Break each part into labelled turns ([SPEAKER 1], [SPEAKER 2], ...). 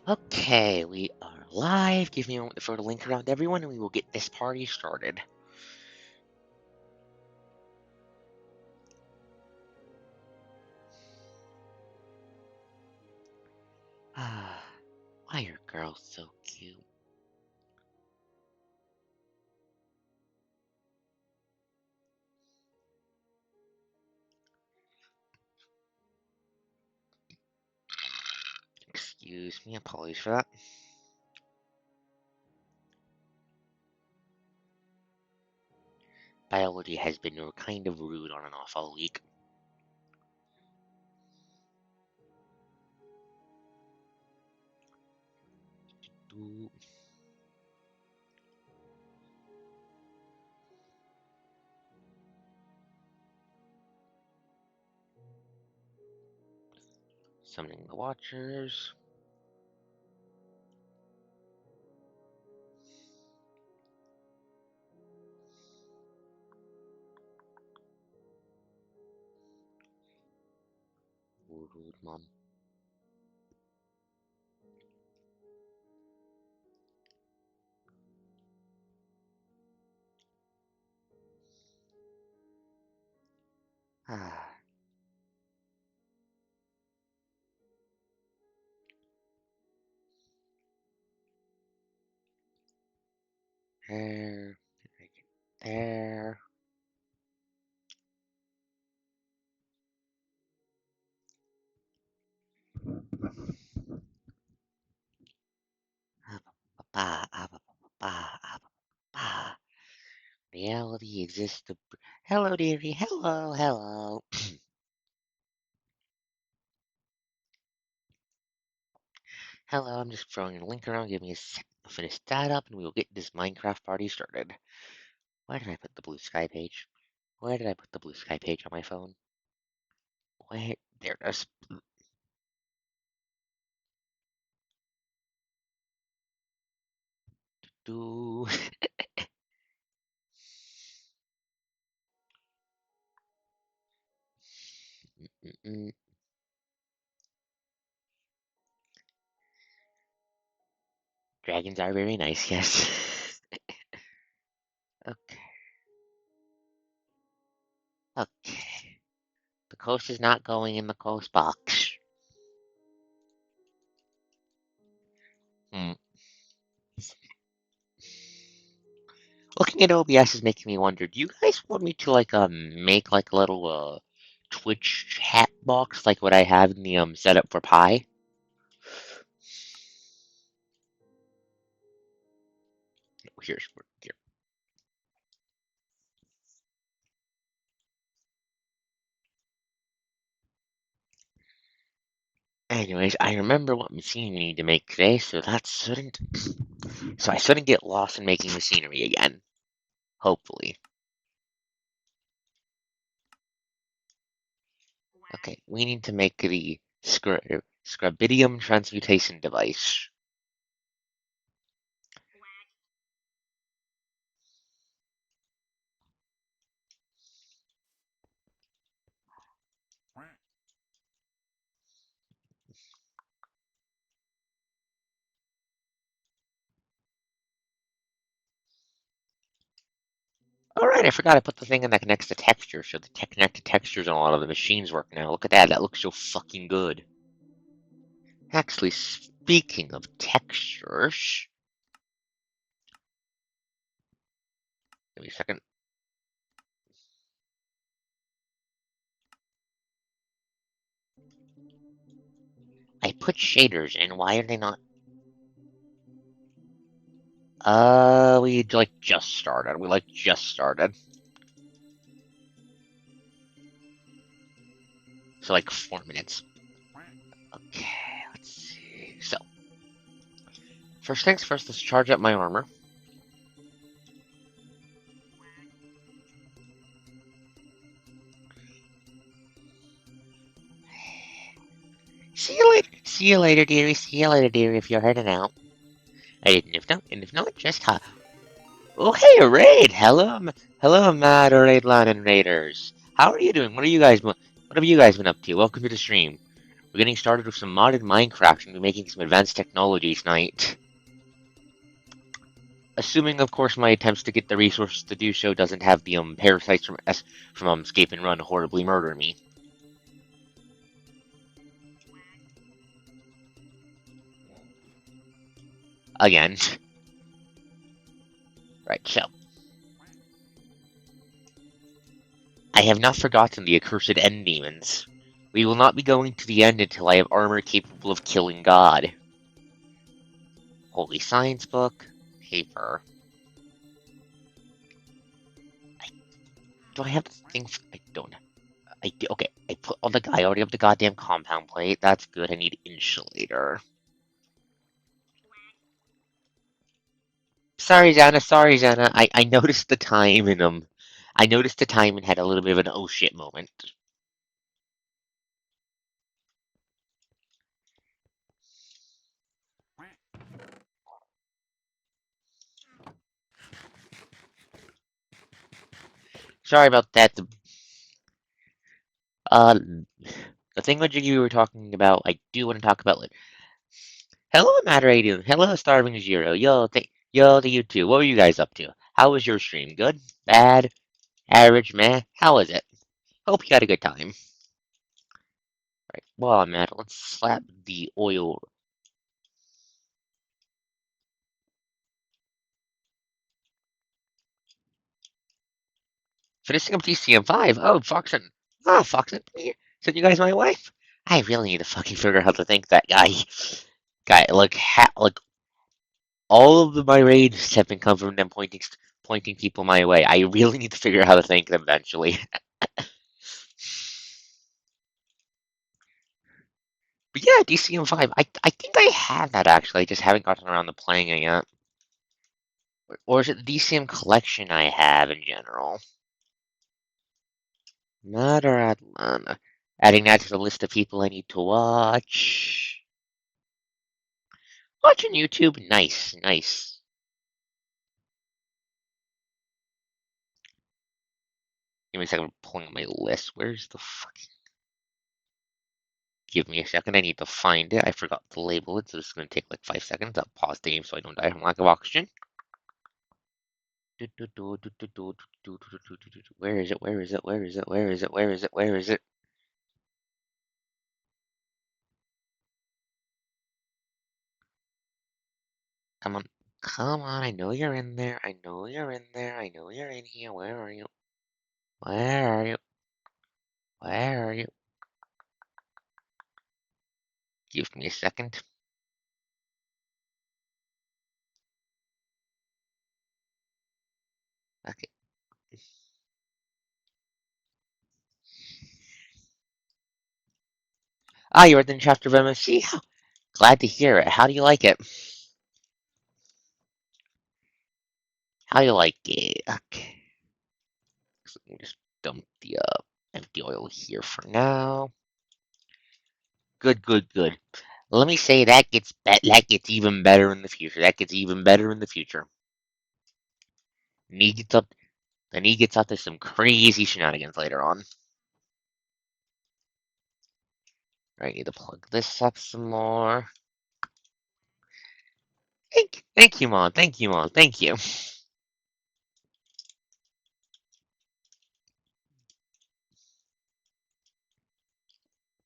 [SPEAKER 1] Okay, we are live. Give me a moment to throw the link around everyone and we will get this party started. Why are girls so cute? Excuse me, apologies for that. Biology has been kind of rude on and off all week. Summoning the Watchers. Rude mom. Ah. There. There. Reality exists. Hello, dearie. Hello, hello. Hello, I'm just throwing a link around. Give me a sec to finish that up and we will get this Minecraft party started. Why did I put the blue sky page? Where did I put the blue sky page on my phone? Where? There it is. Do. Dragons are very nice, yes. Okay. Okay. The coast is not going in the coast box. Hmm. Looking at OBS is making me wonder, do you guys want me to make like a little Twitch chat box like what I have in the setup for Pi? Here's here. Anyways, I remember what machine we need to make today, so I shouldn't get lost in making machinery again. Hopefully. Okay, we need to make the scribidium transmutation device. Alright, I forgot I put the thing in that connects to texture, so the connected textures on a lot of the machines work now. Look at that, that looks so fucking good. Actually, speaking of textures, give me a second. I put shaders in, why are they not? We just started. We just started. So 4 minutes. Okay, let's see. So, first things first, let's charge up my armor. See you later, dearie. See you later, dearie, if you're heading out. If not, just ha. Oh, hey, a raid! Hello, Mad Raid Line and Raiders. How are you doing? What have you guys been up to? Welcome to the stream. We're getting started with some modded Minecraft and we're making some advanced technology tonight. Assuming, of course, my attempts to get the resources to do so doesn't have the parasites from Escape and Run horribly murder me. Again. Right, so. I have not forgotten the accursed end demons. We will not be going to the end until I have armor capable of killing God. Holy science book. Paper. Do I have the thing? I don't. I do. Okay, I put on the. I already have the goddamn compound plate. That's good. I need insulator. Sorry, Xana. Sorry, Xana. I noticed the time and I noticed the time and had a little bit of an oh shit moment. Sorry about that. Uh, the thingamajig you were talking about, I do want to talk about it. Hello, Matt Radio. Hello, Starving Zero. Yo, to you too. What were you guys up to? How was your stream? Good? Bad? Average? Meh? How was it? Hope you had a good time. Right. Well, Matt, let's slap the oil. Finishing up TCM5. Oh, Foxen. Ah, Foxen. Sent you guys my wife? I really need to fucking figure out how to thank that guy. Like all of my raids have been come from them pointing people my way. I really need to figure out how to thank them eventually. But yeah, DCM5. I think I have that actually. I just haven't gotten around to playing it yet. Or is it the DCM collection I have in general? Matter Atlanta. Adding that to the list of people I need to watch. Watching YouTube. Nice, nice. Give me a second. I'm pulling up my list. Where's the fucking. Give me a second. I need to find it. I forgot to label it, so this is going to take like 5 seconds. I'll pause the game so I don't die from lack of oxygen. Where is it? Where is it? Where is it? Where is it? Where is it? Where is it? Come on. Come on. I know you're in there. I know you're in there. I know you're in here. Where are you? Where are you? Where are you? Give me a second. Okay. Ah, you're at the chapter of MSC. Glad to hear it. How do you like it? How do you like it? Okay. So let me just dump the empty oil here for now. Good, good, good. Let me say that gets even better in the future. That gets even better in the future. And he gets up, then he gets up to some crazy shenanigans later on. I need to plug this up some more. Thank you, Mom. Thank you, Mom. Thank you.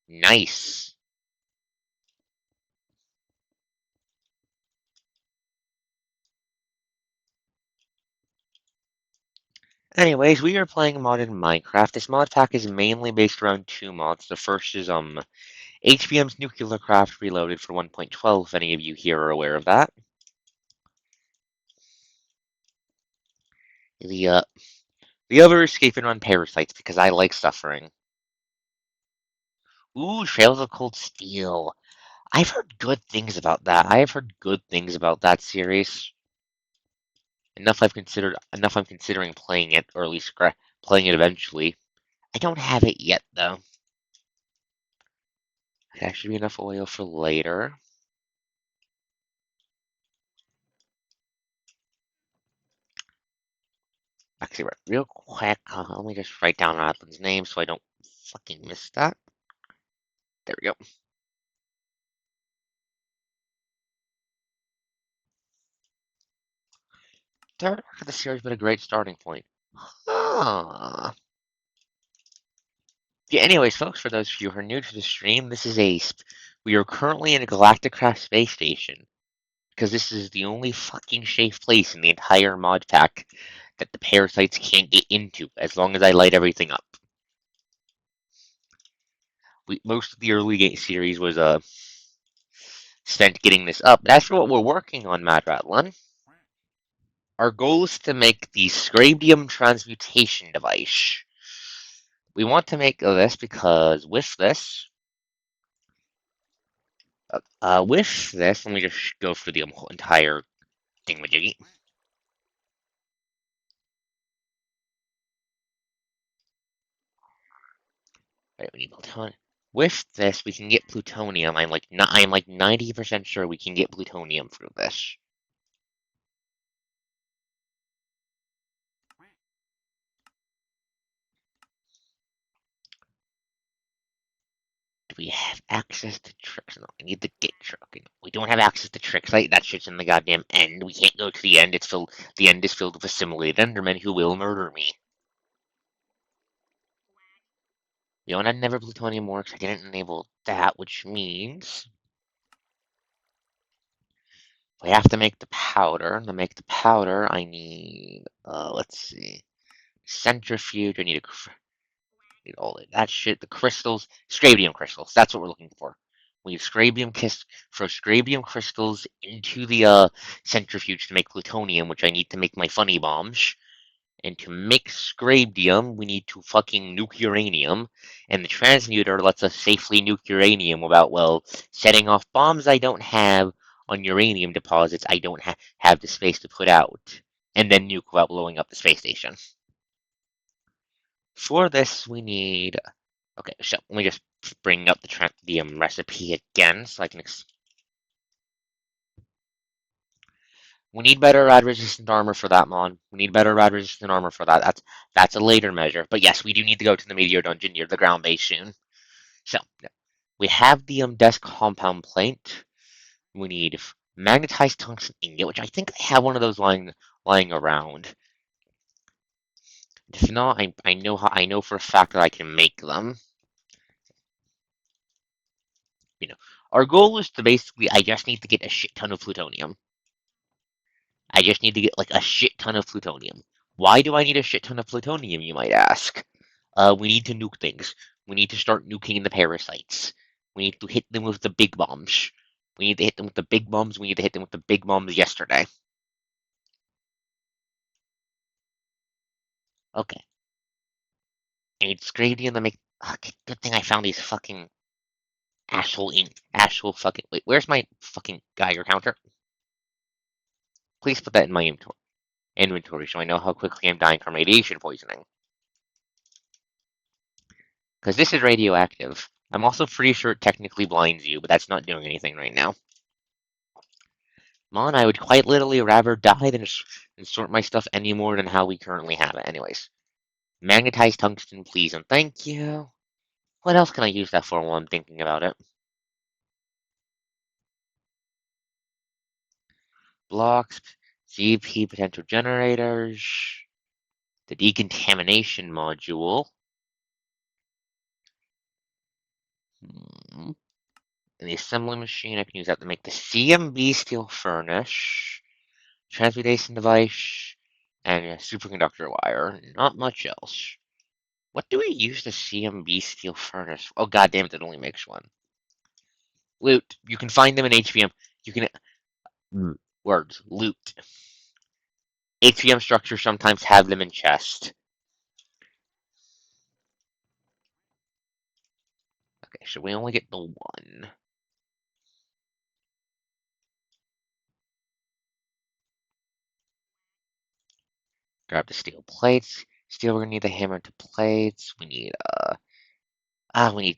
[SPEAKER 1] Nice. Anyways, we are playing modded Minecraft. This mod pack is mainly based around two mods. The first is HBM's Nuclear Craft Reloaded for 1.12, if any of you here are aware of that. The other is Escape and Run Parasites, because I like suffering. Ooh, Trails of Cold Steel. I've heard good things about that. I have heard good things about that series. Enough I'm considering playing it, or at least playing it eventually. I don't have it yet though. That should be enough oil for later. Actually, right, real quick, let me just write down Adlin's name so I don't fucking miss that. There we go. Third arc of the series, but a great starting point. Huh. Yeah, anyways, folks, for those of you who are new to the stream, we are currently in a Galacticraft space station because this is the only fucking safe place in the entire mod pack that the parasites can't get into as long as I light everything up. Most of the early game series was spent getting this up. That's what we're working on, Mad Ratlin. Our goal is to make the Scrabium transmutation device. We want to make this because with this, let me just go through the entire thingamajiggy. Right, we need plutonium. With this, we can get plutonium. I'm like 90% sure we can get plutonium through this. Do we have access to tricks? No, I need the gate trick. We don't have access to tricks. Right? That shit's in the goddamn end. We can't go to the end. The end is filled with assimilated Endermen who will murder me. You know, and never plutonium works. I didn't enable that, which means we have to make the powder. To make the powder, I need, let's see, centrifuge. I need all that shit. The crystals, Scrabium crystals. That's what we're looking for. We need throw Scrabium crystals into the centrifuge to make plutonium, which I need to make my funny bombs. And to make Scrabium, we need to fucking nuke uranium. And the transmuter lets us safely nuke uranium without, well, setting off bombs I don't have on uranium deposits I don't have the space to put out. And then nuke without blowing up the space station. For this, we need. Okay, so let me just bring up the recipe again so I can. We need better rad resistant armor for that, Mon. We need better rad resistant armor for that. That's a later measure. But yes, we do need to go to the meteor dungeon near the ground base soon. So we have the desk compound plate. We need magnetized tungsten ingot, which I think I have one of those lying around. If not, I know for a fact that I can make them. You know, our goal is to basically I just need to get a shit ton of plutonium. I just need to get like a shit ton of plutonium. Why do I need a shit ton of plutonium, you might ask? We need to nuke things. We need to start nuking the parasites. We need to hit them with the big bombs. We need to hit them with the big bombs. We need to hit them with the big bombs yesterday. Okay. I need Scradian to make. Okay, good thing I found these fucking asshole fucking. Wait, where's my fucking Geiger counter? Please put that in my inventory so I know how quickly I'm dying from radiation poisoning. Because this is radioactive. I'm also pretty sure it technically blinds you, but that's not doing anything right now. Mon, I would quite literally rather die than sort my stuff any more than how we currently have it. Anyways, magnetized tungsten, please, and thank you. What else can I use that for while I'm thinking about it? Blocks, GP potential generators, the decontamination module, and the assembly machine. I can use that to make the CMB steel furnace, transmutation device, and a superconductor wire. Not much else. What do we use the CMB steel furnace? Oh, god damn it, it only makes one. Loot. You can find them in HVM. You can. Words. Loot. HVM structures sometimes have them in chest. Okay, so we only get the one. Grab the steel plates. Steel, we're gonna need the hammer to plates. We need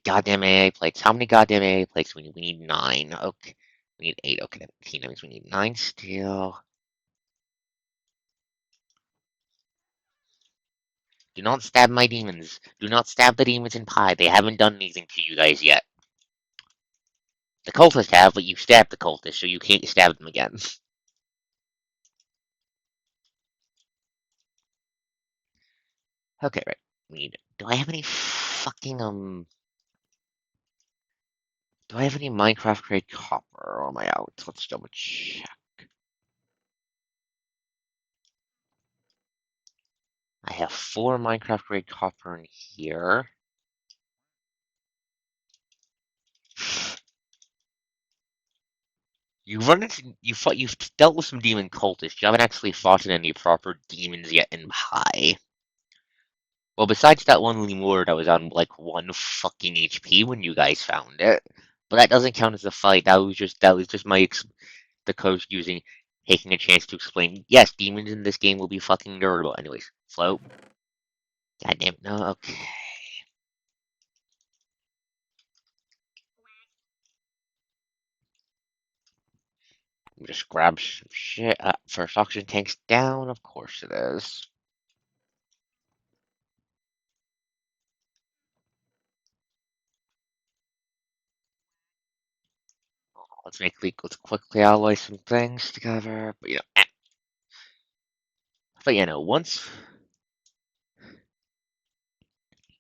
[SPEAKER 1] goddamn AA plates. How many goddamn AA plates we need? We need 9. Okay. We need 8. Okay, that means we need 9 steel. Do not stab my demons. Do not stab the demons in pie. They haven't done anything to you guys yet. The cultists have, but you stabbed the cultists, so you can't stab them again. Okay, right. Do I have any fucking do I have any Minecraft grade copper or am I out? Let's double check. I have 4 Minecraft grade copper in here. You've dealt with some demon cultists. You haven't actually fought any proper demons yet in Pi. Well, besides that one lemur that was on like 1 fucking HP when you guys found it. But that doesn't count as a fight. That was just the coach taking a chance to explain. Yes, demons in this game will be fucking durable. Anyways, float. Goddamn. No. Okay. Just grab some shit. First oxygen tank's down. Of course it is. Let's quickly alloy some things together. Once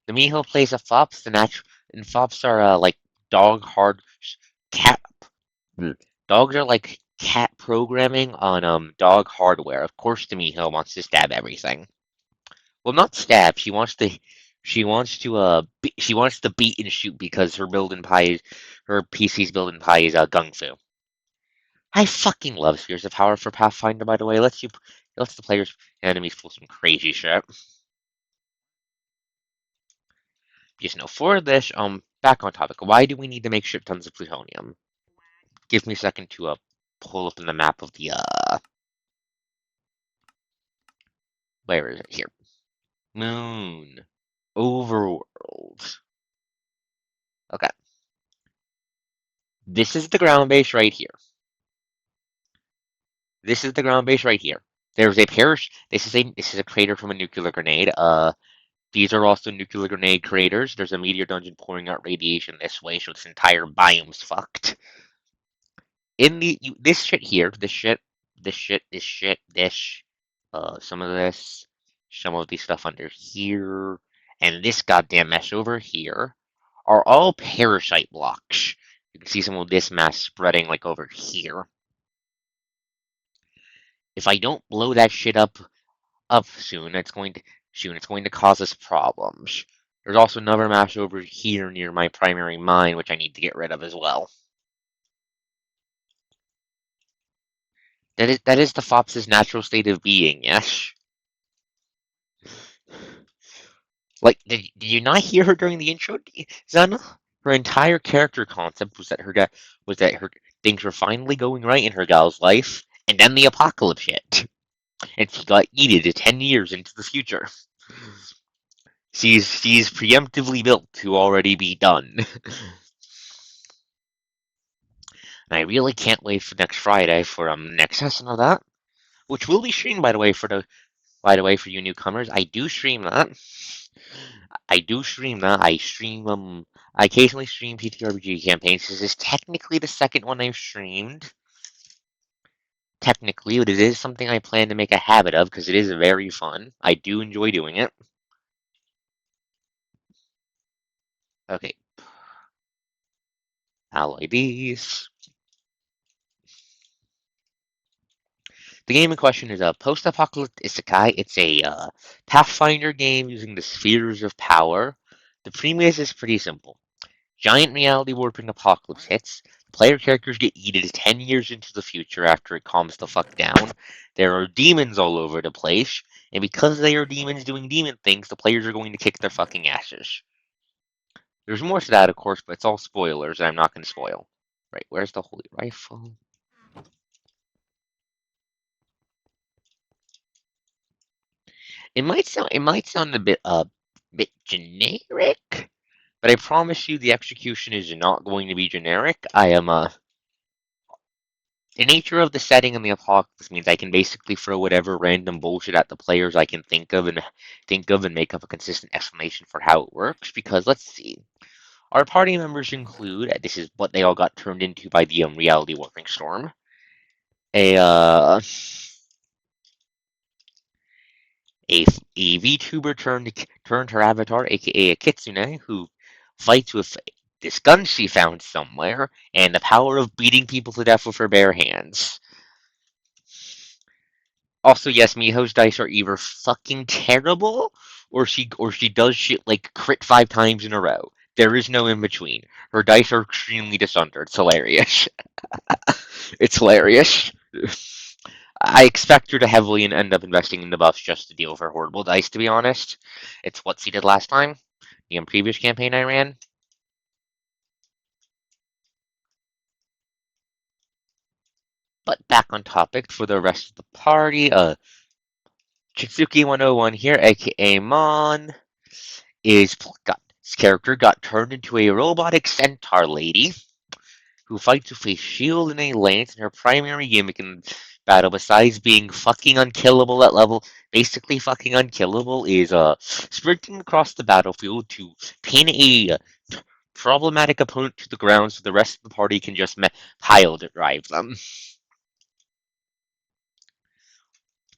[SPEAKER 1] the Miho plays a fops, and fops are like dog hard cat. mm, Dogs are like cat programming on dog hardware. Of course, the Miho wants to stab everything. Well, not stab. She wants to beat and shoot because her PC's build in Pi is gung fu. I fucking love Spheres of Power for Pathfinder, by the way. Lets the players and enemies pull some crazy shit. Just know for this, back on topic. Why do we need to make shit tons of plutonium? Give me a second to pull up in the map of the where is it here? Moon. Overworld. Okay. This is the ground base right here. This is the ground base right here. There's a parish. This is a crater from a nuclear grenade. These are also nuclear grenade craters. There's a meteor dungeon pouring out radiation this way, so this entire biome's fucked. This shit here, some of this, some of the stuff under here, and this goddamn mess over here are all parasite blocks. You can see some of this mass spreading like over here. If I don't blow that shit up soon, it's going to cause us problems. There's also another mass over here near my primary mine, which I need to get rid of as well. That is the Fops's natural state of being, yes? Like, did you not hear her during the intro, Zana? Her entire character concept was that her things were finally going right in her gal's life, and then the apocalypse hit, and she got yeeted to 10 years into the future. She's preemptively built to already be done. And I really can't wait for next Friday for next session of that, which will be streamed by the way for you newcomers. I do stream that. I occasionally stream TTRPG campaigns. This is technically the second one I've streamed. Technically, but it is something I plan to make a habit of because it is very fun. I do enjoy doing it. Okay, alloy these. The game in question is a post-apocalyptic isekai. It's a Pathfinder game using the spheres of power. The premise is pretty simple. Giant reality warping apocalypse hits. Player characters get yeeted 10 years into the future after it calms the fuck down. There are demons all over the place, and because they are demons doing demon things, the players are going to kick their fucking asses. There's more to that, of course, but it's all spoilers, and I'm not going to spoil. Right, where's the holy rifle? It might sound a bit generic, but I promise you the execution is not going to be generic. The nature of the setting and the apocalypse means I can basically throw whatever random bullshit at the players I can think of and make up a consistent explanation for how it works. Because let's see, our party members include this is what they all got turned into by the reality warping storm. A a a Vtuber turned her avatar, aka a kitsune, who fights with this gun she found somewhere, and the power of beating people to death with her bare hands. Also, yes, Miho's dice are either fucking terrible, or she does shit like crit 5 times in a row. There is no in between. Her dice are extremely dishonor. It's hilarious. It's hilarious. I expect her to heavily end up investing in the buffs just to deal with her horrible dice, to be honest. It's what she did last time, the previous campaign I ran. But back on topic for the rest of the party, Chitsuki 101 here, aka Mon, his character got turned into a robotic centaur lady who fights with a shield and a lance, and her primary gimmick in battle, besides being fucking unkillable at level, basically fucking unkillable, is sprinting across the battlefield to pin a problematic opponent to the ground so the rest of the party can just pile drive them.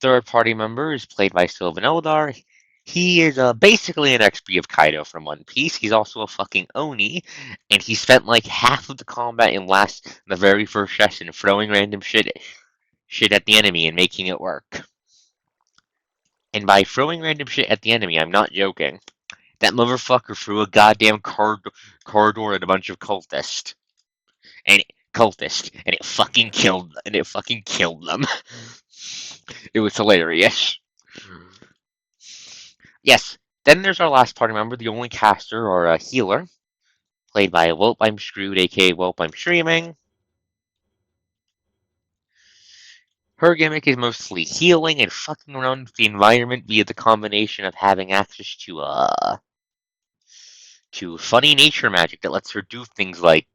[SPEAKER 1] Third party member is played by Sylvan Eldar. He is basically an XP of Kaido from One Piece. He's also a fucking Oni, and he spent like half of the combat in the very first session throwing random shit at the enemy and making it work. And by throwing random shit at the enemy, I'm not joking. That motherfucker threw a goddamn corridor at a bunch of and it fucking killed them. It was hilarious. Yes. Then there's our last party member, the only caster or a healer, played by Welp I'm Screwed, aka Welp I'm Streaming. Her gimmick is mostly healing and fucking around with the environment via the combination of having access to funny nature magic that lets her do things like,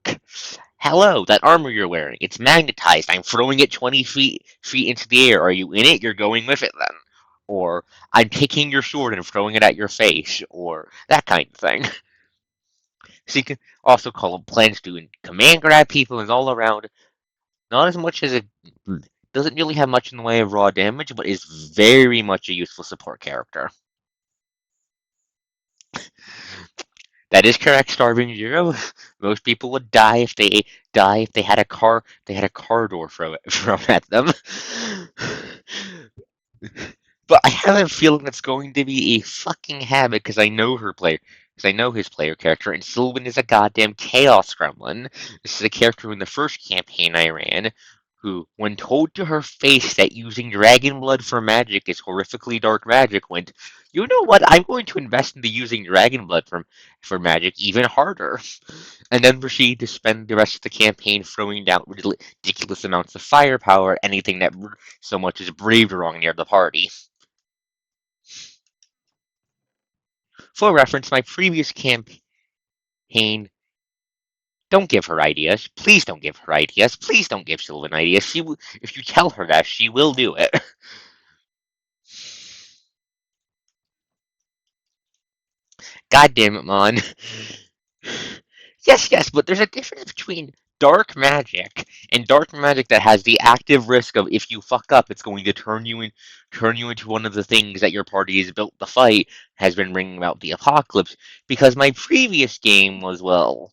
[SPEAKER 1] hello, that armor you're wearing, it's magnetized. I'm throwing it 20 feet into the air. Are you in it? You're going with it then. Or I'm taking your sword and throwing it at your face, or that kind of thing. She can also call up plans to and command grab people and all around. Not as much as it doesn't really have much in the way of raw damage, but is very much a useful support character. That is correct, Starving Zero. Most people would die if they had a car door thrown at them. But I have a feeling that's going to be a fucking habit because I know his player character, and Sylvan is a goddamn chaos gremlin. This is a character in the first campaign I ran, who, when told to her face that using dragon blood for magic is horrifically dark magic, went, you know what? I'm going to invest into using dragon blood for magic even harder, and then proceed to spend the rest of the campaign throwing down ridiculous amounts of firepower, anything that so much as breathed wrong near the party. For reference, my previous campaign, don't give her ideas. Please don't give her ideas. Please don't give Sylvan ideas. If you tell her that, she will do it. God damn it, Mon. Yes, but there's a difference between dark magic and dark magic that has the active risk of if you fuck up, it's going to turn you into one of the things that your party is built to fight, has been bringing about the apocalypse. Because my previous game was, well,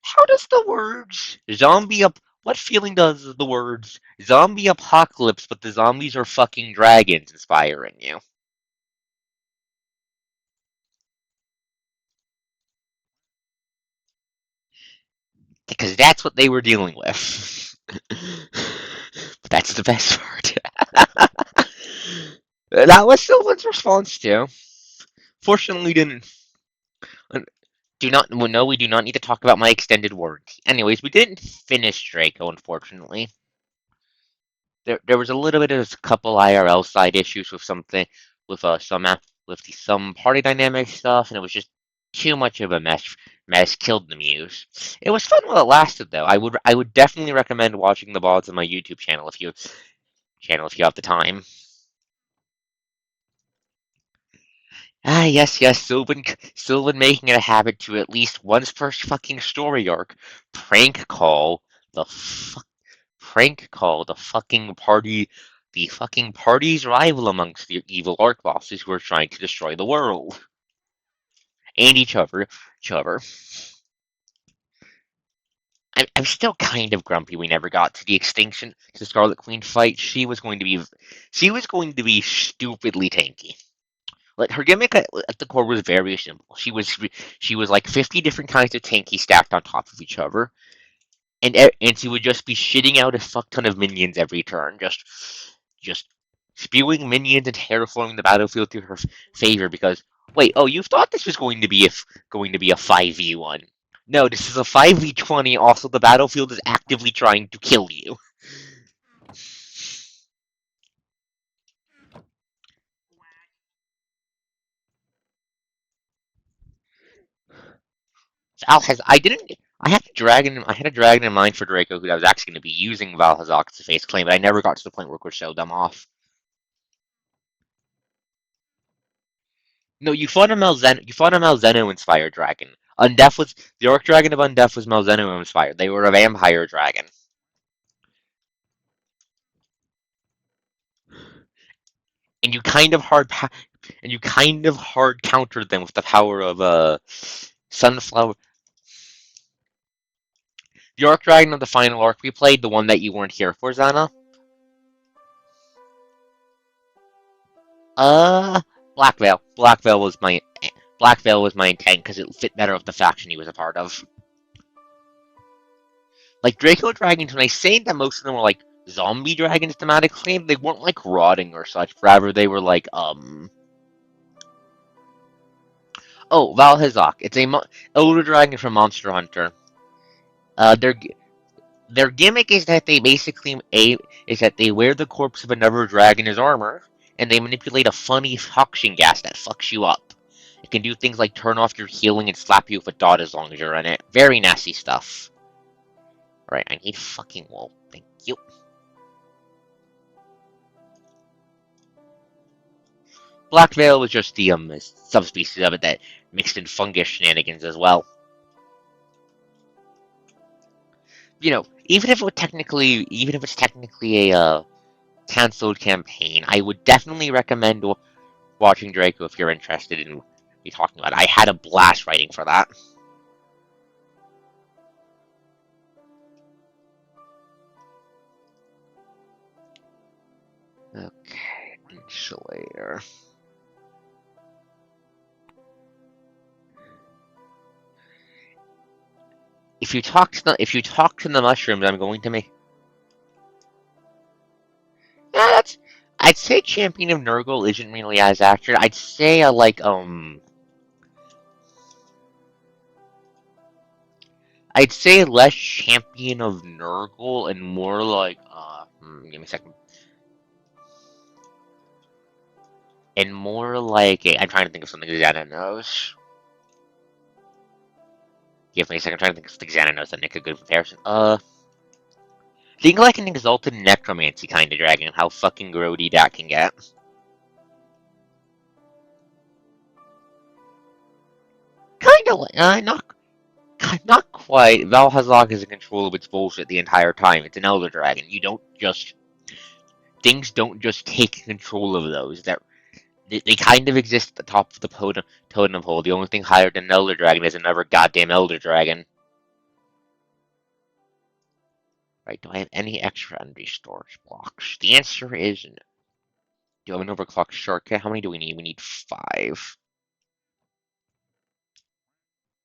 [SPEAKER 1] how does the words zombie up? What feeling does the words zombie apocalypse, but the zombies are fucking dragons inspiring you? Because that's what they were dealing with. But that's the best part. That was Sylvan's response too. Fortunately, didn't. Do not no. We do not need to talk about my extended warranty. Anyways, we didn't finish Draco, unfortunately. There was a little bit of a couple IRL side issues with something with some party dynamic stuff, and it was just too much of a mess killed the muse. It was fun while it lasted, though. I would definitely recommend watching the VODs on my YouTube channel if you have the time. Ah, yes, Sylvan making it a habit to at least once per fucking story arc prank call the fucking party the fucking party's rival amongst the evil Ark bosses who are trying to destroy the world and each other. Each other. I'm still kind of grumpy we never got to the extinction to the Scarlet Queen fight. She was going to be stupidly tanky. Like her gimmick at the core was very simple. She was like 50 different kinds of tanky stacked on top of each other, and she would just be shitting out a fuck ton of minions every turn, just spewing minions and terraforming the battlefield to her favor. Because wait, oh, you thought this was going to be a 5v1? No, this is a 5v20. Also, the battlefield is actively trying to kill you. Val has I didn't I had a dragon in mind for Draco who I was actually going to be using Val Hazak to face claim, but I never got to the point where it could show them off. No, you fought a Malzeno inspired dragon. Undeath was the Orc Dragon of Undeath was Malzeno inspired. They were a vampire dragon. And you kind of hard countered them with the power of Sunflower. The Orc Dragon of the final arc we played, the one that you weren't here for, Zana. Uh, Black Veil. Black Veil was my intent because it fit better with the faction he was a part of. Like Draco dragons, when I say that most of them were like zombie dragons thematically, they weren't like rotting or such. Rather, they were like oh, Valhazak. It's a elder dragon from Monster Hunter. Uh, their their gimmick is that they wear the corpse of another dragon as armor, and they manipulate a funny suction gas that fucks you up. It can do things like turn off your healing and slap you with a dot as long as you're in it. Very nasty stuff. Right, I need fucking wool. Thank you. Black Veil was just the subspecies of it that mixed in fungus shenanigans as well. Even if it's technically a canceled campaign, I would definitely recommend watching Draco if you're interested in me talking about it. I had a blast writing for that. Okay, insulator. If you talk to the mushrooms, I'm going to make. Yeah, I'd say Champion of Nurgle isn't really as accurate. I'd say I'd say less Champion of Nurgle and more like give me a second. And more like I'm trying to think of something Xana knows. Give me a second. I'm trying to think of something Xana knows that make a good comparison. Think like an exalted necromancy kind of dragon. How fucking grody that can get. Kind of like not quite. Valhazak is in control of its bullshit the entire time. It's an elder dragon. You don't just things don't just take control of those. They kind of exist at the top of the totem pole. The only thing higher than an elder dragon is another goddamn elder dragon. Right? Do I have any extra energy storage blocks? The answer is no. Do I have an overclocked shortcut? How many do we need? We need 5.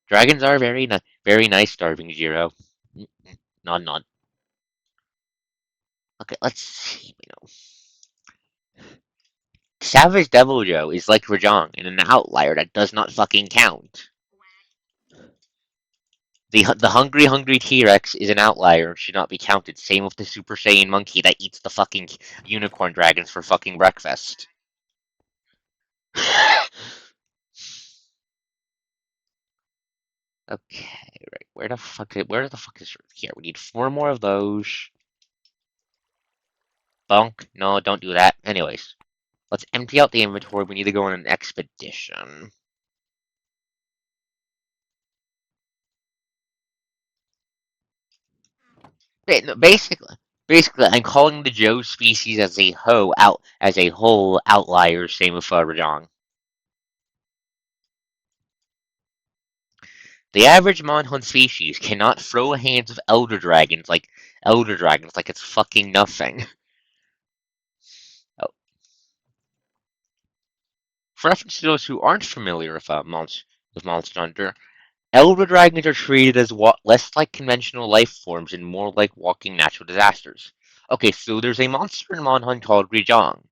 [SPEAKER 1] Dragons are very nice, Starving Zero. Nod, nod. Okay, let's see. Savage Devil Joe is like Rajang and an outlier that does not fucking count. The hungry T-Rex is an outlier and should not be counted. Same with the Super Saiyan monkey that eats the fucking unicorn dragons for fucking breakfast. Okay, right. Where the fuck is here? We need 4 more of those. Bunk. No, don't do that. Anyways, let's empty out the inventory. We need to go on an expedition. No, basically, Basically, I'm calling the Joe species as a whole outlier. Same with Rajang. The average Monhunt species cannot throw hands with elder dragons like it's fucking nothing. Oh, for reference to those who aren't familiar with Monster Hunter, elder dragons are treated as less like conventional life forms and more like walking natural disasters. Okay, so there's a monster in Monhunt called Rajang.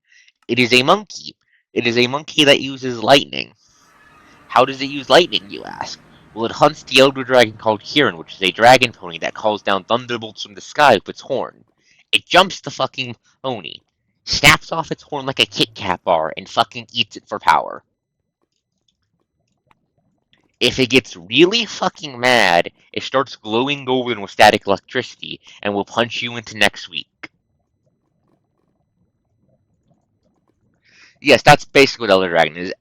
[SPEAKER 1] It is a monkey. It is a monkey that uses lightning. How does it use lightning, you ask? Well, it hunts the elder dragon called Kirin, which is a dragon pony that calls down thunderbolts from the sky with its horn. It jumps the fucking pony, snaps off its horn like a Kit Kat bar, and fucking eats it for power. If it gets really fucking mad, it starts glowing golden with static electricity and will punch you into next week. Yes, that's basically what Elder Dragon is.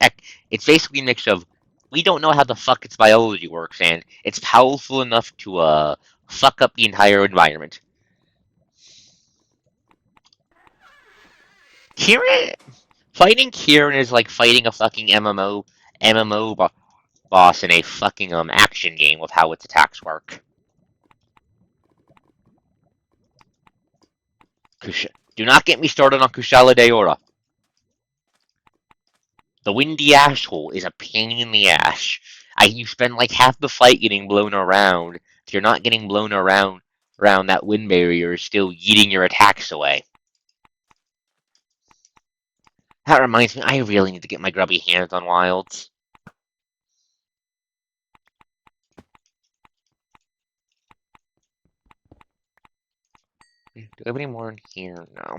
[SPEAKER 1] It's basically a mix of we don't know how the fuck its biology works, and it's powerful enough to fuck up the entire environment. Kieran, fighting Kieran is like fighting a fucking MMO boss in a fucking action game with how its attacks work. Do not get me started on Kushala Daora. The windy asshole is a pain in the ass. You spend like half the fight getting blown around. If you're not getting blown around that wind barrier is still eating your attacks away. That reminds me, I really need to get my grubby hands on wilds. Do I have any more in here? No.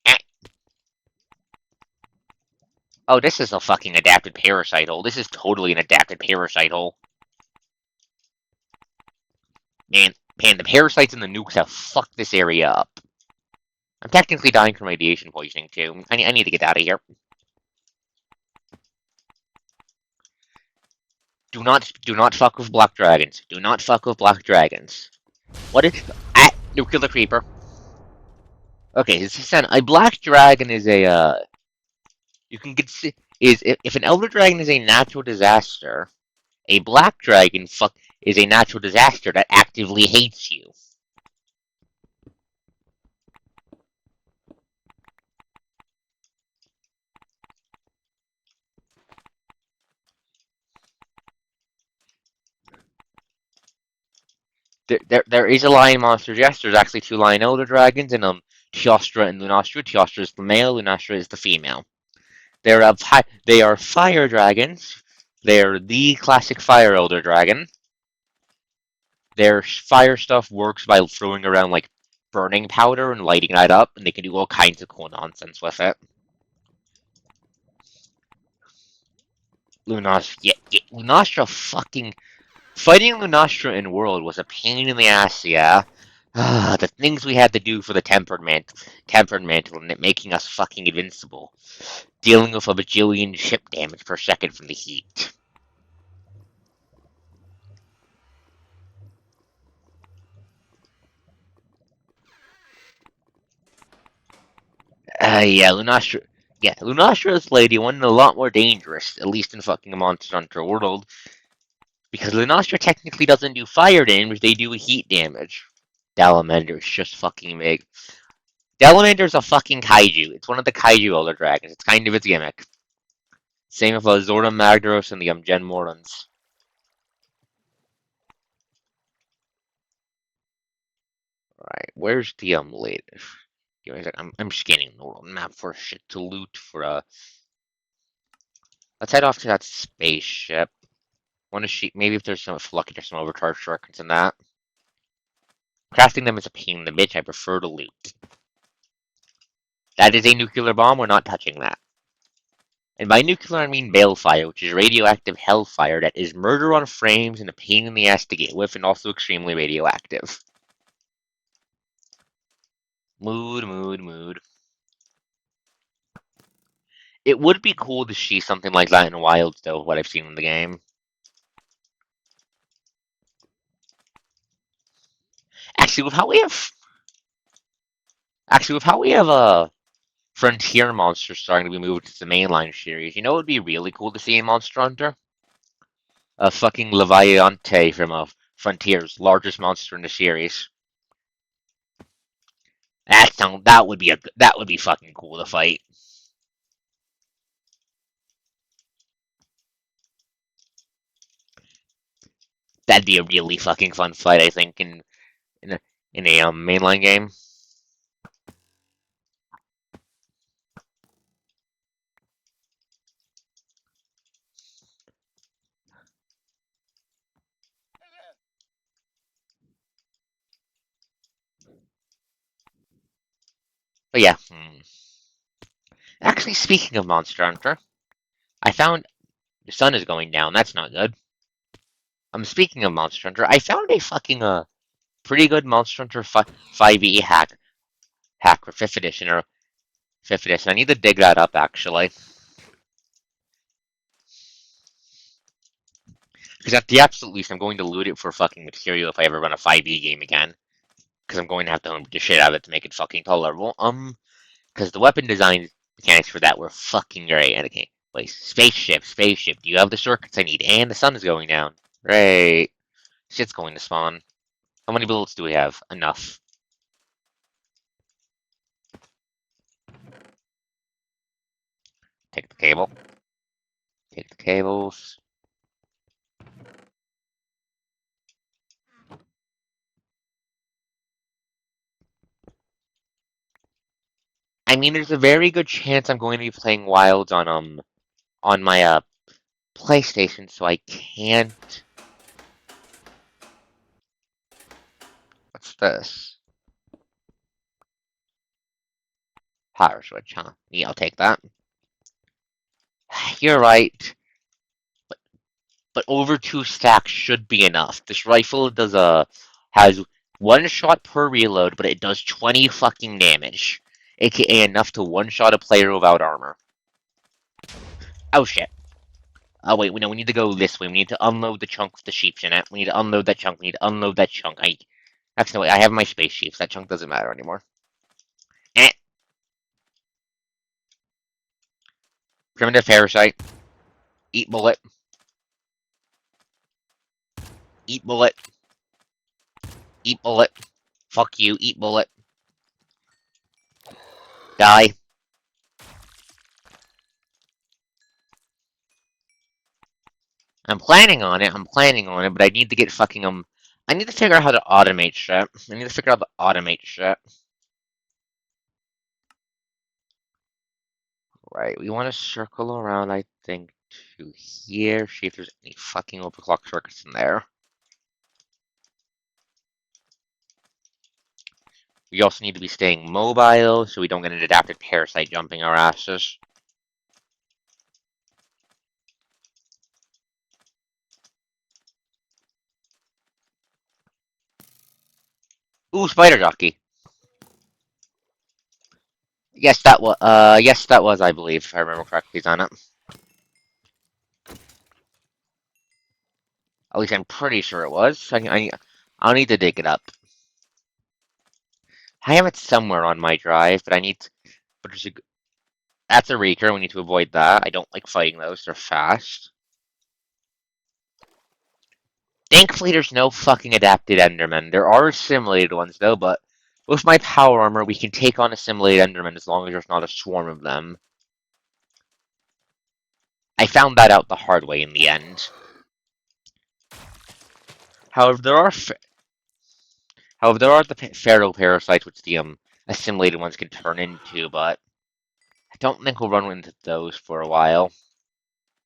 [SPEAKER 1] Eh. Oh, this is a fucking adapted parasite hole. This is totally an adapted parasite hole. Man, the parasites and the nukes have fucked this area up. I'm technically dying from radiation poisoning too. I need to get out of here. Do not fuck with black dragons. Do not fuck with black dragons. What is nuclear creeper? Okay, this is a black dragon is a you can get is if an elder dragon is a natural disaster, a black dragon is a natural disaster that actively hates you. There is a lion monster. Yes, there's actually two lion elder dragons, and Teostra and Lunastra. Teostra is the male, Lunastra is the female. They are fire dragons. They're the classic fire elder dragon. Their fire stuff works by throwing around like burning powder and lighting that up, and they can do all kinds of cool nonsense with it. Lunastra fucking fighting Lunastra in World was a pain in the ass, yeah. The things we had to do for the tempered mantle, and it making us fucking invincible. Dealing with a bajillion ship damage per second from the heat. Yeah, Lunastra. Yeah, Lunastra's lady one a lot more dangerous, at least in fucking Monster Hunter World, because Lunastra technically doesn't do fire damage; they do heat damage. Salamander's just fucking big. Salamander's a fucking kaiju. It's one of the kaiju elder dragons. It's kind of its gimmick. Same with Zora Magdaros and the Gen Morons. Right, where's the latest? Give me a sec. I'm scanning the world map for shit to loot for Let's head off to that spaceship. Want to see maybe if there's some lucky there's some overcharged shortcuts in that. Crafting them is a pain in the bitch. I prefer to loot. That is a nuclear bomb. We're not touching that. And by nuclear, I mean balefire, which is radioactive hellfire that is murder on frames and a pain in the ass to get with, and also extremely radioactive. Mood. It would be cool to see something like that in Wilds, though, what I've seen in the game. Actually, with how we have a Frontier monster starting to be moved to the mainline series, you know, it would be really cool to see in Monster Hunter a fucking Leviante from Frontier's largest monster in the series. That would be fucking cool to fight. That'd be a really fucking fun fight, I think, in a mainline game. But yeah, actually, speaking of Monster Hunter, I found the sun is going down. That's not good. Speaking of Monster Hunter, I found a fucking pretty good Monster Hunter 5e hack for 5th edition or 5th edition. I need to dig that up actually, because at the absolute least, I'm going to loot it for fucking material if I ever run a 5e game again. Because I'm going to have to hone the shit out of it to make it fucking tolerable. Because the weapon design mechanics for that were fucking great. And okay, wait, spaceship. Do you have the circuits I need? And the sun is going down. Great. Shit's going to spawn. How many bullets do we have? Enough. Take the cable. Take the cables. I mean, there's a very good chance I'm going to be playing Wilds on my PlayStation, so I can't. What's this? Power switch, huh? Yeah, I'll take that. You're right, but over 2 stacks should be enough. This rifle has 1 shot per reload, but it does 20 fucking damage, aka enough to one-shot a player without armor. Oh shit. Oh wait, no, we need to go this way. We need to unload the chunk with the sheeps in it. We need to unload that chunk. We need to unload that chunk. Actually, no, wait, I have my space sheeps. That chunk doesn't matter anymore. Eh. Primitive parasite. Eat bullet. Eat bullet. Eat bullet. Fuck you. Eat bullet. Die. I'm planning on it. I'm planning on it, but I need to get fucking I need to figure out how to automate shit. I need to figure out how to automate shit. Right, we want to circle around, I think, to here. See if there's any fucking overclock circuits in there. We also need to be staying mobile so we don't get an adapted parasite jumping our asses. Ooh, spider jockey. Yes, that was, I believe, if I remember correctly, on it. At least I'm pretty sure it was. I'll need to dig it up. I have it somewhere on my drive, but that's a Reeker. We need to avoid that. I don't like fighting those. They're fast. Thankfully, there's no fucking adapted Endermen. There are assimilated ones, though, but with my power armor, we can take on assimilated Endermen as long as there's not a swarm of them. I found that out the hard way in the end. However, there are the feral parasites, which the assimilated ones can turn into, but I don't think we'll run into those for a while.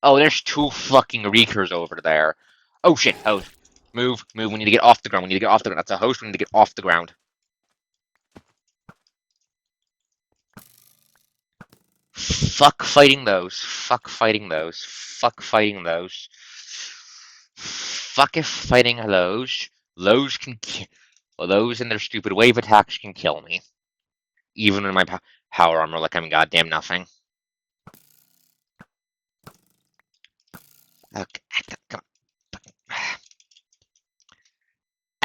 [SPEAKER 1] Oh, there's 2 fucking Reekers over there. Oh shit, host. Move. We need to get off the ground. That's a host. We need to get off the ground. Fuck fighting those. Fuck fighting those. Fuck if fighting those. Those and their stupid wave attacks can kill me. Even in my power armor, like I'm goddamn nothing. Okay, come on.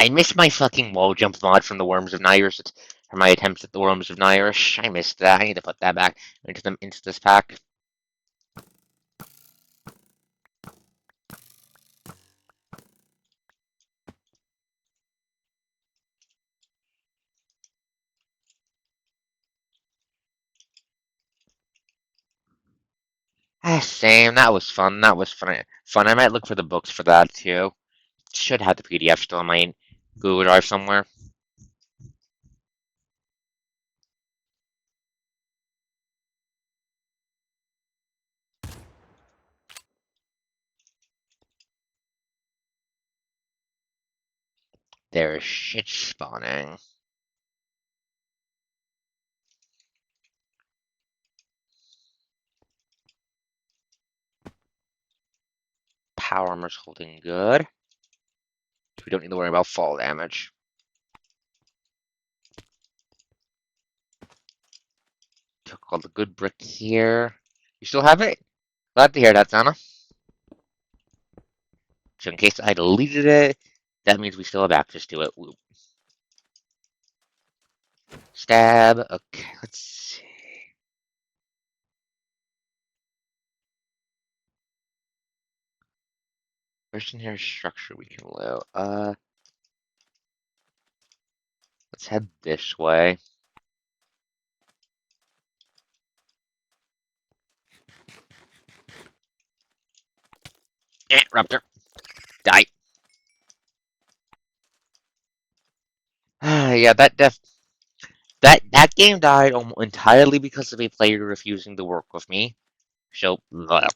[SPEAKER 1] I missed my fucking wall jump mod from the Worms of Nyrish, from my attempts at the Worms of Nyrish. I missed that. I need to put that back into this pack. Ah, same. That was fun. That was fun. Fun. I might look for the books for that too. Should have the PDF still in my Google Drive somewhere. There is shit spawning. Power armor's holding good. We don't need to worry about fall damage. Took all the good brick here. You still have it? Glad to hear that, Sana. So in case I deleted it, that means we still have access to it. Whoop. Stab. Okay, let's see. Where's in here structure we can loot? Let's head this way. Raptor. Die. Yeah, that game died entirely because of a player refusing to work with me. So, bleh.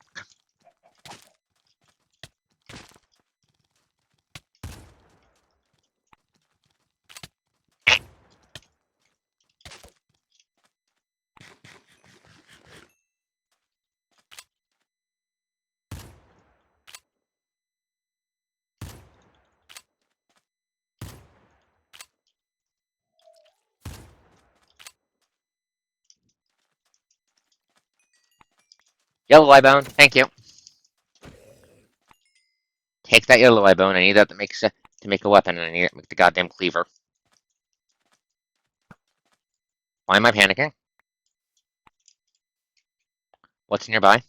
[SPEAKER 1] Yellow eye bone. Thank you. Take that yellow eye bone. I need that to make a weapon, and I need it to make the goddamn cleaver. Why am I panicking? What's nearby?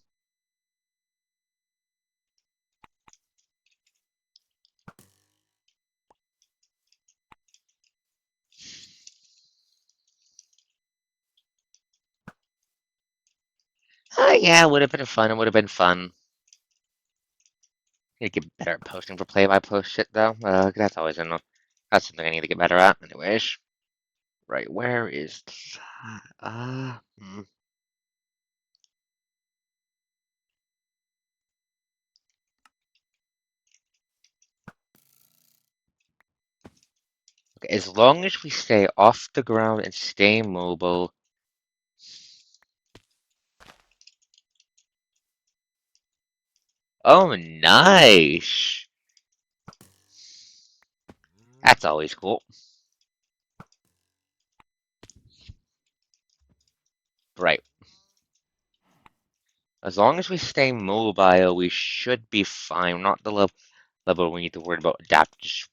[SPEAKER 1] Yeah, it would have been fun. It would have been fun. Need to get better at posting for play-by-post shit, though. That's always enough. That's something I need to get better at, anyways. Right, where is that? Okay, as long as we stay off the ground and stay mobile. Oh, nice. That's always cool. Right. As long as we stay mobile, we should be fine. We're not the level we need to worry about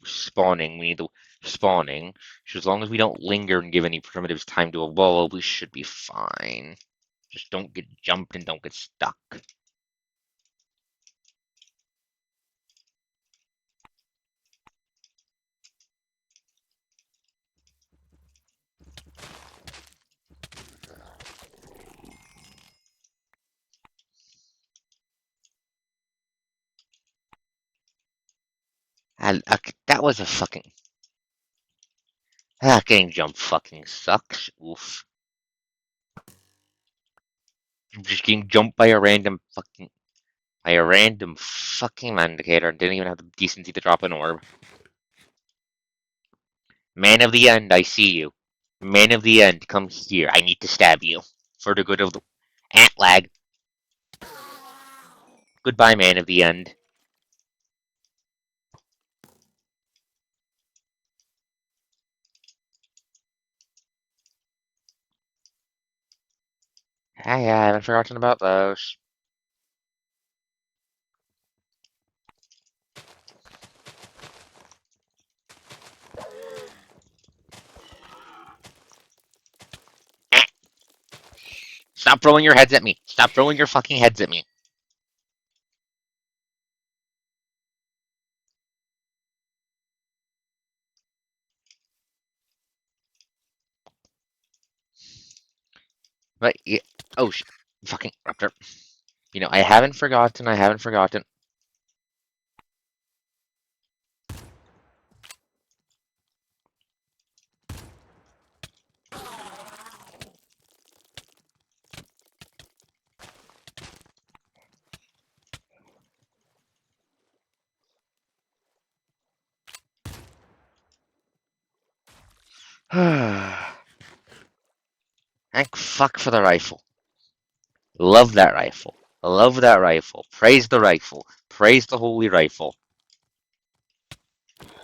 [SPEAKER 1] spawning. We need to spawning. So as long as we don't linger and give any primitives time to evolve, we should be fine. Just don't get jumped and don't get stuck. And that was a fucking getting jumped fucking sucks. Oof. I'm just getting jumped by a random fucking indicator and didn't even have the decency to drop an orb. Man of the end, I see you. Man of the end, come here. I need to stab you for the good of the ant lag. Goodbye, man of the end. Hey, I haven't forgotten about those. Stop throwing your heads at me. Stop throwing your fucking heads at me. But yeah, oh shit, fucking raptor. You know, I haven't forgotten. I haven't forgotten. Thank fuck for the rifle. Love that rifle. Love that rifle. Praise the rifle. Praise the holy rifle.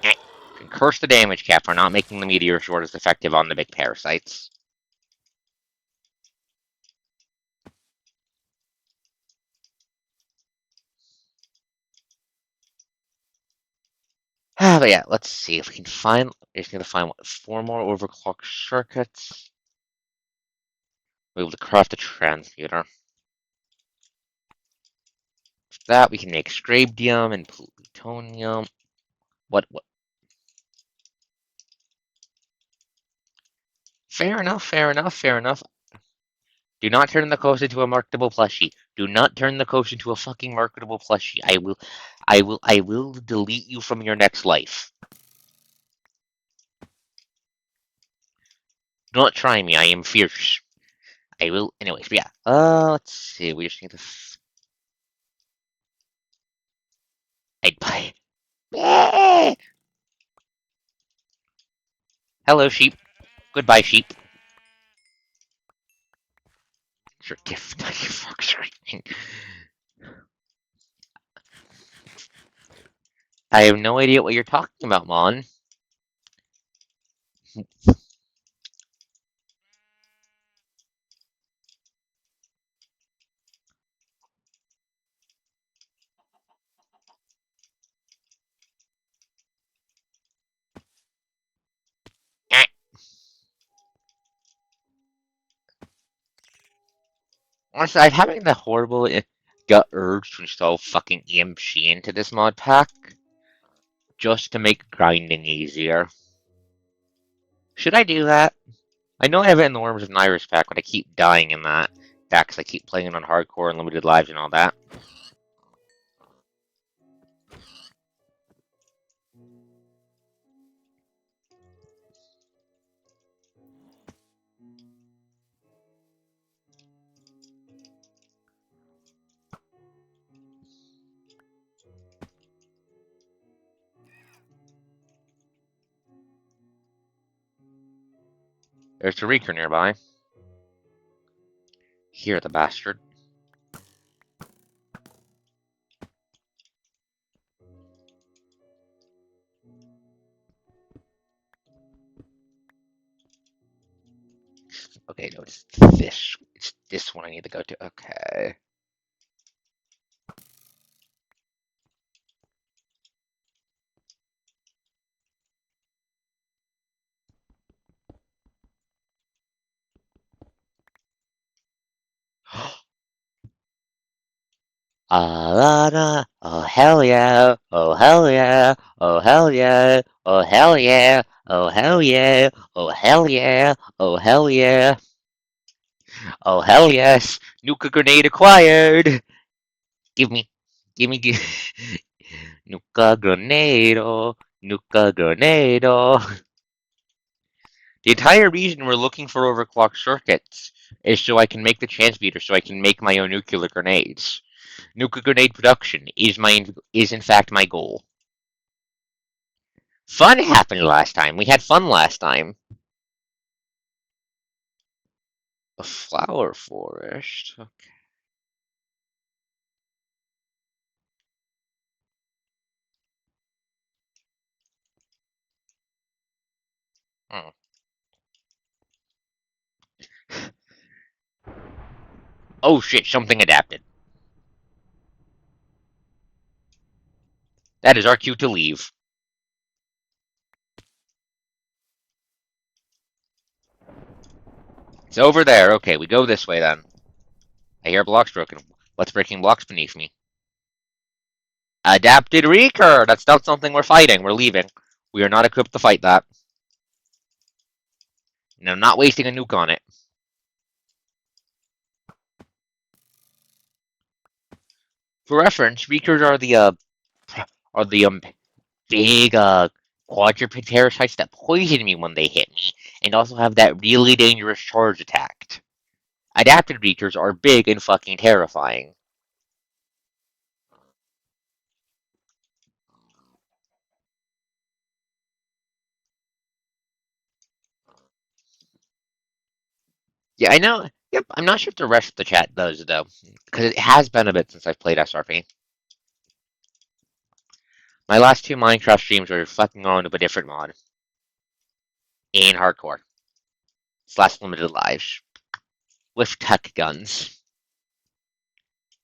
[SPEAKER 1] Can curse the damage cap for not making the meteor sword as effective on the big parasites. But yeah, let's see if we can find. We're just gonna find what, 4 more overclock circuits. We're able to craft a transmuter. With that we can make scribdium and plutonium. What? What? Fair enough. Fair enough. Fair enough. Do not turn the coast into a marketable plushie. Do not turn the coast into a fucking marketable plushie. I will delete you from your next life. Do not try me. I am fierce. I will. Anyways, but yeah. Let's see. We just need to. I'd buy. Hello, sheep. Goodbye, sheep. Your gift. You fuck screaming. I have no idea what you're talking about, Mon. Honestly, I'm having the horrible gut urge to install fucking EMC into this mod pack just to make grinding easier. Should I do that? I know I have it in the Worms of Nyrus pack, but I keep dying in that pack because I keep playing it on hardcore and limited lives and all that. There's a Reeker nearby. Here, the bastard. Okay, no, it's this. It's this one I need to go to. Okay. Alana, oh hell yeah, oh hell yeah, oh hell yeah, oh hell yeah, oh hell yeah, oh hell yeah, oh hell yeah, oh hell yes, nuka grenade acquired. Give me, give. Nuka grenado, nuka grenado. The entire reason we're looking for overclocked circuits is so I can make the transmuter, so I can make my own nuclear grenades. Nuclear grenade production is in fact my goal. Fun happened last time. We had fun last time. A flower forest. Okay. Hmm. Oh shit! Something adapted. That is our cue to leave. It's over there. Okay, we go this way then. I hear blocks broken. What's breaking blocks beneath me? Adapted Recur! That's not something we're fighting. We're leaving. We are not equipped to fight that. And I'm not wasting a nuke on it. For reference, Recurs are the big quadruped parasites that poison me when they hit me, and also have that really dangerous charge attack. Adapted Recurs are big and fucking terrifying. Yeah, I know. Yep, I'm not sure if the rest of the chat does though, because it has been a bit since I've played SRP. My last two Minecraft streams were fucking on with a different mod in hardcore / limited lives with tech guns.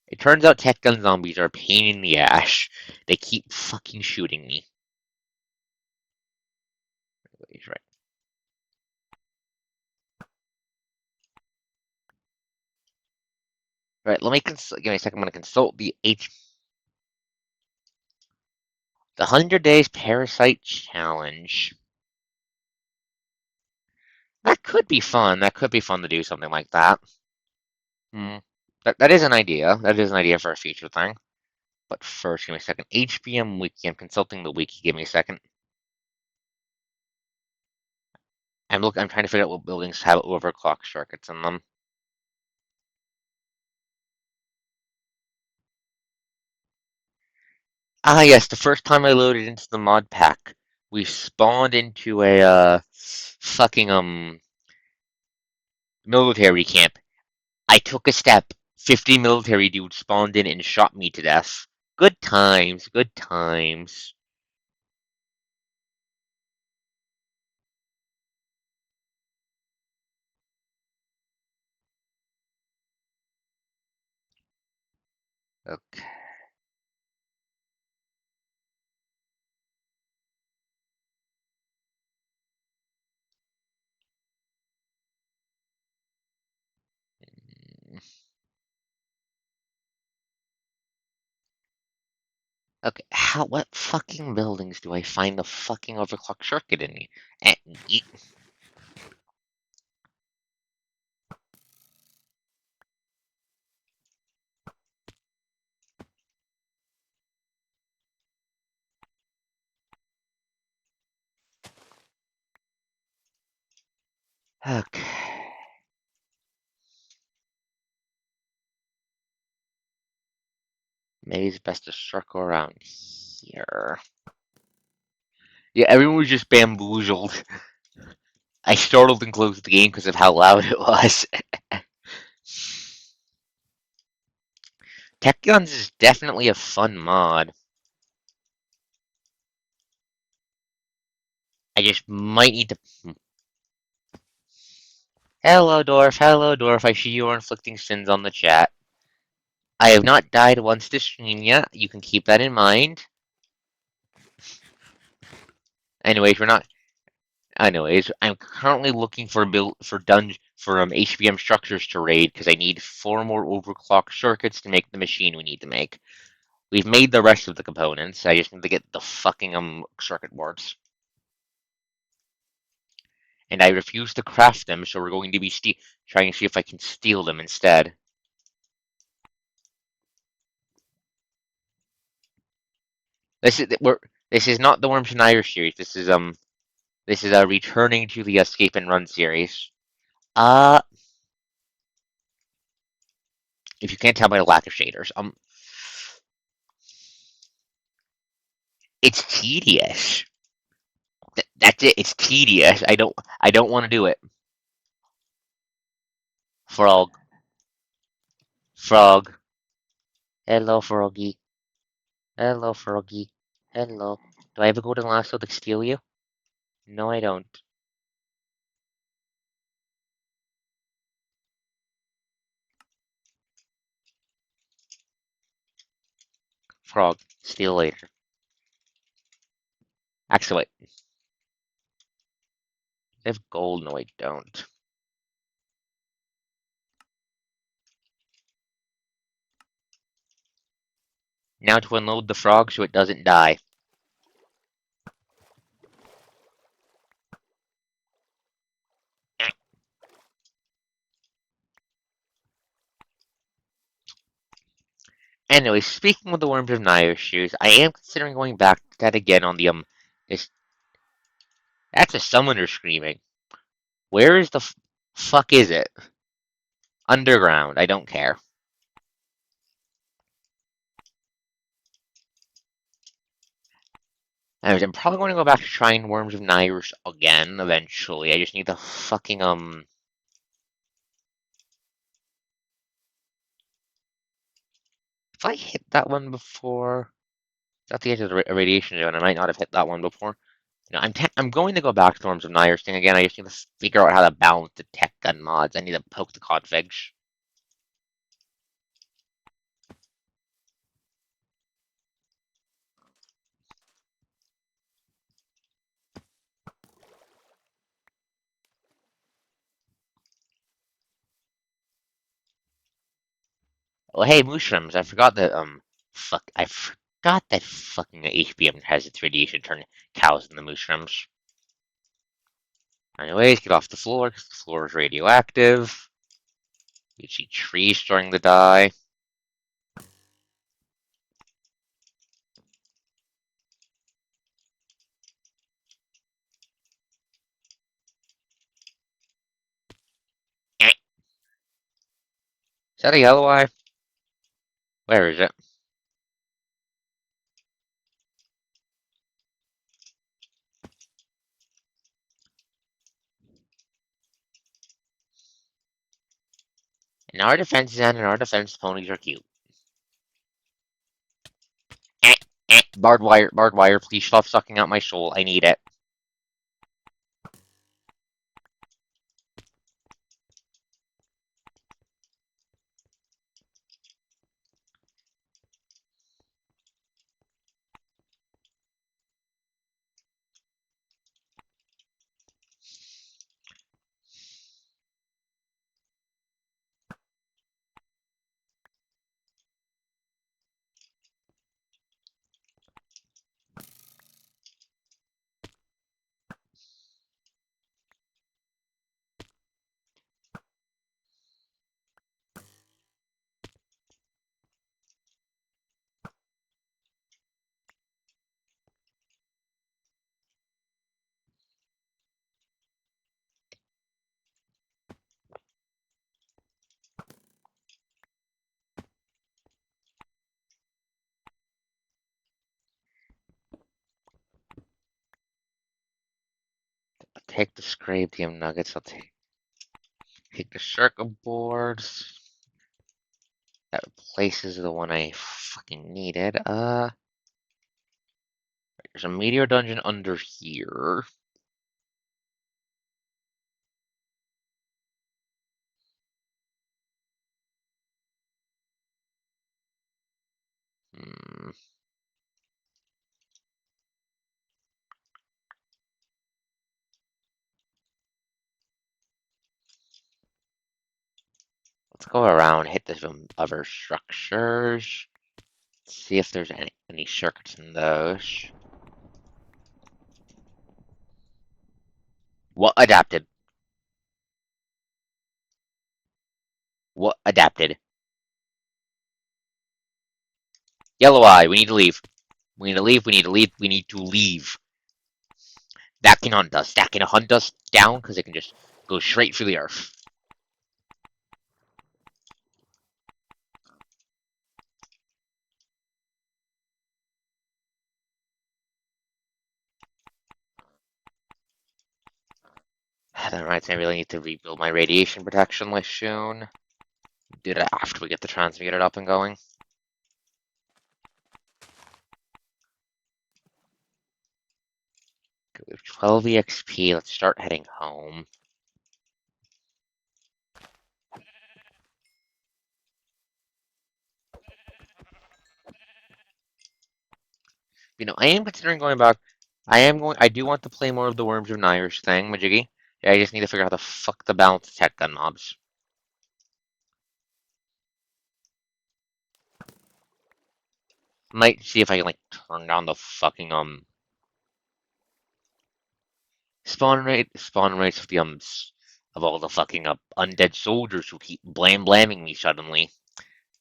[SPEAKER 1] It turns out tech gun zombies are a pain in the ass. They keep fucking shooting me. Right. Right. Let me give me a second. I'm gonna consult the 100 days parasite challenge. That could be fun. That could be fun to do something like that. Hmm. That is an idea. That is an idea for a future thing. But first, give me a second. HBM wiki. I'm consulting the wiki. Give me a second. I'm trying to figure out what buildings have overclock circuits in them. Ah, yes. The first time I loaded into the mod pack, we spawned into a fucking military camp. I took a step. 50 military dudes spawned in and shot me to death. Good times. Good times. Okay. Okay, what fucking buildings do I find the fucking overclock circuit in? Eh, Okay. Maybe it's best to circle around here. Yeah, everyone was just bamboozled. I startled and closed the game because of how loud it was. Tech Guns is definitely a fun mod. I just might need to. Hello, Dwarf. Hello, Dwarf. I see you are inflicting sins on the chat. I have not died once this stream yet. You can keep that in mind. Anyways, we're not. Anyways, I'm currently looking for HBM structures to raid because I need 4 more overclock circuits to make the machine we need to make. We've made the rest of the components. I just need to get the fucking circuit boards. And I refuse to craft them, so we're going to be trying to see if I can steal them instead. This is we're this is not the Worms and Irish series. This is returning to the Escape and Run series. Uh if you can't tell by the lack of shaders, it's tedious. That's it. It's tedious. I don't want to do it. Frog, frog. Hello, froggy. Hello, froggy. Hello. Do I have a golden lasso to steal you? No, I don't. Frog, steal later. Actually, wait. I have gold. No, I don't. Now to unload the frog so it doesn't die. Anyway, speaking of the Worms of Naya shoes, I am considering going back to that again on the This, that's a summoner screaming. Where is the fuck is it? Underground. I don't care. Anyways, I'm probably going to go back to trying Worms of Nairush again eventually. I just need the fucking If I hit that one before, it's at the edge of the radiation zone. I might not have hit that one before. I'm going to go back to the Worms of Nairush thing again. I just need to figure out how to balance the tech gun mods. I need to poke the configs. Oh, hey, mushrooms. I forgot that fucking HBM has its radiation turn cows into mushrooms. Anyways, get off the floor, because the floor is radioactive. You see trees starting to die. Is that a yellow eye? Where is it? In our defense, and in our defense, ponies are cute. Barbed wire, please stop sucking out my soul. I need it. I'll take the scrapium nuggets. I'll take the circuit boards. That replaces the one I fucking needed. There's a meteor dungeon under here. Hmm. Let's go around, hit some other structures. See if there's any circuits in those. What adapted? What adapted? Yellow eye, we need to leave. We need to leave, we need to leave, we need to leave. That can hunt us. That can hunt us down because it can just go straight through the earth. That reminds me, I really need to rebuild my radiation protection list soon. Do that after we get the transmuted up and going. Okay, we have 12 EXP. Let's start heading home. I am considering going back. I do want to play more of the Worms of Nyrish thing, Majiggy. Yeah, I just need to figure out how the fuck to balance tech gun mobs. Might see if I can like turn down the fucking spawn rates of the of all the fucking undead soldiers who keep blamming me suddenly.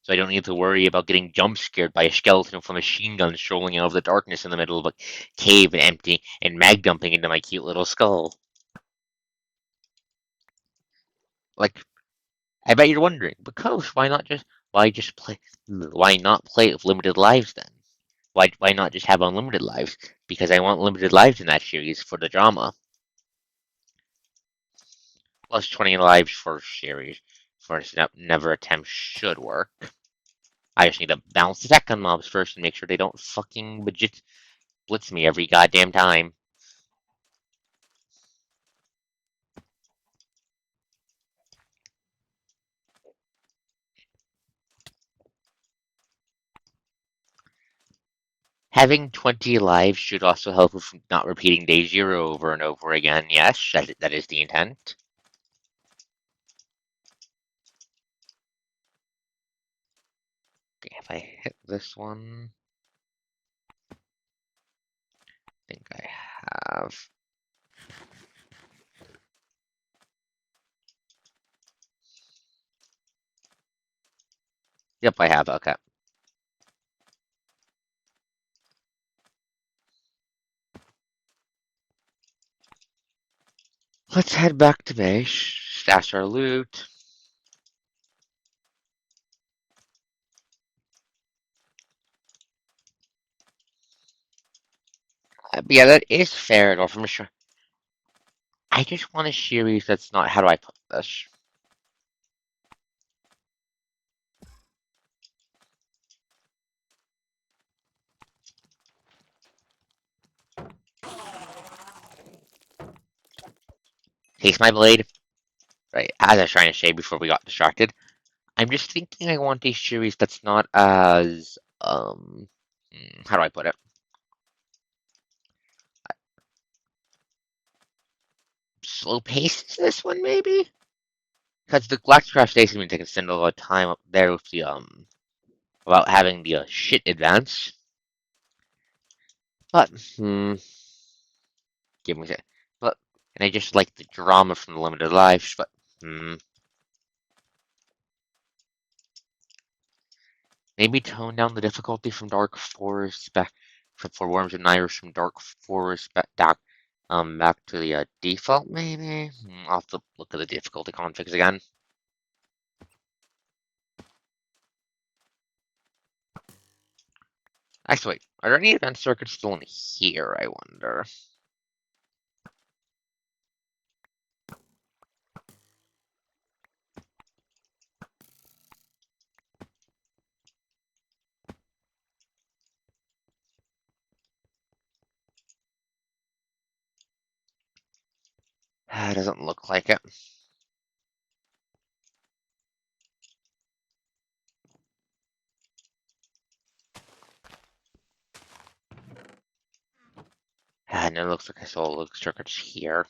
[SPEAKER 1] So I don't need to worry about getting jump scared by a skeleton with a machine gun strolling out of the darkness in the middle of a cave and empty and mag dumping into my cute little skull. Like, I bet you're wondering, because why not play it with limited lives then? Why not just have unlimited lives? Because I want limited lives in that series for the drama. Plus 20 lives for series for never attempt should work. I just need to bounce attack on mobs first and make sure they don't fucking blitz me every goddamn time. Having 20 lives should also help with not repeating day zero over and over again. Yes, that is the intent. Okay, if I hit this one, I think I have. Yep, I have. Okay. Let's head back to base, stash our loot. Yeah, that is fair enough. I'm sure. I just want a series that's not. How do I put this? Taste my blade. Right, as I was trying to say before we got distracted. I'm just thinking I want a series that's not as how do I put it? Slow paced as this one maybe? Because the Blackcraft Station means I can spend a lot of time up there with the without having the shit advance. But give me that. But and I just like the drama from the limited lives. But maybe tone down the difficulty from Dark Forest back for Worms and Knives from Dark Forest back to the default maybe. I'll have to look at the difficulty configs again. Actually, wait, are there any event circuits still in here? I wonder. It doesn't look like it. And it looks like I saw the circuits here.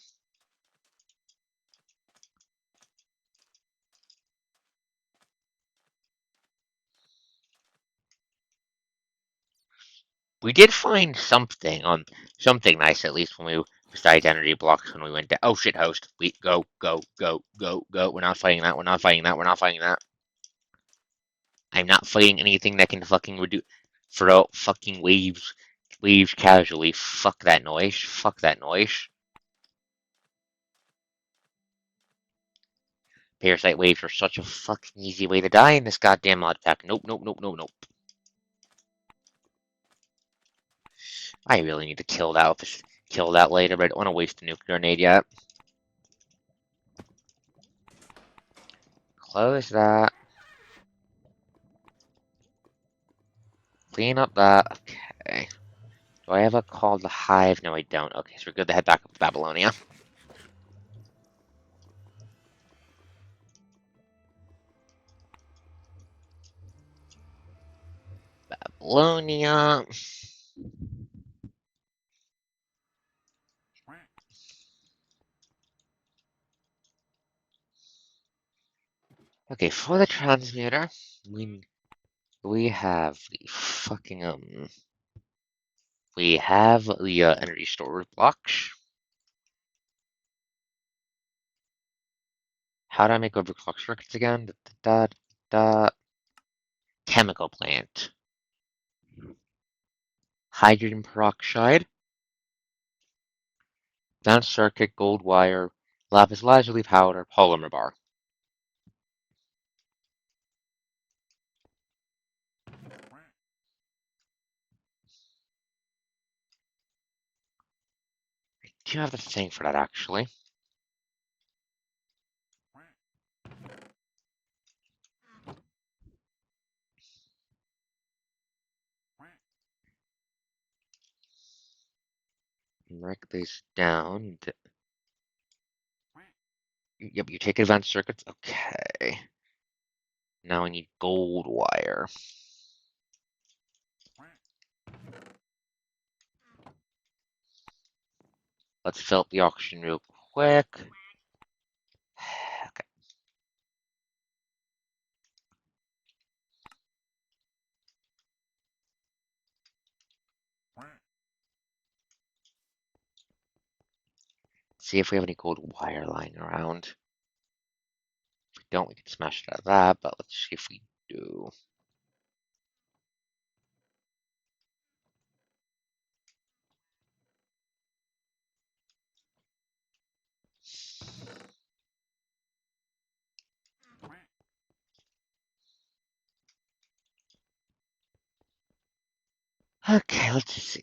[SPEAKER 1] We did find something nice at least when we besides energy blocks when we went down. Oh shit, host. We go. We're not fighting that. We're not fighting that. We're not fighting that. I'm not fighting anything that can fucking reduce throw out fucking waves casually. Fuck that noise. Fuck that noise. Parasite waves are such a fucking easy way to die in this goddamn mod pack. Nope. I really need to kill that later, but I don't want to waste a nuclear grenade yet. Close that. Clean up that. Okay. Do I have a call to Hive? No, I don't. Okay, so we're good to head back up to Babylonia. Babylonia. Okay, for the transmuter, we We have the fucking we have the energy storage blocks. How do I make overclock circuits again? Da, da, da. Chemical plant. Hydrogen peroxide. Advanced circuit, gold wire, lapis lazuli powder, polymer bar. Do you have the thing for that actually? Break these down. Yep, you take advanced circuits. Okay. Now I need gold wire. Let's fill up the oxygen real quick. Okay. See if we have any gold wire lying around. If we don't, we can smash it out of that, but let's see if we do. Okay, let's see.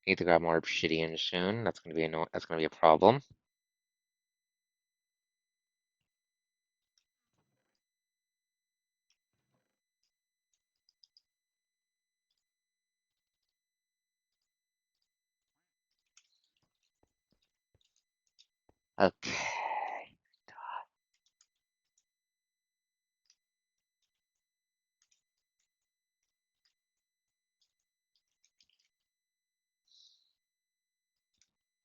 [SPEAKER 1] Need to grab more obsidian soon. That's gonna be that's gonna be a problem. Okay.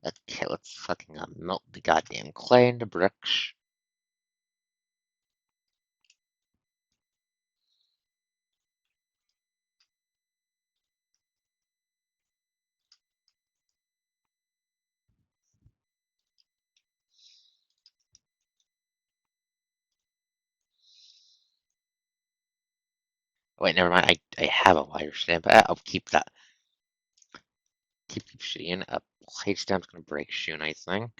[SPEAKER 1] Okay, let's fucking melt the goddamn clay into bricks. Wait, never mind. I have a wire stamp. I'll keep that. Keep the obsidian. A plate stamp's gonna break soon, I think.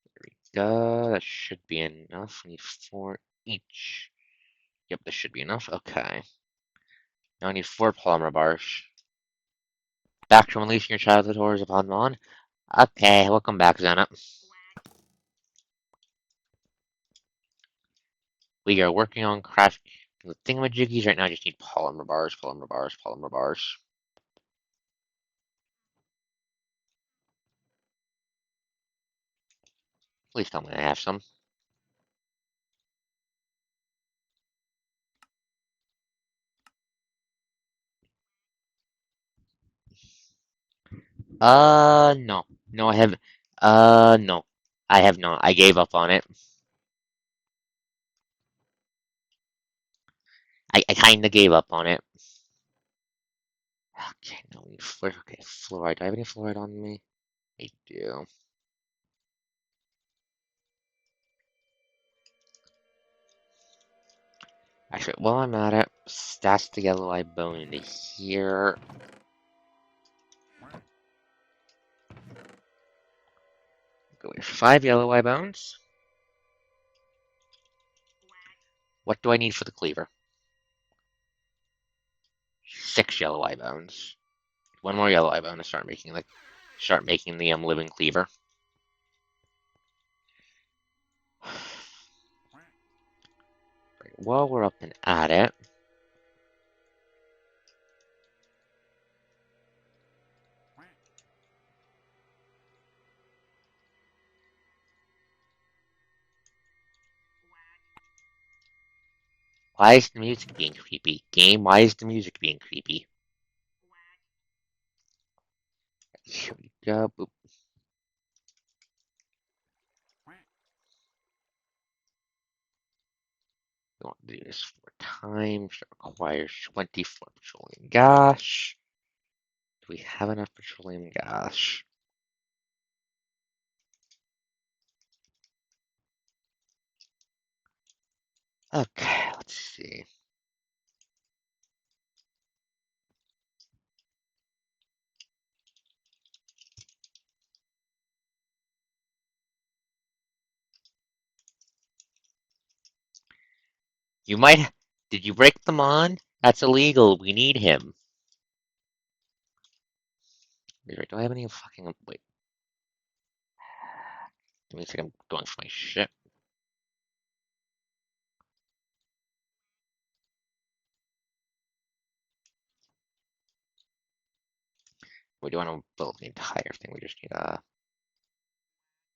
[SPEAKER 1] There we go. That should be enough. We need 4 each. Yep, this should be enough. Okay. Now I need 4 polymer bars. Back from unleashing your childhood horrors upon Mon. Okay, welcome back, Zena. We are working on crafting the thingamajiggies right now. I just need polymer bars, polymer bars, polymer bars. Please tell me I have some. No. No, I have. No. I have not. I gave up on it. I kinda gave up on it. Okay, no, we need okay, fluoride. Do I have any fluoride on me? I do. Actually, while I'm at it, stash the yellow eye bone into here. Go with 5 yellow eye bones. What do I need for the cleaver? 6 yellow eye bones. 1 more yellow eye bone to start making the living cleaver. Right, while we're up and at it, why is the music being creepy? Game, why is the music being creepy? Here we go. Boop. do this 4 times. That requires 24 petroleum gas. Do we have enough petroleum gas? Okay, let's see. You might. Did you break them on? That's illegal. We need him. Do I have any fucking. Wait. Give me a second. I'm going for my shit. We don't want to build the entire thing. We just need a.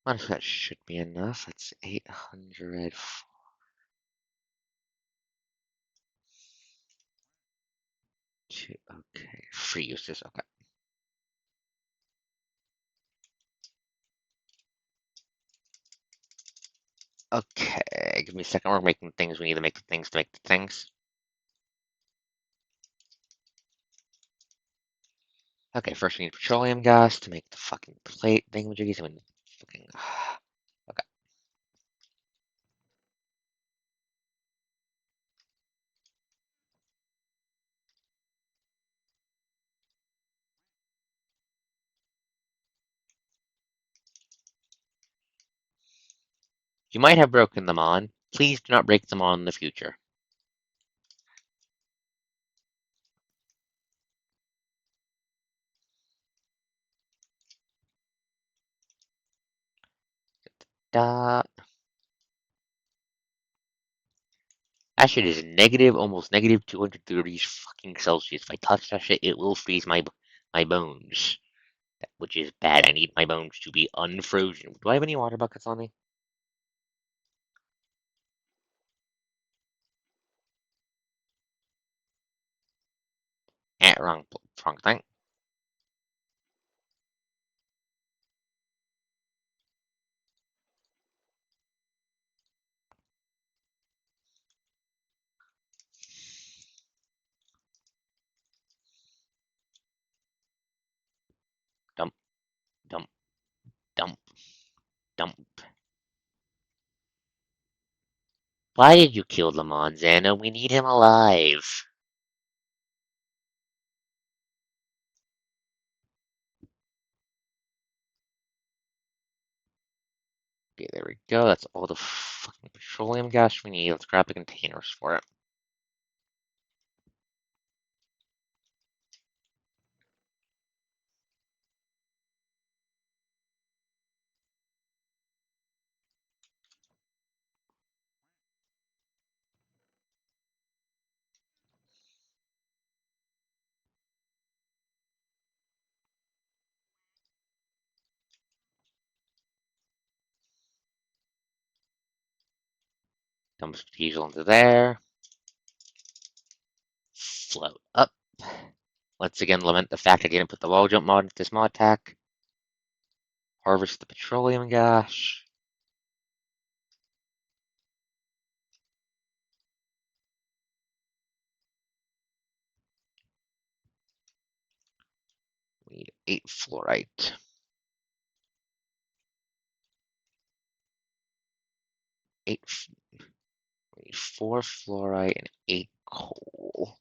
[SPEAKER 1] Honestly, that should be enough. That's 800. Okay. Free uses. Okay. Okay. Give me a second. We're making things. We need to make the things to make the things. Okay, first we need petroleum gas to make the fucking plate thingamajiggies. I mean, fucking. Okay. You might have broken them on. Please do not break them on in the future. That shit is negative, almost negative 200 degrees fucking Celsius. If I touch that shit, it will freeze my bones, which is bad. I need my bones to be unfrozen. Do I have any water buckets on me? Wrong thing. Dump, dump, dump, dump. Why did you kill Lamont, Xana? We need him alive. Okay, there we go. That's all the fucking petroleum gas we need. Let's grab the containers for it. Dump some diesel into there. Float up. Once again, lament the fact I didn't put the wall jump mod into this mod pack. Harvest the petroleum gas. We need 8 fluorite. We need 4 fluorite and 8 coal.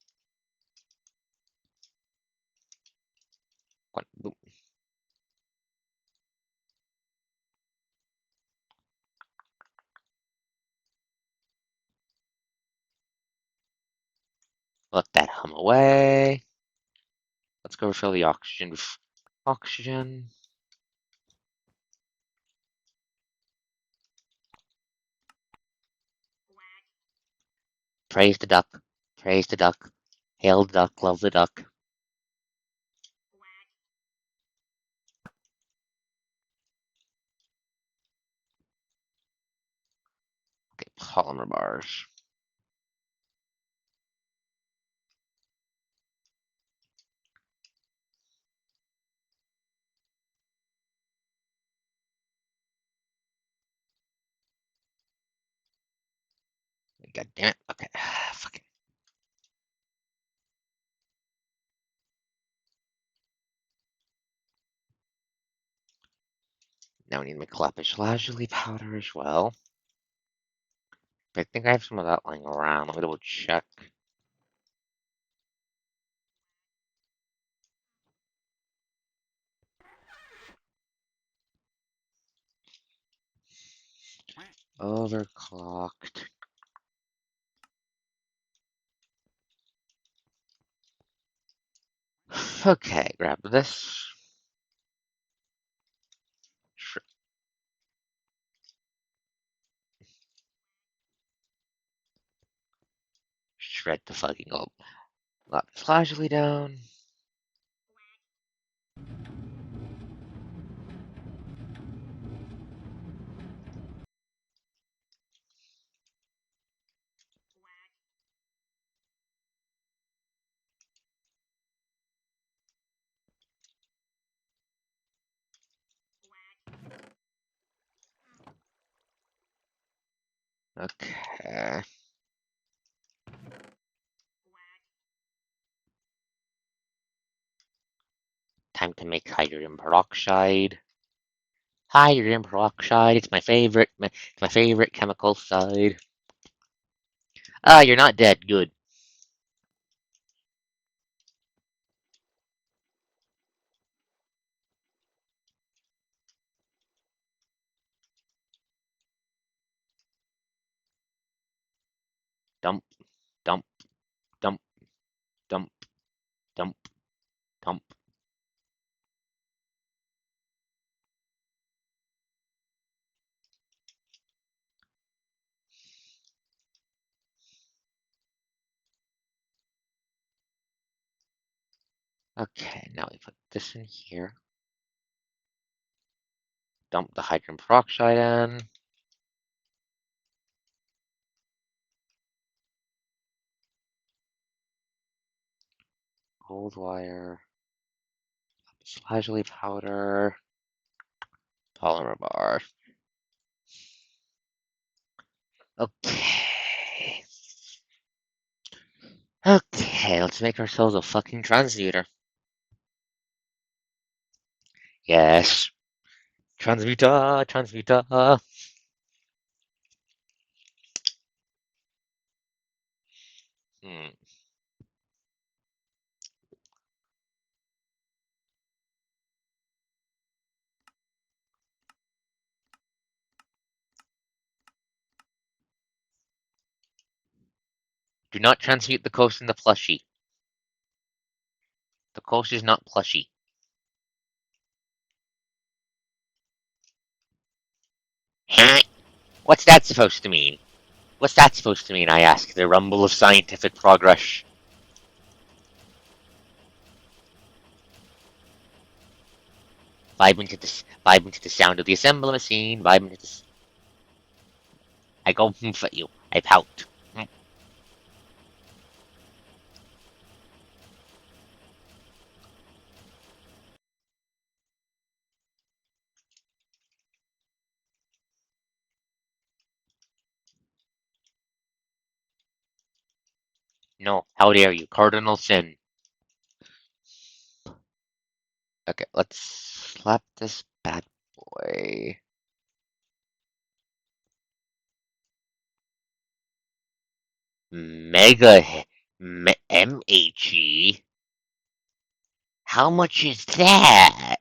[SPEAKER 1] Boom. Let that hum away. Let's go refill the oxygen. Oxygen. Praise the duck. Praise the duck. Hail the duck. Love the duck. Okay, polymer bars. God damn it. Okay. Fucking. Now we need to make lapis lazuli powder as well. I think I have some of that lying around. Let me double check. Overclocked. Okay, grab this. Shred the fucking lapis lazuli down. Okay. Time to make hydrogen peroxide. Hydrogen peroxide. It's my favorite. It's my favorite chemical side. Ah, you're not dead. Good. Dump, dump, dump, dump, dump, dump. Okay, now we put this in here. Dump the hydrogen peroxide in. Gold wire. Lazuli powder. Polymer bar. Okay. Okay, let's make ourselves a fucking transmuter. Yes. Transmuter, transmuter. Hmm. Do not transmute the coast into plushy. The coast is not plushy. What's that supposed to mean? What's that supposed to mean, I ask, the rumble of scientific progress. Vibe into the sound of the assembly machine, vibe into the... I go humph at you. I pout. No, how dare you, cardinal sin. Okay, let's slap this bad boy. Mega MHE? How much is that?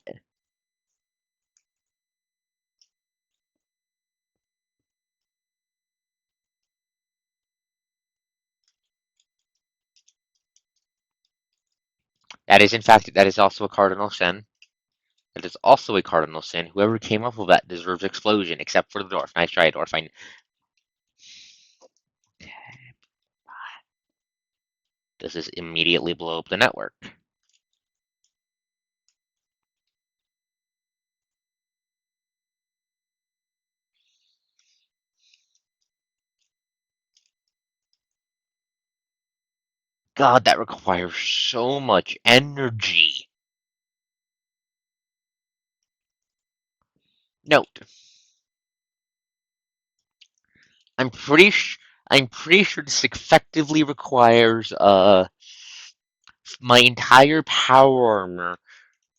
[SPEAKER 1] That is, in fact, that is also a cardinal sin. That is also a cardinal sin. Whoever came up with that deserves explosion, except for the dwarf. Nice try, dwarf. Does this immediately blow up the network? God, that requires so much energy. Note, I'm pretty sh I'm pretty sure this effectively requires my entire power armor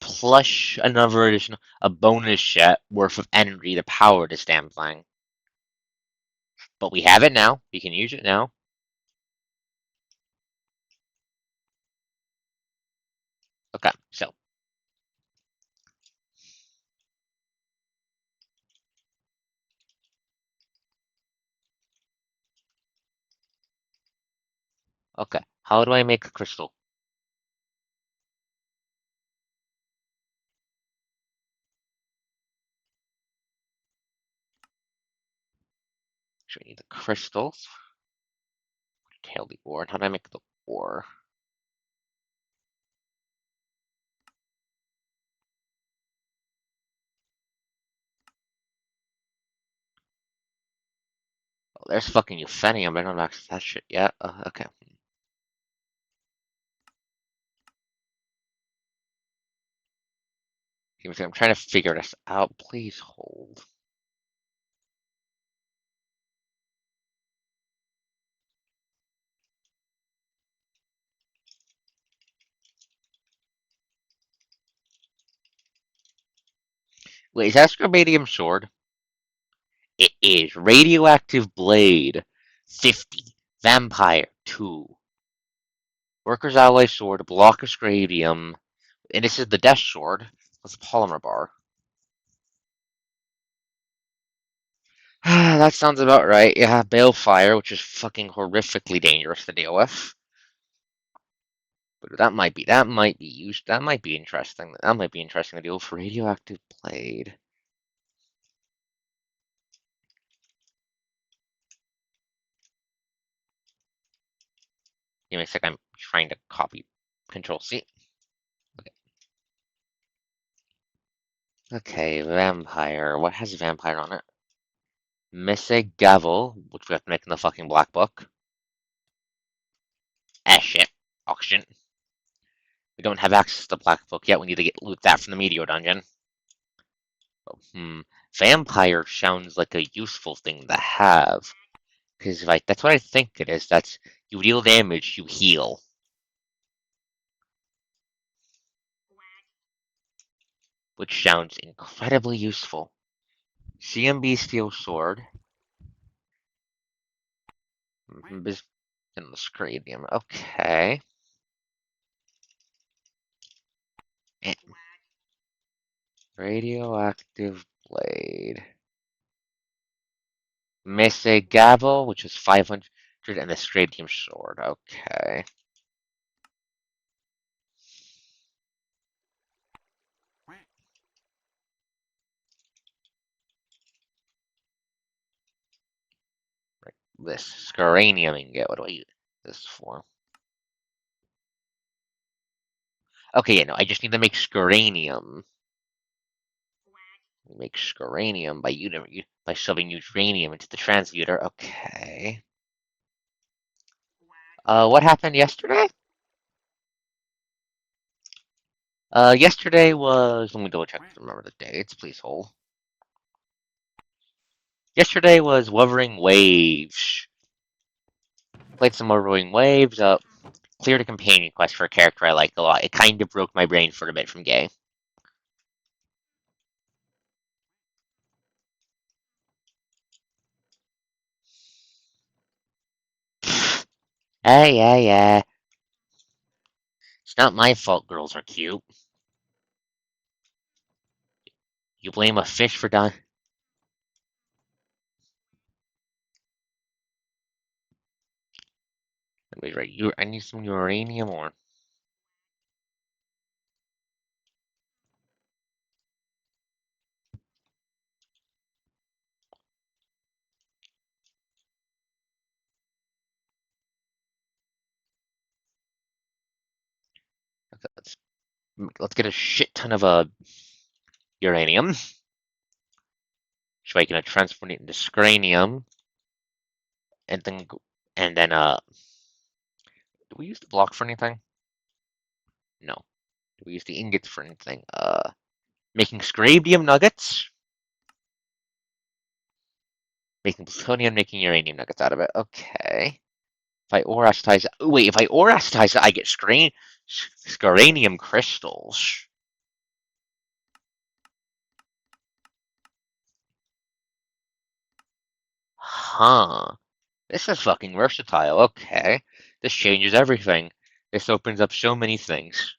[SPEAKER 1] plus another additional a bonus set worth of energy to power this damn thing. But we have it now. We can use it now. Okay, so okay. How do I make a crystal? So we need the crystals. Tail the ore. How do I make the ore? Oh, there's fucking euphenium. I don't know that shit yet. Okay. I'm trying to figure this out. Please hold. Wait, is that scarabadium sword? It is. Radioactive blade. 50. Vampire. 2. Worker's alloy sword. Block of scarabadium. And this is the death sword. That's a polymer bar. That sounds about right. Yeah, balefire, which is fucking horrifically dangerous to deal with. But that might be used. That might be interesting. That might be interesting to deal with. Radioactive blade. Give me a sec. I'm trying to copy. Control C. Okay. Okay, vampire. What has vampire on it? Missing gavel, which we have to make in the fucking black book. Ah, shit. Auction. We don't have access to the black book yet. We need to get loot that from the meteor dungeon. Oh, vampire sounds like a useful thing to have. Because, like, that's what I think it is. That's, you deal damage, you heal. Which sounds incredibly useful. CMB steel sword. In the scradium. Okay. And radioactive blade. Mese gavel, which is 500, and the scradium sword. Okay. Right. This scaranium ingot. What do I use this for? Okay, yeah, no, I just need to make scaranium. Make scaranium by shoving uranium into the transmuter. Okay. What happened yesterday? Yesterday was. Let me double check to remember the dates. Please hold. Yesterday was Wuthering Waves. Played some Wuthering Waves. Cleared a companion quest for a character I like a lot. It kind of broke my brain for a bit from gay. Hey, yeah, yeah. It's not my fault girls are cute. You blame a fish for dying. Wait, right. I need some uranium or. Okay, let's get a shit ton of uranium. So I can transfer it into scranium, and then do we use the block for anything? No. Do we use the ingots for anything? Making scradium nuggets. Making plutonium, making uranium nuggets out of it. Okay. If I ore acetize it, wait, if I ore acetize it, I get scaranium crystals. Huh. This is fucking versatile. Okay. This changes everything. This opens up so many things.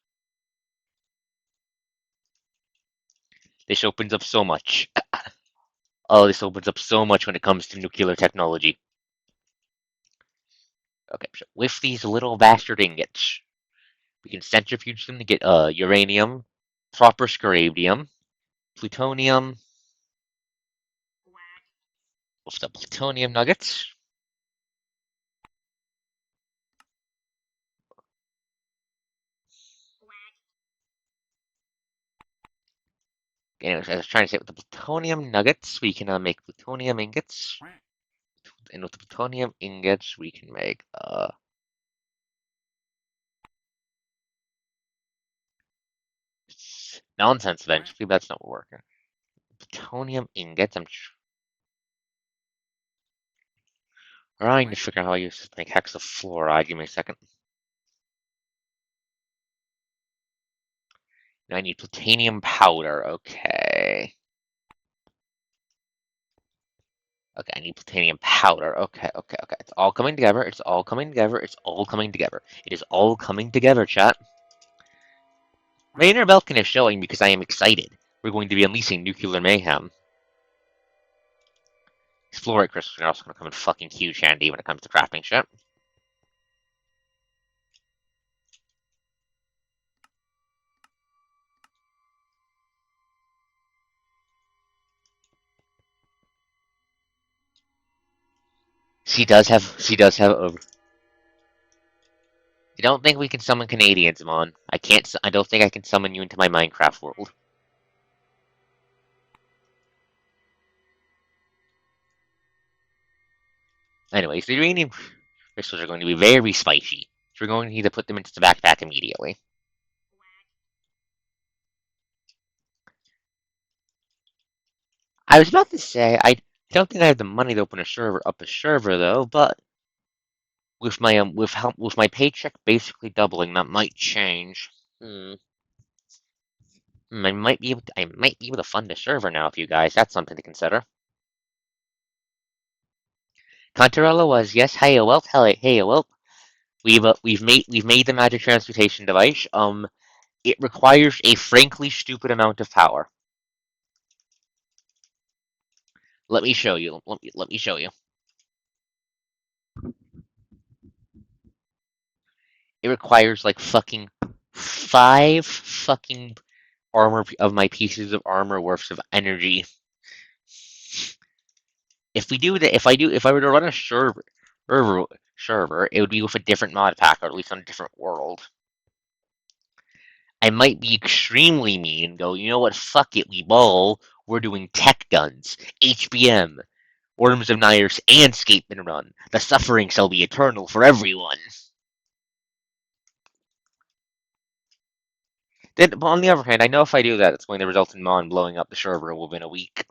[SPEAKER 1] This opens up so much. Oh, this opens up so much when it comes to nuclear technology. Okay, so with these little bastard ingots, we can centrifuge them to get uranium, proper scaradium, plutonium, with the plutonium nuggets. Anyways, I was trying to say with the plutonium nuggets, we can make plutonium ingots, and with the plutonium ingots, we can make nonsense eventually, but that's not working. Plutonium ingots. I'm trying to figure out how I use this to make hexafluoride. Give me a second. Now I need plutonium powder. Okay. Okay, I need plutonium powder. Okay, okay, okay. It's all coming together. It's all coming together. It's all coming together. It is all coming together, chat. My inner Belkin is showing because I am excited. We're going to be unleashing nuclear mayhem. These fluorite crystals are also going to come in fucking huge handy when it comes to crafting shit. She does have over. I don't think we can summon Canadians, Mon. I can't. I don't think I can summon you into my Minecraft world. Anyways, the uranium crystals are going to be very spicy, so we're going to need to put them into the backpack immediately. I was about to say I don't think I have the money to open a server though, but with my with my paycheck basically doubling, that might change. I might be able to fund a server now for you guys. That's something to consider. Contarella was yes, hey, well, hey, well. We've made the magic transportation device. It requires a frankly stupid amount of power. Let me show you. Let me show you. It requires like fucking 5 fucking armor of my pieces of armor worths of energy. If we do that, if I were to run a server, server, it would be with a different mod pack, or at least on a different world. I might be extremely mean and go, you know what? Fuck it, we ball. We're doing tech guns, HBM, Worms of Nyers, and Scapeman Run. The suffering shall be eternal for everyone. Then, but on the other hand, I know if I do that, it's going to result in Mon blowing up the server within a week.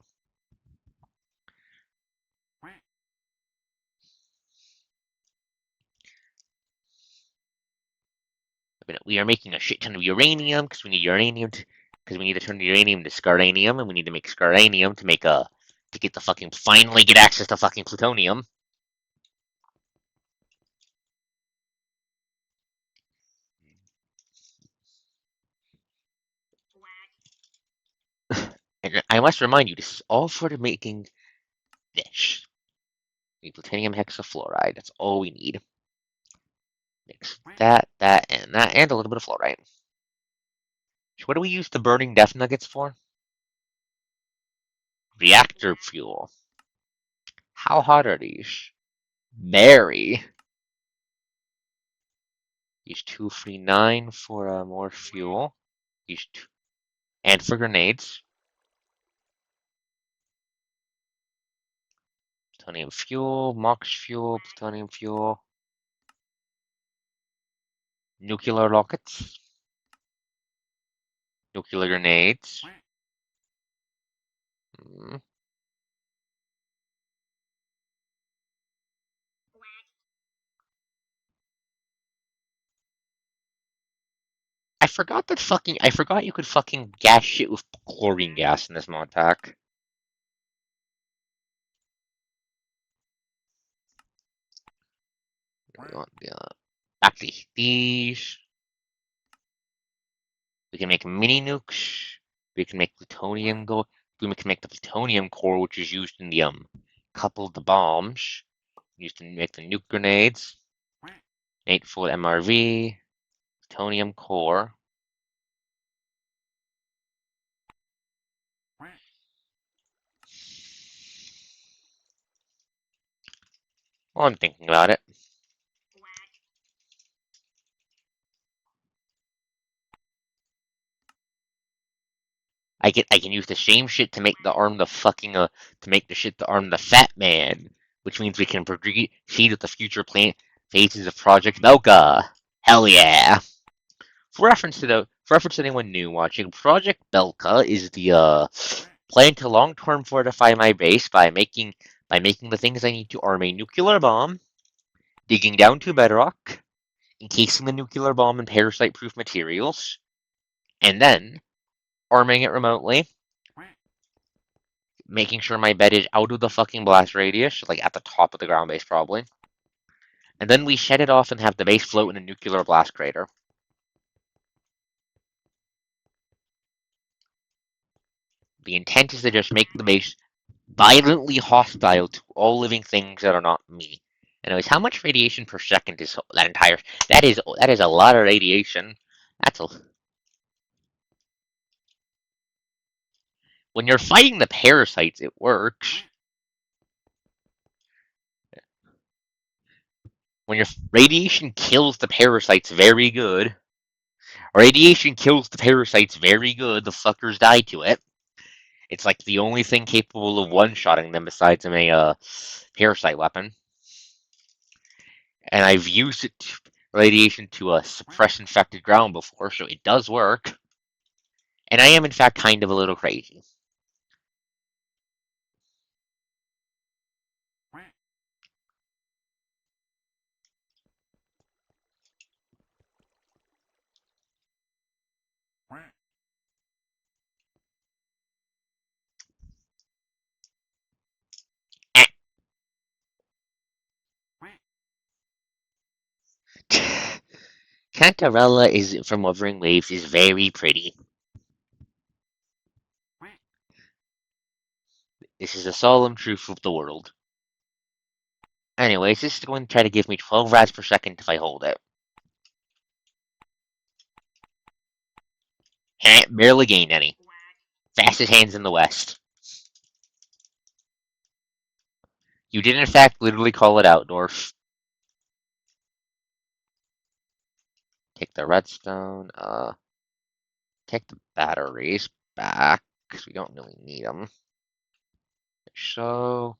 [SPEAKER 1] We are making a shit ton of uranium because we need uranium because we need to turn the uranium to scaranium, and we need to make scaranium to make a to get the fucking finally get access to fucking plutonium. And I must remind you, this is all for the making this. We need plutonium hexafluoride. That's all we need. Mix that, and a little bit of fluoride. So what do we use the burning death nuggets for? Reactor fuel. How hot are these? Very. Use 239 for more fuel. Use two, and for grenades. Plutonium fuel, mox fuel, plutonium fuel. Nuclear rockets. Nuclear grenades. Mm. I forgot that fucking. I forgot you could fucking gas shit with chlorine gas in this mod pack. We want the actually these. We can make mini nukes. We can make plutonium go. We can make the plutonium core, which is used in the couple of the bombs. Used to make the nuke grenades. 8-foot MRV. Plutonium core. Well, I'm thinking about it. I can use the same shit to make the arm the fucking to make the shit to arm the Fat Man, which means we can proceed with the future plan phases of Project Belka. Hell yeah! For reference to anyone new watching, Project Belka is the plan to long-term fortify my base by making the things I need to arm a nuclear bomb, digging down to bedrock, encasing the nuclear bomb in parasite-proof materials, and then arming it remotely, making sure my bed is out of the fucking blast radius, like at the top of the ground base probably. And then we shed it off and have the base float in a nuclear blast crater. The intent is to just make the base violently hostile to all living things that are not me. Anyways, how much radiation per second is that entire? That is a lot of radiation. That's a When you're fighting the parasites, it works. When your radiation kills the parasites, very good. Radiation kills the parasites, very good. The fuckers die to it. It's like the only thing capable of one-shotting them besides a parasite weapon. And I've used radiation to suppress infected ground before, so it does work. And I am, in fact, kind of a little crazy. Cantarella is from Wuthering Waves is very pretty. This is the solemn truth of the world. Anyways, this is going to try to give me 12 rads per second if I hold it. Barely gained any. Fastest hands in the West. You did in fact literally call it out, Dwarf. Take the redstone, take the batteries back, because we don't really need them. So,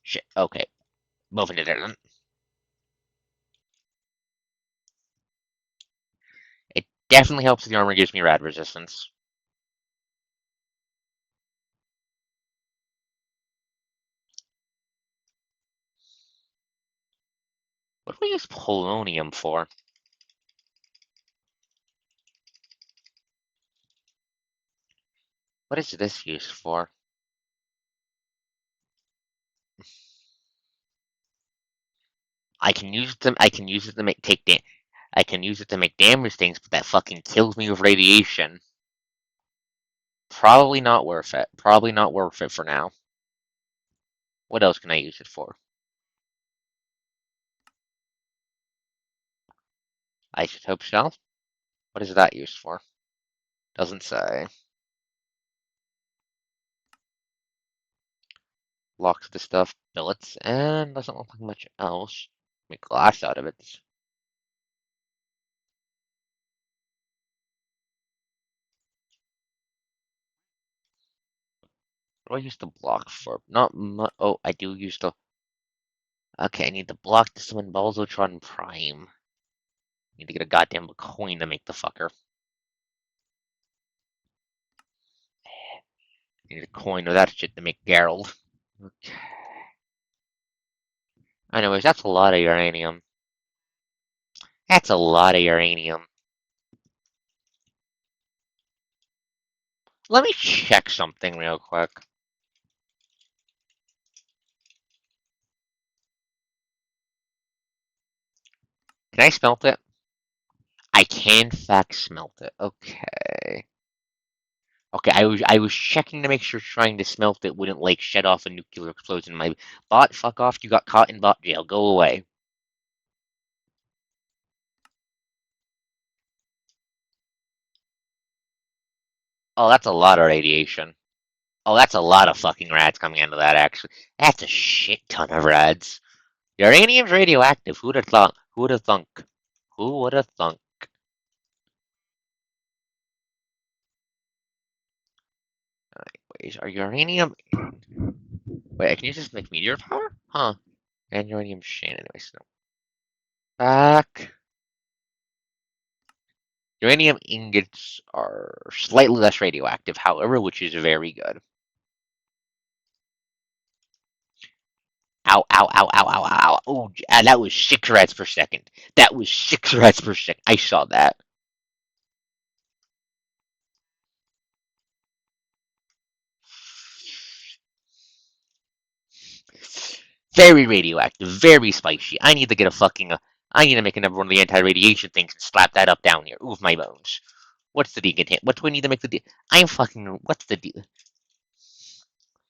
[SPEAKER 1] shit, okay. Moving to there. It definitely helps if the armor gives me rad resistance. What do we use polonium for? What is this used for? I can use it to I can use it to make damage things, but that fucking kills me with radiation. Probably not worth it. Probably not worth it for now. What else can I use it for? Isotope shell? What is that used for? Doesn't say. Locks the stuff, billets, and doesn't look like much else. Make glass out of it. What do I use the block for? Not much. Oh, I do use the. Okay, I need the block to summon Balzotron Prime. Need to get a goddamn coin to make the fucker. You need a coin of that shit to make Gerald. Okay. Anyways, that's a lot of uranium. That's a lot of uranium. Let me check something real quick. Can I smelt it? I can in fact smelt it. Okay. Okay, I was checking to make sure trying to smelt it wouldn't like shed off a nuclear explosion. My bot, fuck off. You got caught in bot jail. Go away. Oh, that's a lot of radiation. Oh, that's a lot of fucking rads coming into that. Actually, that's a shit ton of rads. Uranium's radioactive. Who'd have thought? Who'd have thunk? Who would have thunk? Wait, are uranium? Wait, can you just make meteor power? Huh? And uranium chain anyway. So back. Uranium ingots are slightly less radioactive, however, which is very good. Ow, ow, ow, ow, ow, ow. Oh, that was 6 rats per second. That was 6 rats per second. I saw that. Very radioactive, very spicy. I need to get a fucking. I need to make another one of the anti-radiation things and slap that up down here. Ooh, my bones. What's the decontaminant? What do I need to make the I'm fucking. What's the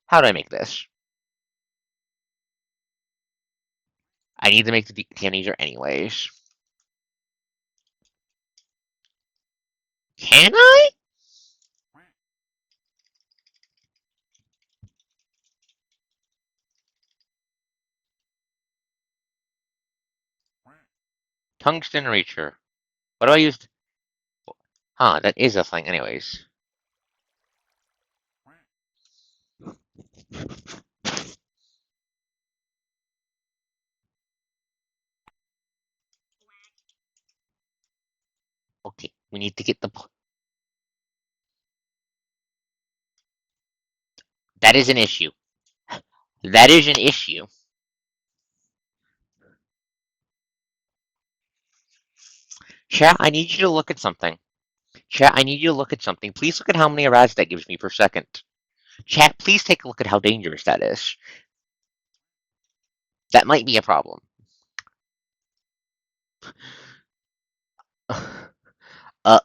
[SPEAKER 1] How do I make this? I need to make the decontaminator anyways. Can I? Tungsten reacher. What do I use? Huh, that is a thing anyways. Okay, we need to get the. That is an issue. That is an issue. Chat, I need you to look at something. Chat, I need you to look at something. Please look at how many rads that gives me per second. Chat, please take a look at how dangerous that is. That might be a problem. Uh,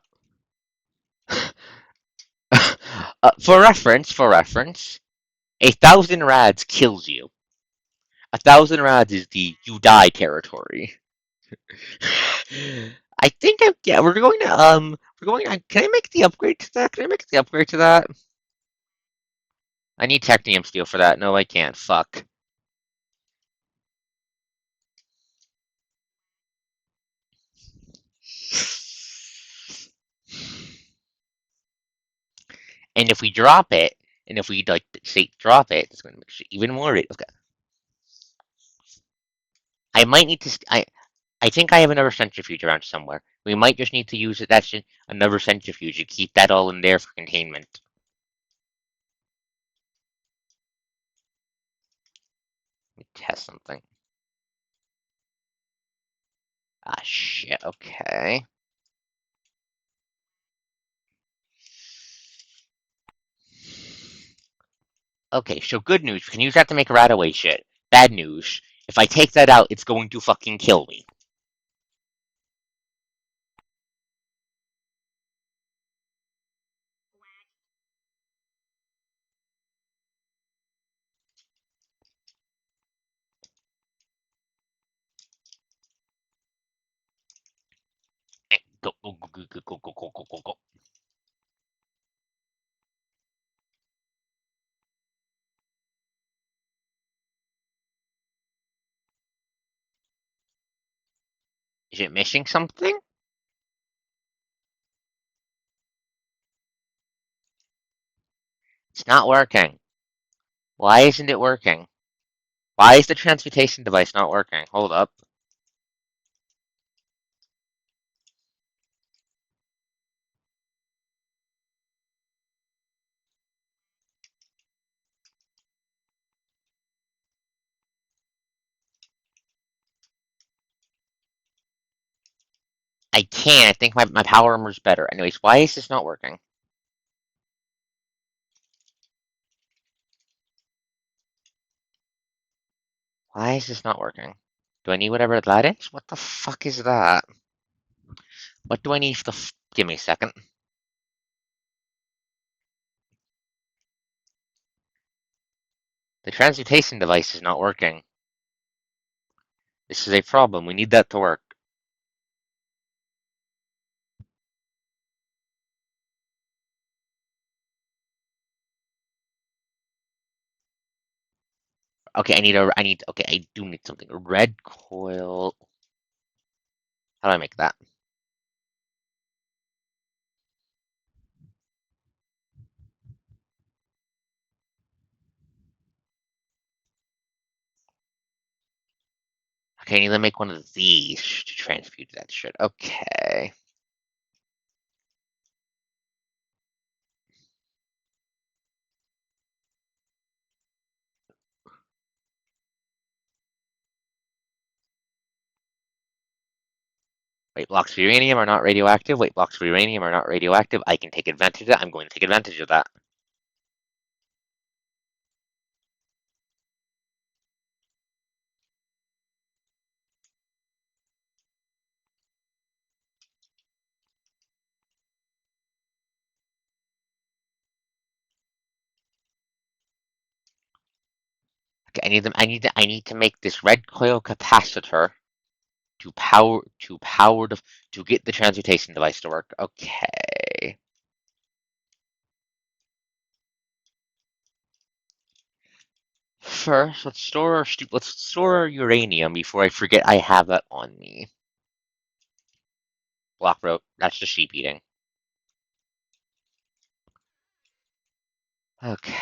[SPEAKER 1] for reference, 1,000 rads kills you. 1,000 rads is the you die territory. I think yeah, we're going to, can I make the upgrade to that? Can I make the upgrade to that? I need technium steel for that. No, I can't. Fuck. And if we drop it, and if we like say drop it, it's going to make even more. Okay. I might need to. I think I have another centrifuge around somewhere. We might just need to use it. That's just another centrifuge to keep that all in there for containment. Let me test something. Ah, shit. Okay. Okay, so good news. We can use that to make radaway shit. Bad news. If I take that out, it's going to fucking kill me. Go, go, go, go, go, go, go, go, go, go. Is it missing something? It's not working. Why isn't it working? Why is the transmutation device not working? Hold up. I can. I think my power armor's better. Anyways, why is this not working? Why is this not working? Do I need whatever that is? What the fuck is that? What do I need for the give me a second. The transmutation device is not working. This is a problem. We need that to work. Okay, okay, I do need something. A red coil. How do I make that? Okay, I need to make one of these to transmute that shit. Okay. Weight blocks for uranium are not radioactive. Weight blocks for uranium are not radioactive. I can take advantage of that. I'm going to take advantage of that. Okay, I need to make this red coil capacitor to get the transmutation device to work. Okay. First, let's store our uranium before I forget I have that on me. Block rope. That's the sheep eating. Okay.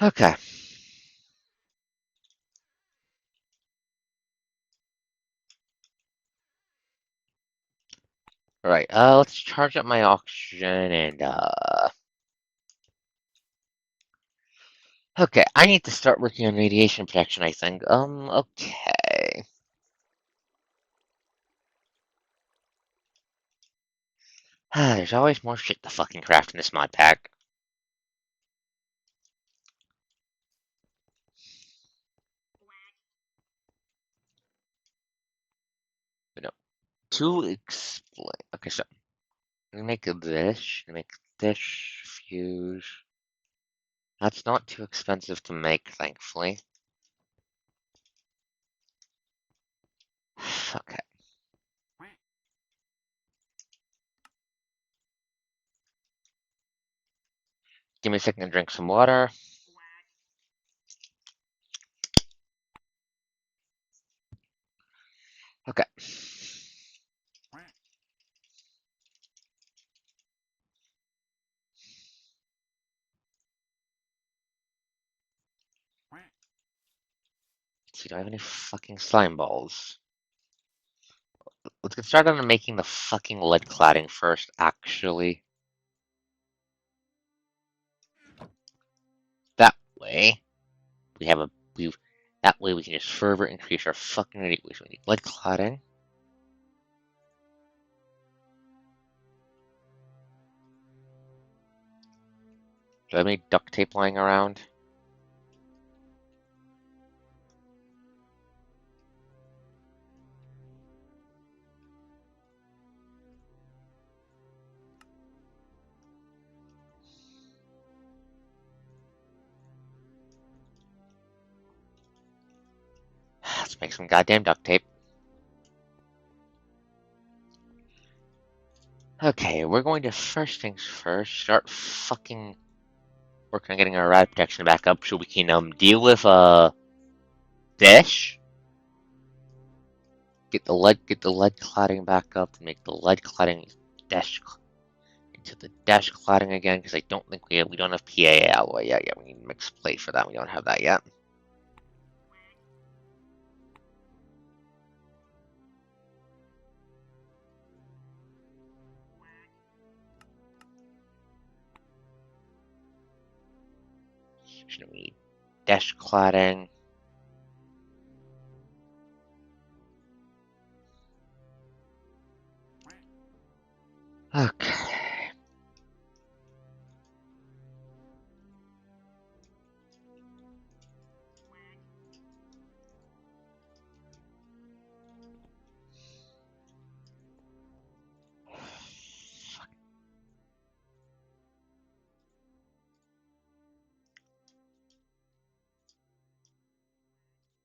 [SPEAKER 1] Okay. All right. Let's charge up my oxygen and okay, I need to start working on radiation protection, I think. Okay. There's always more shit to fucking craft in this mod pack. But no. To explain. Okay, so let me make this. Make this fuse. That's not too expensive to make, thankfully. Okay. Give me a second to drink some water. Okay. Let's see, do I have any fucking slime balls? Let's get started on making the fucking lead cladding first, actually. That way, we have a we that way we can just further increase our fucking radiation. We need lead cladding. Do I have any duct tape lying around? Let's make some goddamn duct tape. Okay, we're going to first things first, start fucking working on getting our rad protection back up so we can deal with this. Get the lead cladding back up and make the lead cladding dash to the dash cladding again because I don't think we don't have PA alloy yet. Yeah, we need mixed plate for that. We don't have that yet. We need dash cladding. Okay.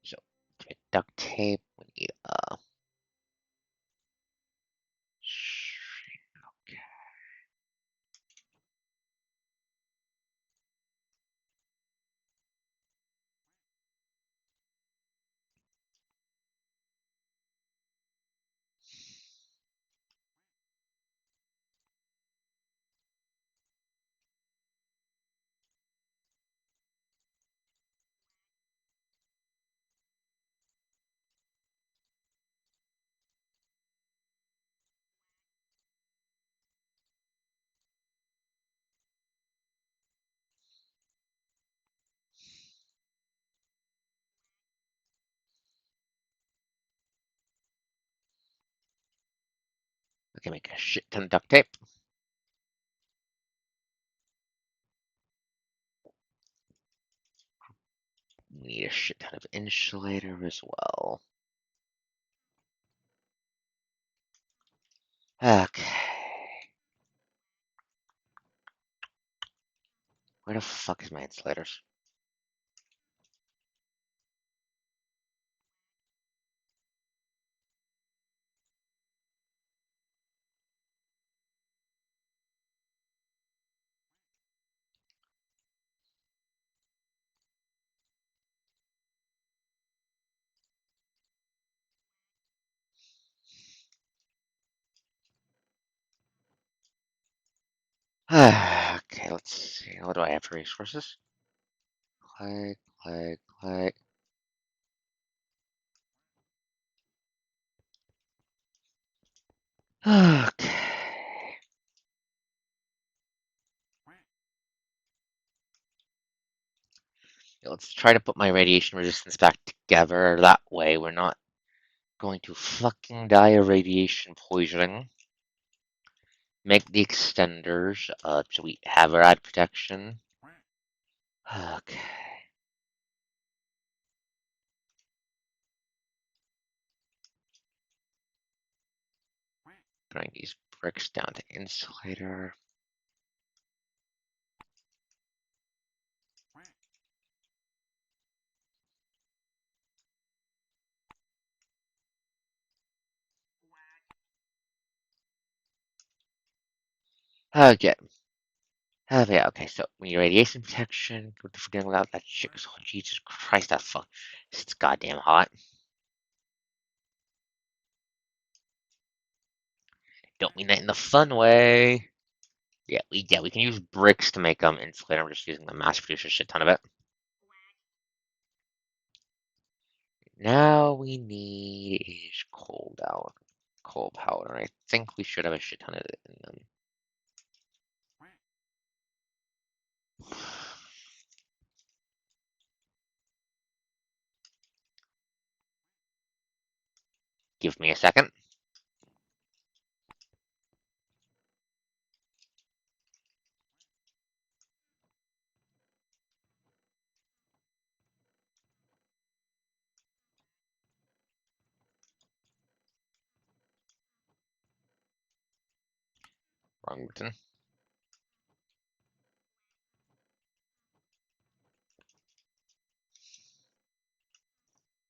[SPEAKER 1] So duct tape. We need okay. Okay, make a shit ton of duct tape. We need a shit ton of insulator as well. Okay. Where the fuck is my insulators? Okay, let's see. What do I have for resources? Clay, clay, clay. Okay. Let's try to put my radiation resistance back together. That way we're not going to fucking die of radiation poisoning. Make the extenders, so we have our ad protection. Okay. Bring these bricks down to insulator. Okay. Yeah, okay, so we need radiation protection. What the forgetting about that shit? Oh, Jesus Christ, that fuck. It's goddamn hot. Don't mean that in the fun way. Yeah, we can use bricks to make insulator. I'm just using the mass produce a shit ton of it. Now we need is coal powder. I think we should have a shit ton of it in them. Give me a second. Wrong button.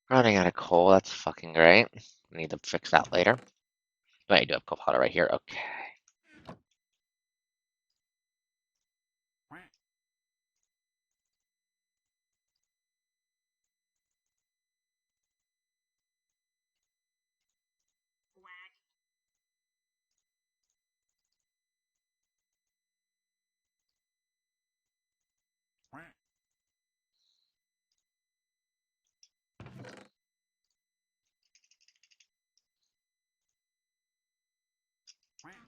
[SPEAKER 1] Running out of coal. That's fucking great. We need to fix that later. But I do have coal powder right here. Okay.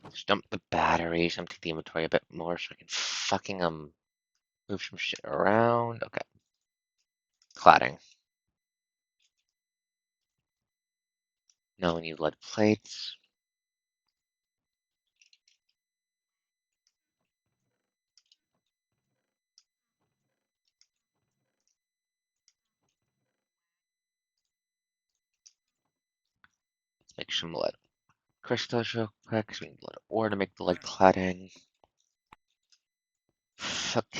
[SPEAKER 1] Just dump the batteries, empty the inventory a bit more so I can fucking move some shit around. Okay. Cladding. Now we need lead plates. Let's make some lead crystals real quick, because we need lead ore to make the lead cladding. Okay.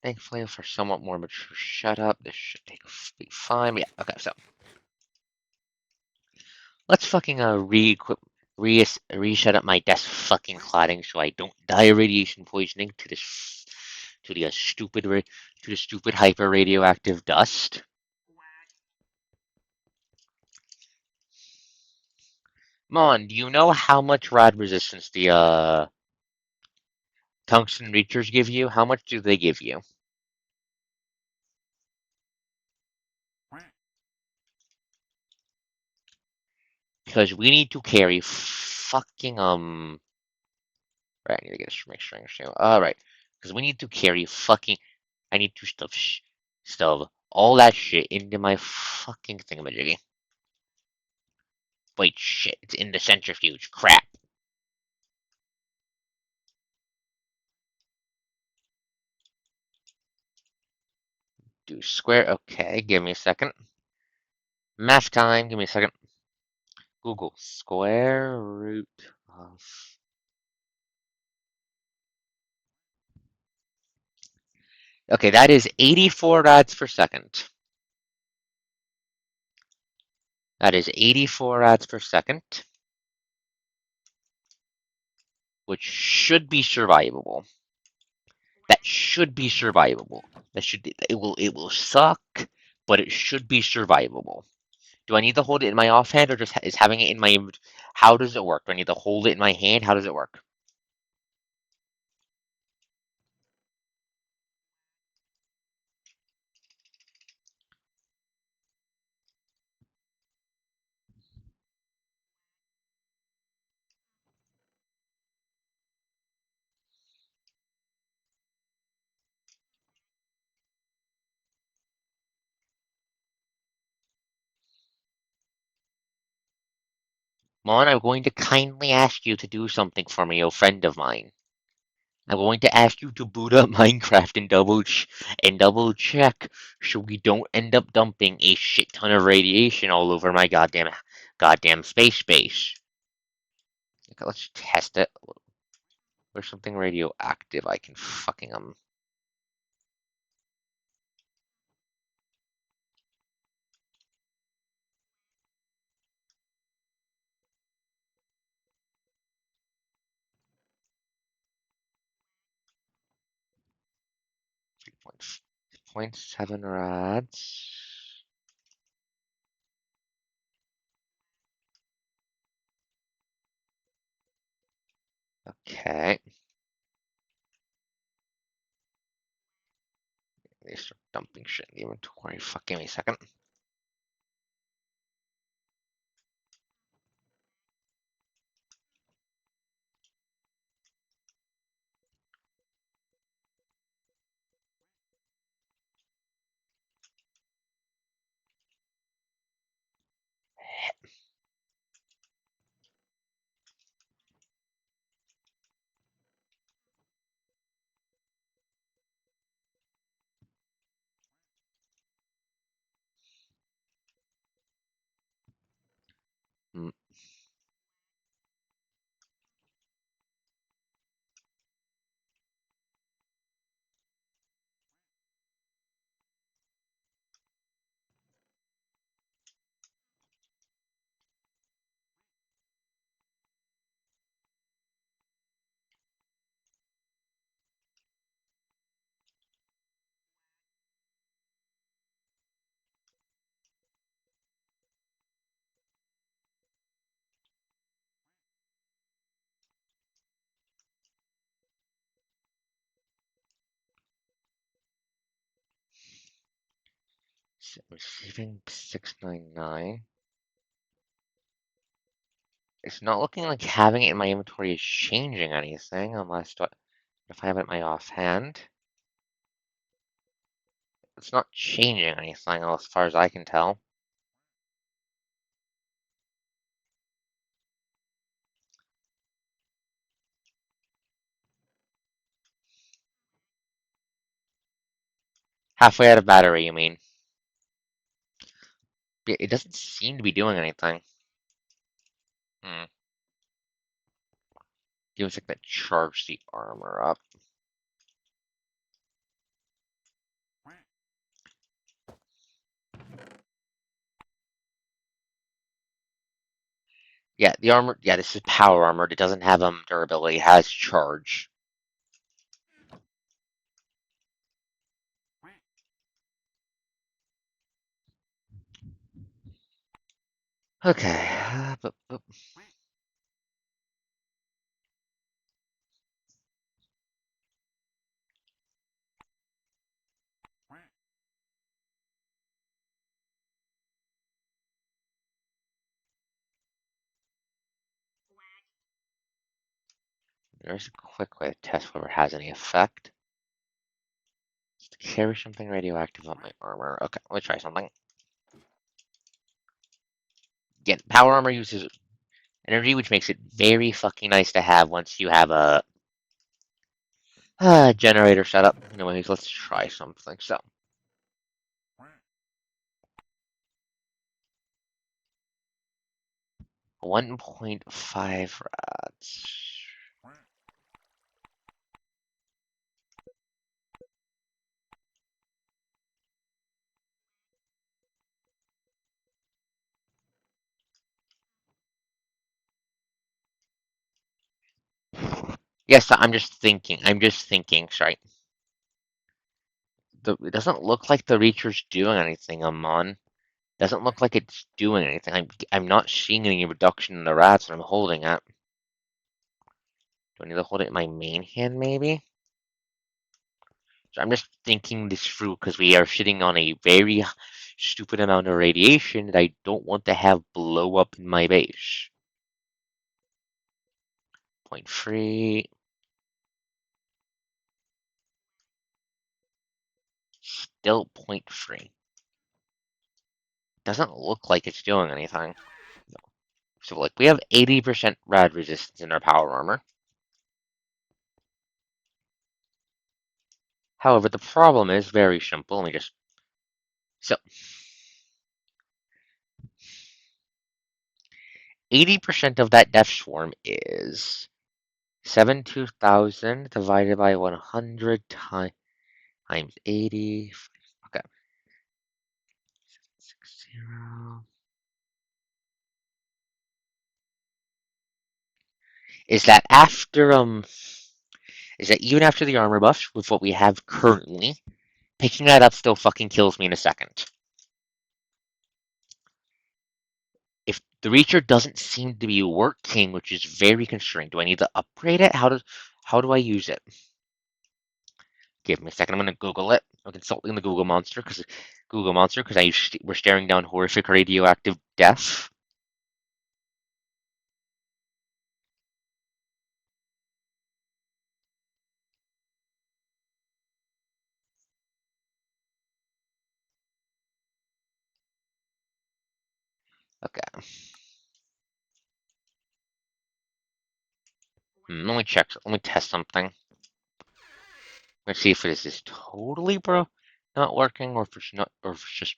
[SPEAKER 1] Thankfully, for somewhat more mature shut up, this should be fine. Yeah, okay, so let's fucking reset up my desk fucking cladding so I don't die of radiation poisoning to this to the stupid hyper radioactive dust. Mon, do you know how much rad resistance the tungsten reachers give you? How much do they give you? Because we need to carry fucking right, I need to get a string. Alright. Because we need to carry fucking I need to stuff all that shit into my fucking thingamajiggy. Wait, shit, it's in the centrifuge. Crap. Do square. Okay, give me a second. Math time. Give me a second. Google square root of. Okay, that is 84 rads per second. That is 84 rads per second, which should be survivable. That should be survivable. It will suck, but it should be survivable. Do I need to hold it in my offhand or just is having it in my? How does it work? Do I need to hold it in my hand? How does it work? Mon, I'm going to kindly ask you to do something for me, oh friend of mine. I'm going to ask you to boot up Minecraft and double check so we don't end up dumping a shit ton of radiation all over my goddamn space base. Okay, let's test it. There's something radioactive I can fucking 3.7 rads. Okay. They start dumping shit in the inventory. Fuck, give me a second. Receiving 699. It's not looking like having it in my inventory is changing anything, unless if I have it in my offhand. It's not changing anything, as far as I can tell. Halfway out of battery, you mean? It doesn't seem to be doing anything. Hmm. Feels like that charged the armor up. Yeah, the armor. Yeah, this is power armored. It doesn't have durability. It has charge. Okay. There's a quick way to test whether it has any effect. Just carry something radioactive on my armor. Okay, let me try something. Again, power armor uses energy, which makes it very fucking nice to have once you have a generator set up. Anyways, let's try something. So, 1.5 rats. Yes, I'm just thinking. Sorry. It doesn't look like the Reacher's doing anything, Amon. Doesn't look like it's doing anything. I'm not seeing any reduction in the rats that I'm holding it. Do I need to hold it in my main hand, maybe? So I'm just thinking this through because we are sitting on a very stupid amount of radiation that I don't want to have blow up in my base. Point 3. Still point 3. Doesn't look like it's doing anything. So, like, we have 80% rad resistance in our power armor. However, the problem is very simple. Let me just. So, 80% of that death swarm is 72,000 divided by 100 times 80. Okay. 60. Is that after is that even after the armor buffs with what we have currently, picking that up still fucking kills me in a second. If the Reacher doesn't seem to be working, which is very concerning, do I need to upgrade it? How do I use it? Give me a second. I'm gonna Google it. I'm consulting the Google monster because we're staring down horrific radioactive death. Okay. Let me check. Let me test something. Let's see if this is totally not working, or if it's not, or if it's just,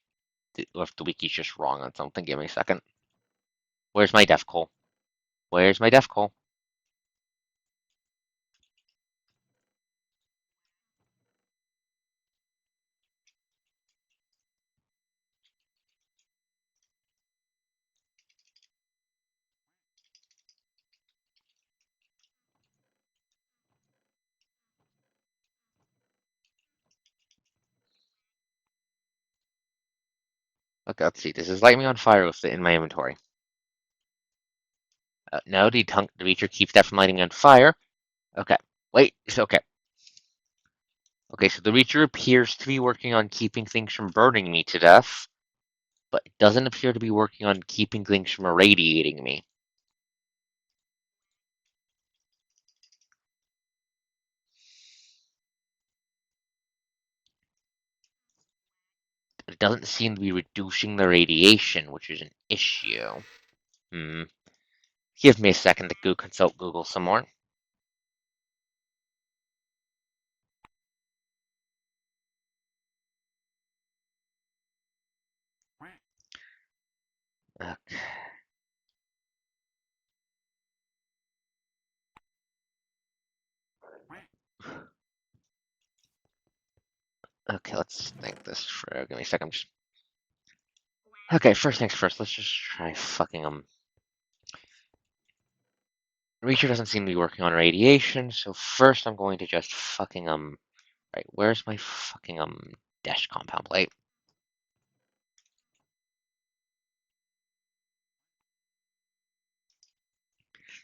[SPEAKER 1] or if the wiki's just wrong on something. Give me a second. Where's my death coal? Where's my death coal? Okay, let's see. This is light me on fire with it in my inventory. No, the Reacher keeps that from lighting me on fire. Okay. Wait. It's okay. Okay, so the Reacher appears to be working on keeping things from burning me to death, but it doesn't appear to be working on keeping things from irradiating me. It doesn't seem to be reducing the radiation, which is an issue. Give me a second to go consult Google some more. Okay. Okay, let's think this through. Give me a second. Okay, first things first. Let's just try fucking Reacher doesn't seem to be working on radiation, so first I'm going to just fucking Right, where's my fucking dash compound plate?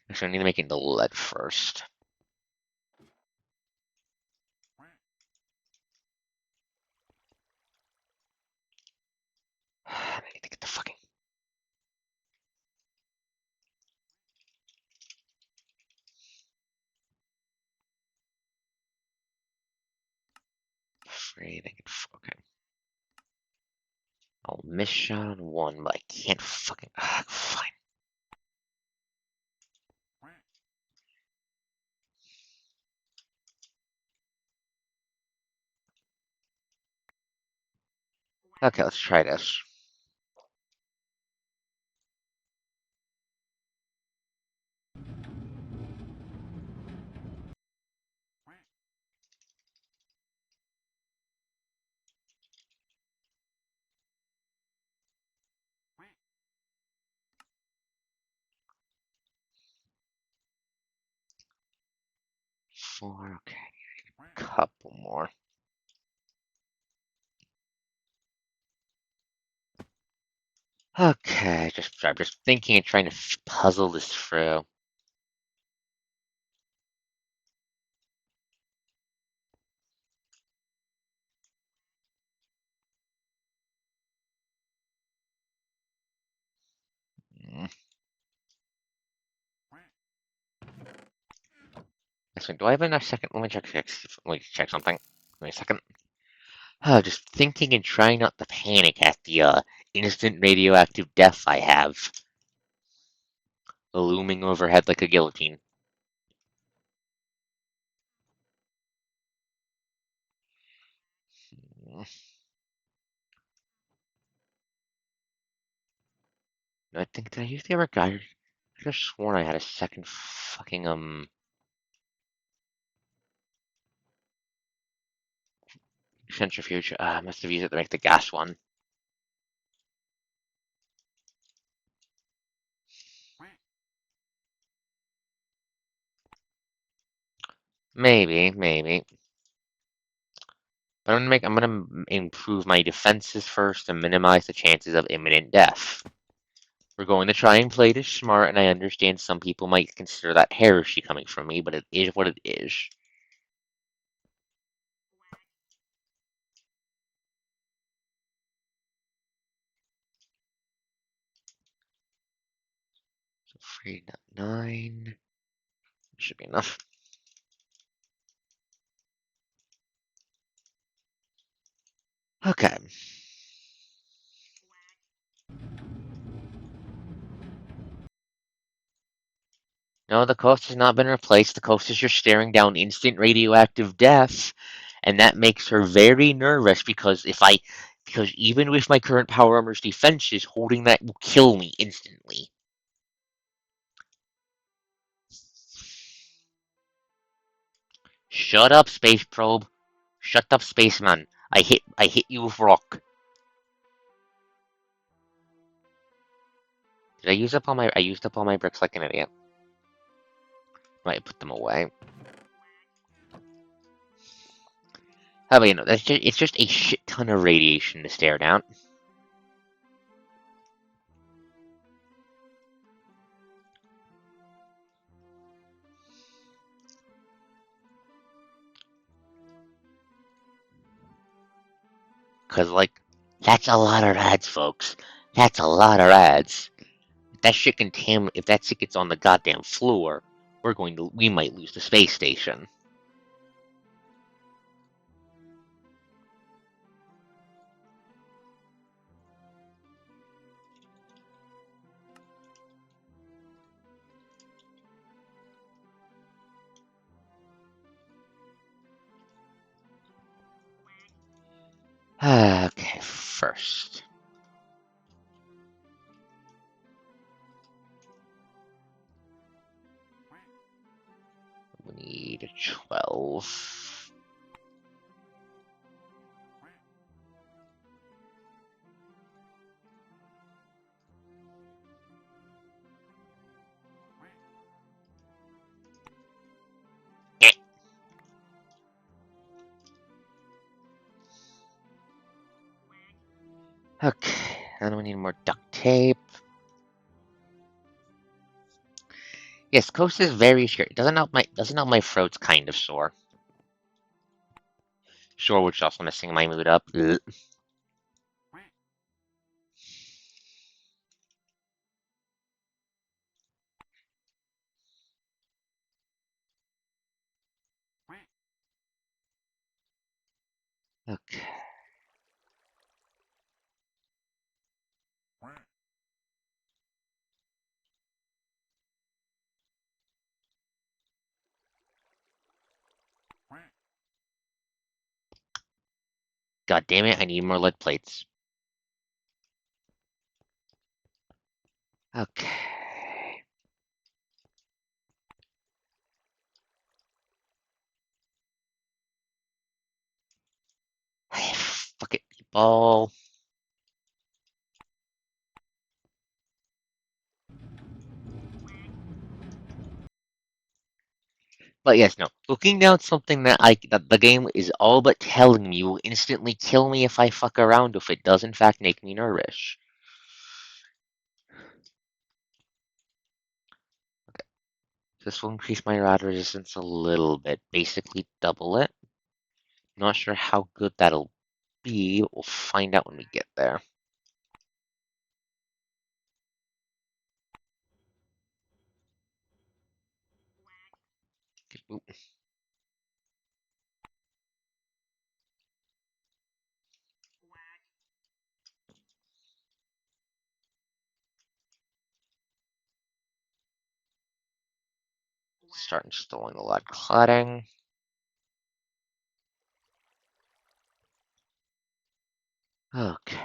[SPEAKER 1] Actually, I need to make it into lead first. I need to get the fucking. Afraid I can. Okay. I'll miss shot on one, but I can't fucking. Fine. Okay, let's try this. Four, okay. Couple more. Okay, I'm just thinking and trying to puzzle this through. Mm. Actually, do I have enough second? Let me check something. Give me a second. Just thinking and trying not to panic at the instant radioactive death I have looming overhead like a guillotine. Mm. I think did I use the other guy? I could have sworn I had a second fucking centrifuge. I must have used it to make the gas one. Maybe. But I'm gonna improve my defenses first and minimize the chances of imminent death. We're going to try and play this smart, and I understand some people might consider that heresy coming from me, but it is what it is. So 3.9 should be enough. Okay. No, the coast has not been replaced. The coast is just staring down instant radioactive death, and that makes her very nervous because even with my current power armor's defenses, holding that will kill me instantly. Shut up, space probe. Shut up, spaceman. I hit you with rock. Did I use up all my I used up all my bricks like an idiot. Might put them away. How about it's just a shit ton of radiation to stare down. Cause like, that's a lot of ads, folks. That's a lot of ads. If that shit gets on the goddamn floor, we might lose the space station. Okay, first. We need 12. Eh. Okay, then we need more duct tape. Yes, Coast is very sure. Doesn't help my throat's kind of sore. Sure, which is also messing my mood up. Ugh. Okay. God damn it, I need more lead plates. Okay. Fuck it, ball. But yes, no. Looking down something that the game is all but telling me will instantly kill me if I fuck around if it does in fact make me nervous. This will increase my rad resistance a little bit, basically double it. Not sure how good that'll be. We'll find out when we get there. Oop. Start installing the lead cladding. Okay.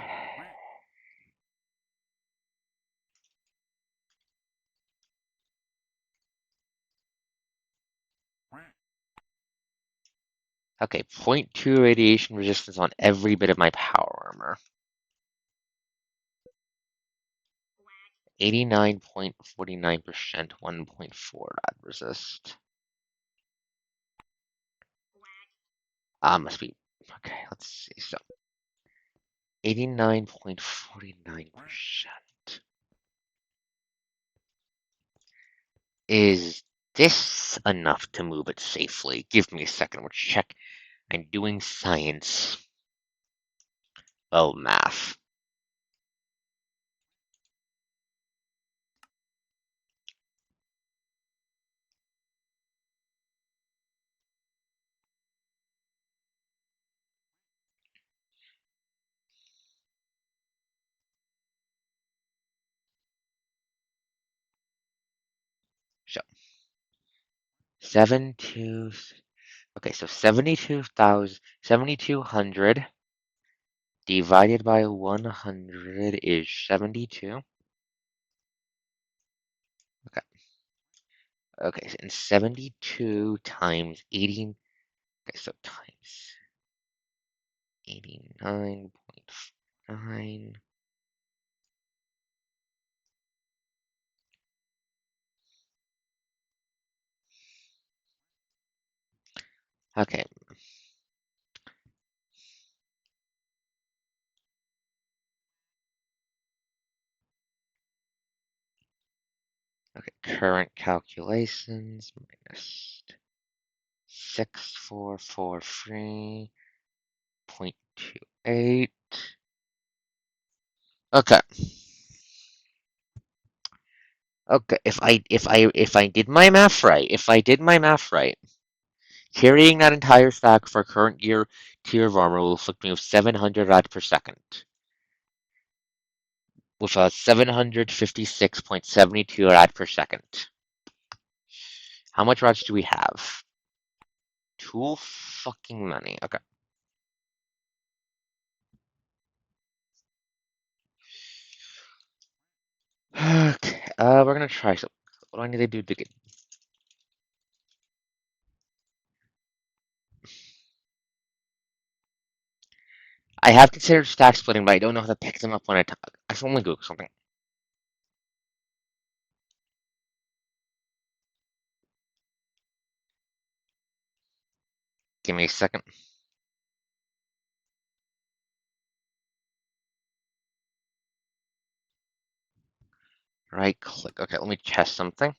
[SPEAKER 1] Okay, 0.2 radiation resistance on every bit of my power armor. 89.49%, 1.4 rad resist. Must be. Okay, let's see. So, 89.49%. Is this enough to move it safely? Give me a second. We'll check. I'm doing science. Oh, math. So, 72. Okay, so 7,200 divided by 100 is 72. Okay. Okay, and 72 times 18. Okay, so times 89.9. Okay. Okay, current calculations minus 6443.2. 8. Okay. Okay. If I did my math right, carrying that entire stack for current gear tier of armor will inflict me with 700 rad per second, with a 756.72 rad per second. How much rods do we have? Too fucking many. Okay. Okay. We're gonna try something. What do I need to do to get? I have considered stack splitting, but I don't know how to pick them up when I talk. I should only Google something. Give me a second. Right click. Okay, let me test something.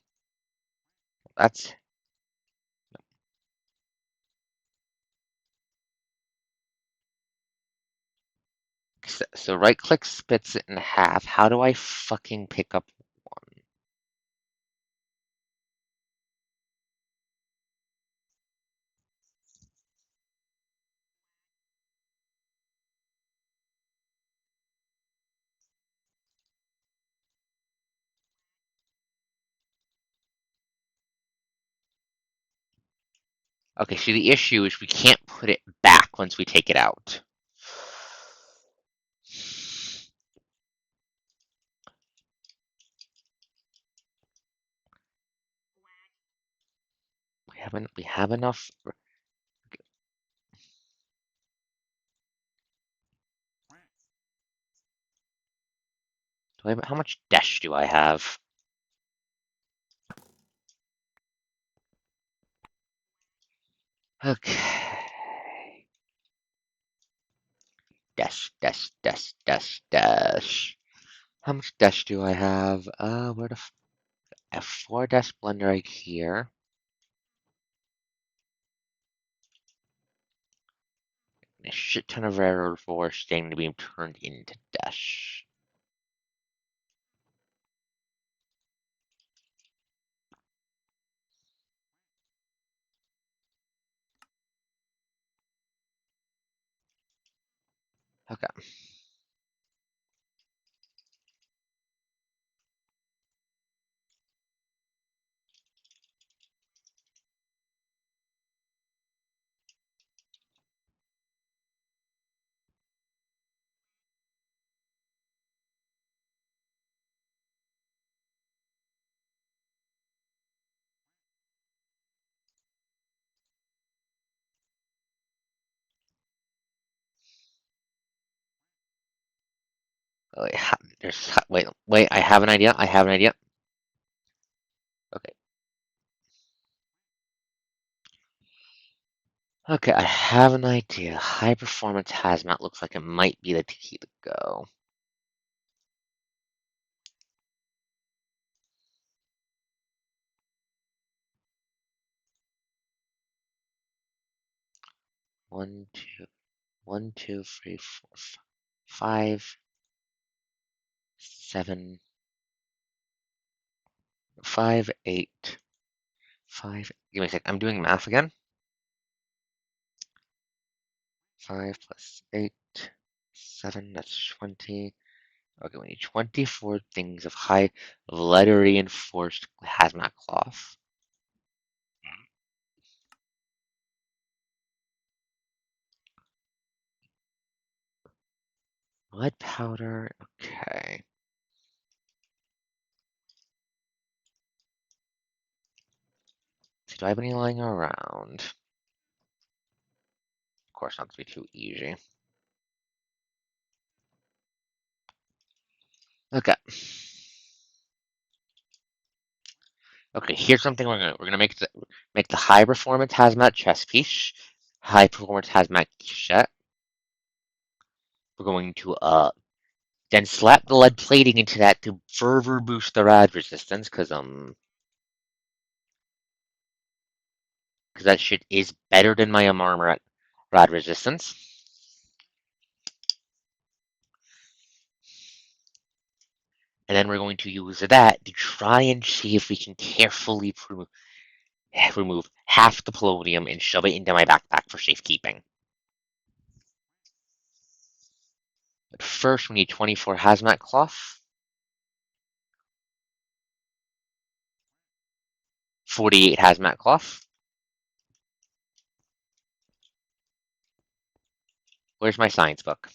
[SPEAKER 1] That's so right click splits it in half. How do I fucking pick up one? Okay, see the issue is we can't put it back once we take it out. We have enough. How much dash do I have? Okay. Dash. How much dash do I have? Where the a 4 dash blender right here. A shit ton of rare force staying to be turned into dash. Okay. Wait, wait. I have an idea. Okay. Okay, I have an idea. High performance hazmat looks like it might be the key to go. One, two, 1, 2, 3, 4, 5, 7, 5, 8, 5. Give me a sec. I'm doing math again. 5 plus 8, 7. That's 20. Okay, we need 24 things of letter reinforced hazmat cloth. Lead powder. Okay. So do I have any lying around? Of course, not to be too easy. Okay. Okay, here's something we're gonna make the high performance hazmat chest piece, high performance hazmat set. We're going to then slap the lead plating into that to further boost the rad resistance, because that shit is better than my armor at rad resistance. And then we're going to use that to try and see if we can carefully remove half the polonium and shove it into my backpack for safekeeping. But first, we need 24 hazmat cloth, 48 hazmat cloth. Where's my science book?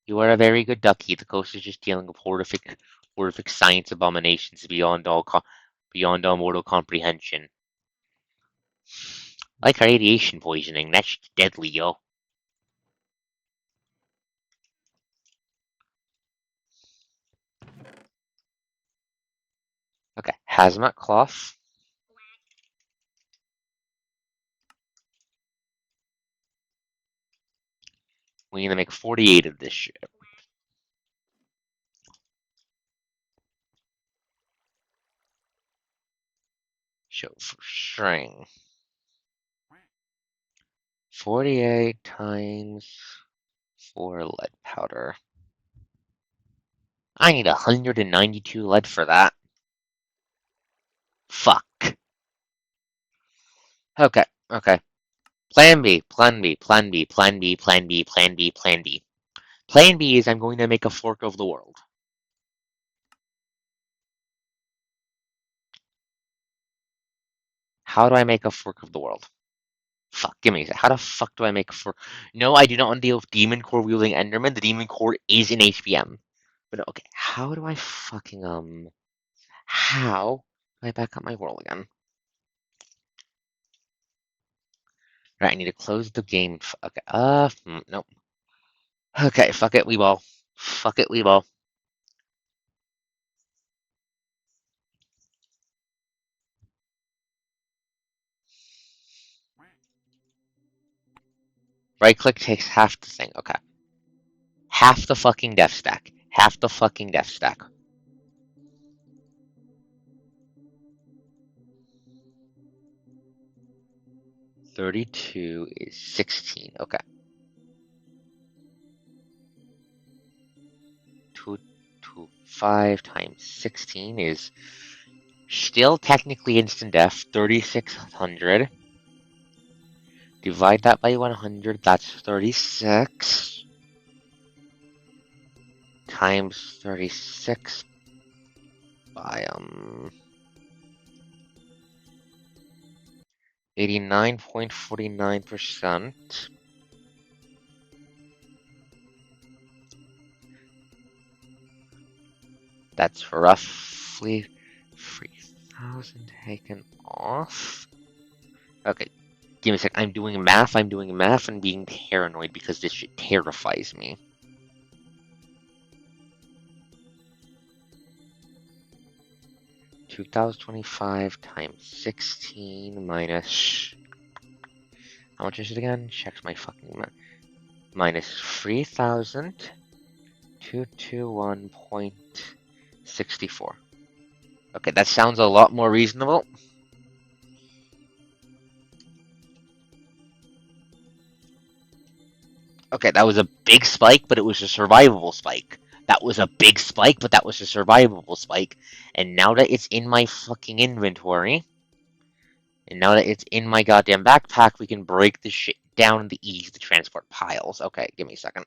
[SPEAKER 1] You are a very good ducky. The coast is just dealing with horrific science abominations beyond all mortal comprehension. Like radiation poisoning, that's deadly, yo. Okay, hazmat cloth. We need to make 48 of this shit. So for string, 48 times 4 lead powder. I need 192 lead for that. Fuck. Okay, okay. Plan B, plan B, plan B, plan B, plan B, plan B, plan B. Plan B is I'm going to make a fork of the world. How do I make a fork of the world? Fuck, give me a sec. How the fuck do I make a fork? No, I do not want to deal with Demon Core wielding Enderman. The Demon Core is in HPM. But okay, how do I fucking how do I back up my world again? Right, I need to close the game. Okay, nope. Okay, fuck it, we ball. Fuck it, we ball. Right click takes half the thing. Okay. Half the fucking death stack. Half the fucking death stack. 32 is 16. Okay. 225 times 16 is still technically instant death. 3600. Divide that by 100. That's 36. Times 36 by 89.49%. That's roughly 3,000 taken off. Okay, give me a sec. I'm doing math and being paranoid because this shit terrifies me. $2,025 times 16 minus... How much is it again? Checks my fucking... Minus 3,000. 221.64. Okay, that sounds a lot more reasonable. Okay, that was a big spike, but it was a survivable spike. That was a big spike, but that was a survivable spike. And now that it's in my fucking inventory, and now that it's in my goddamn backpack, we can break this shit down into ease to transport piles. Okay, give me a second.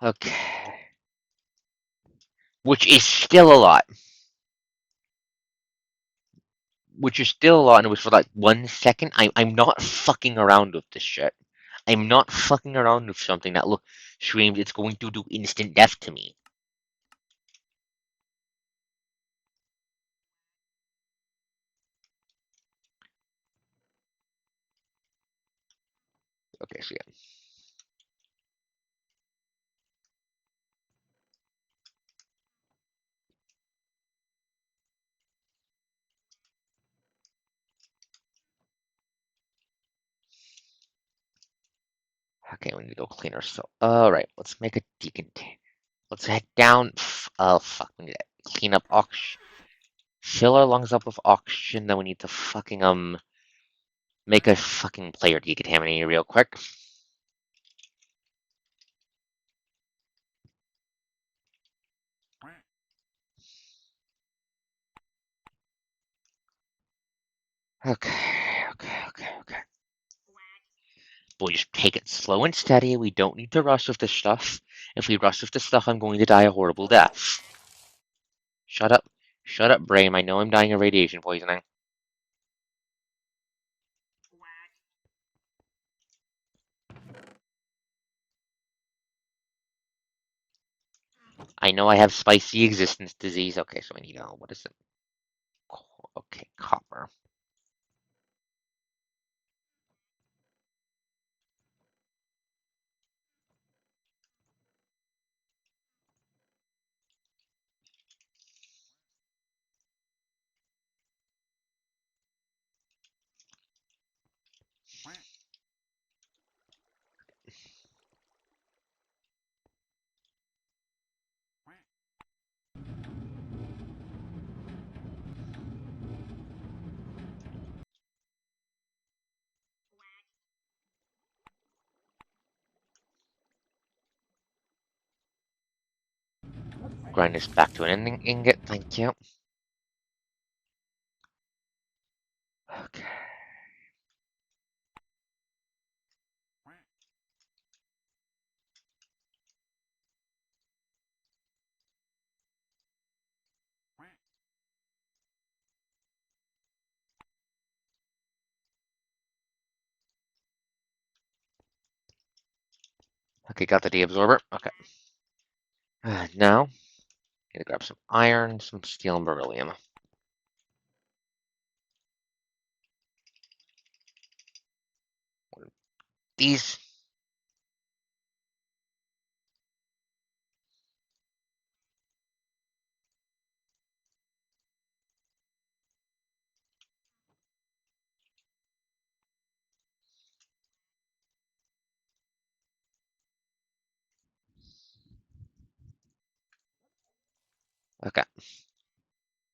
[SPEAKER 1] Okay. Which is still a lot. Which is still a lot, and it was for like 1 second. I'm not fucking around with this shit. I'm not fucking around with something that screams it's going to do instant death to me. Okay, so yeah. Okay, we need to go clean our so. Alright, let's make a decant. Let's head down. Oh fuck, we need to clean up fill our lungs up with oxygen, then we need to fucking make a fucking player decontaminate real quick. Okay. We'll just take it slow and steady. We don't need to rush with this stuff. If we rush with this stuff, I'm going to die a horrible death. Shut up. Shut up, Brame. I know I'm dying of radiation poisoning. I know I have spicy existence disease. Okay, so I need, what is it? Okay, copper. Grind this back to an ingot. Thank you. Okay. Okay, got the deabsorber. Okay. Now, gonna grab some iron, some steel, and beryllium. These. Okay.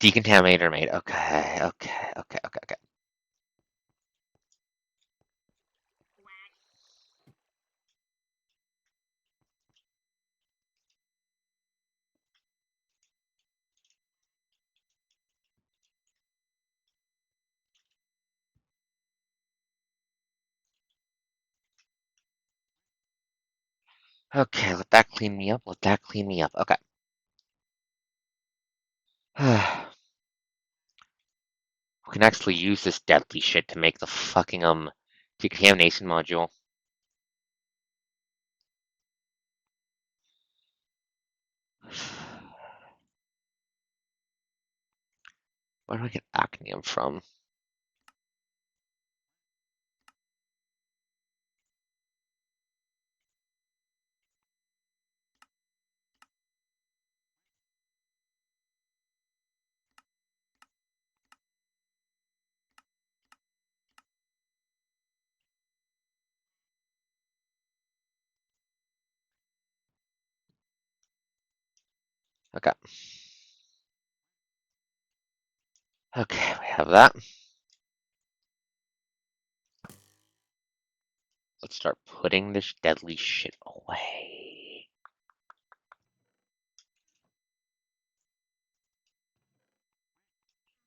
[SPEAKER 1] Decontaminator made. Okay. Okay, let that clean me up. Okay. We can actually use this deadly shit to make the fucking decontamination module. Where do I get actinium from? Okay. Okay, we have that. Let's start putting this deadly shit away.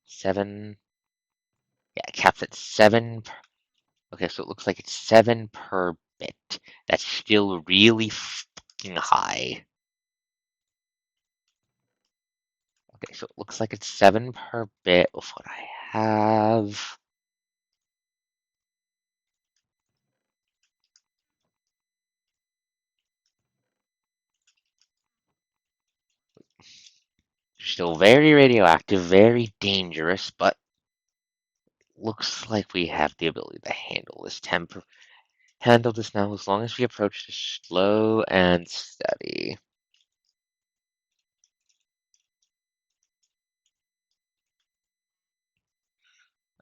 [SPEAKER 1] Seven. Yeah, it caps at 7. Okay, so it looks like it's 7 per bit. That's still really fucking high. Okay, so it looks like it's 7 per bit of what I have. Still very radioactive, very dangerous, but looks like we have the ability to handle this now as long as we approach this slow and steady.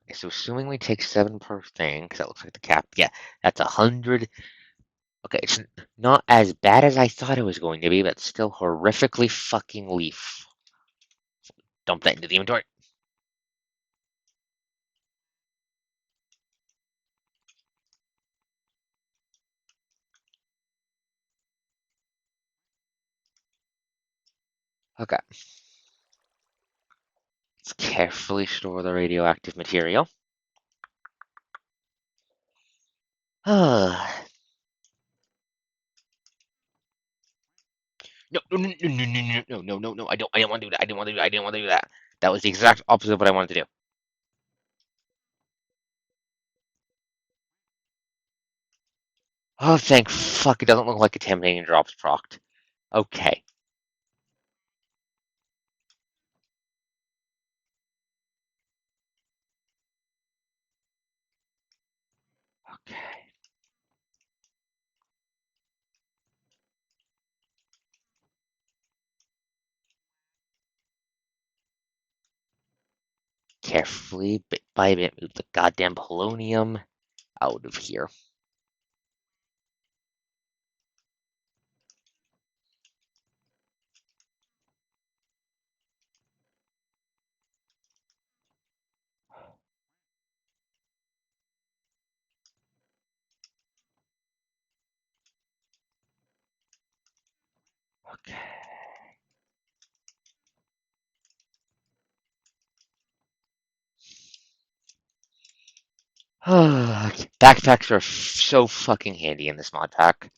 [SPEAKER 1] Okay, so assuming we take 7 per thing, because that looks like the cap, yeah, that's 100. Okay, it's not as bad as I thought it was going to be, but still horrifically fucking leaf. Dump that into the inventory. Okay. Let's carefully store the radioactive material. No, no, no, no, no, no, no, no, no, no, I didn't want to do that. I didn't want to do that. I didn't want to do that. That was the exact opposite of what I wanted to do. Oh, thank fuck, it doesn't look like contaminating drops procced. Okay. Okay. Carefully, bit by bit, move the goddamn polonium out of here. Okay. Backpacks are so fucking handy in this mod pack.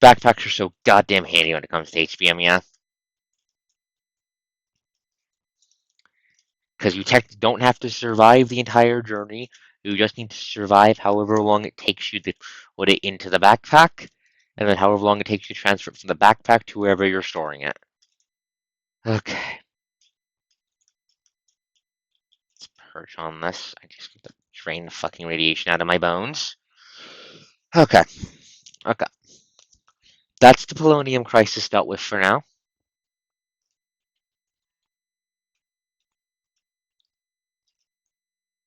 [SPEAKER 1] Backpacks are so goddamn handy when it comes to HBM, yeah. Because you don't have to survive the entire journey. You just need to survive however long it takes you to put it into the backpack, and then however long it takes you to transfer it from the backpack to wherever you're storing it. Okay, let's purge on this. I just need to drain the fucking radiation out of my bones. Okay, okay. That's the polonium crisis dealt with for now.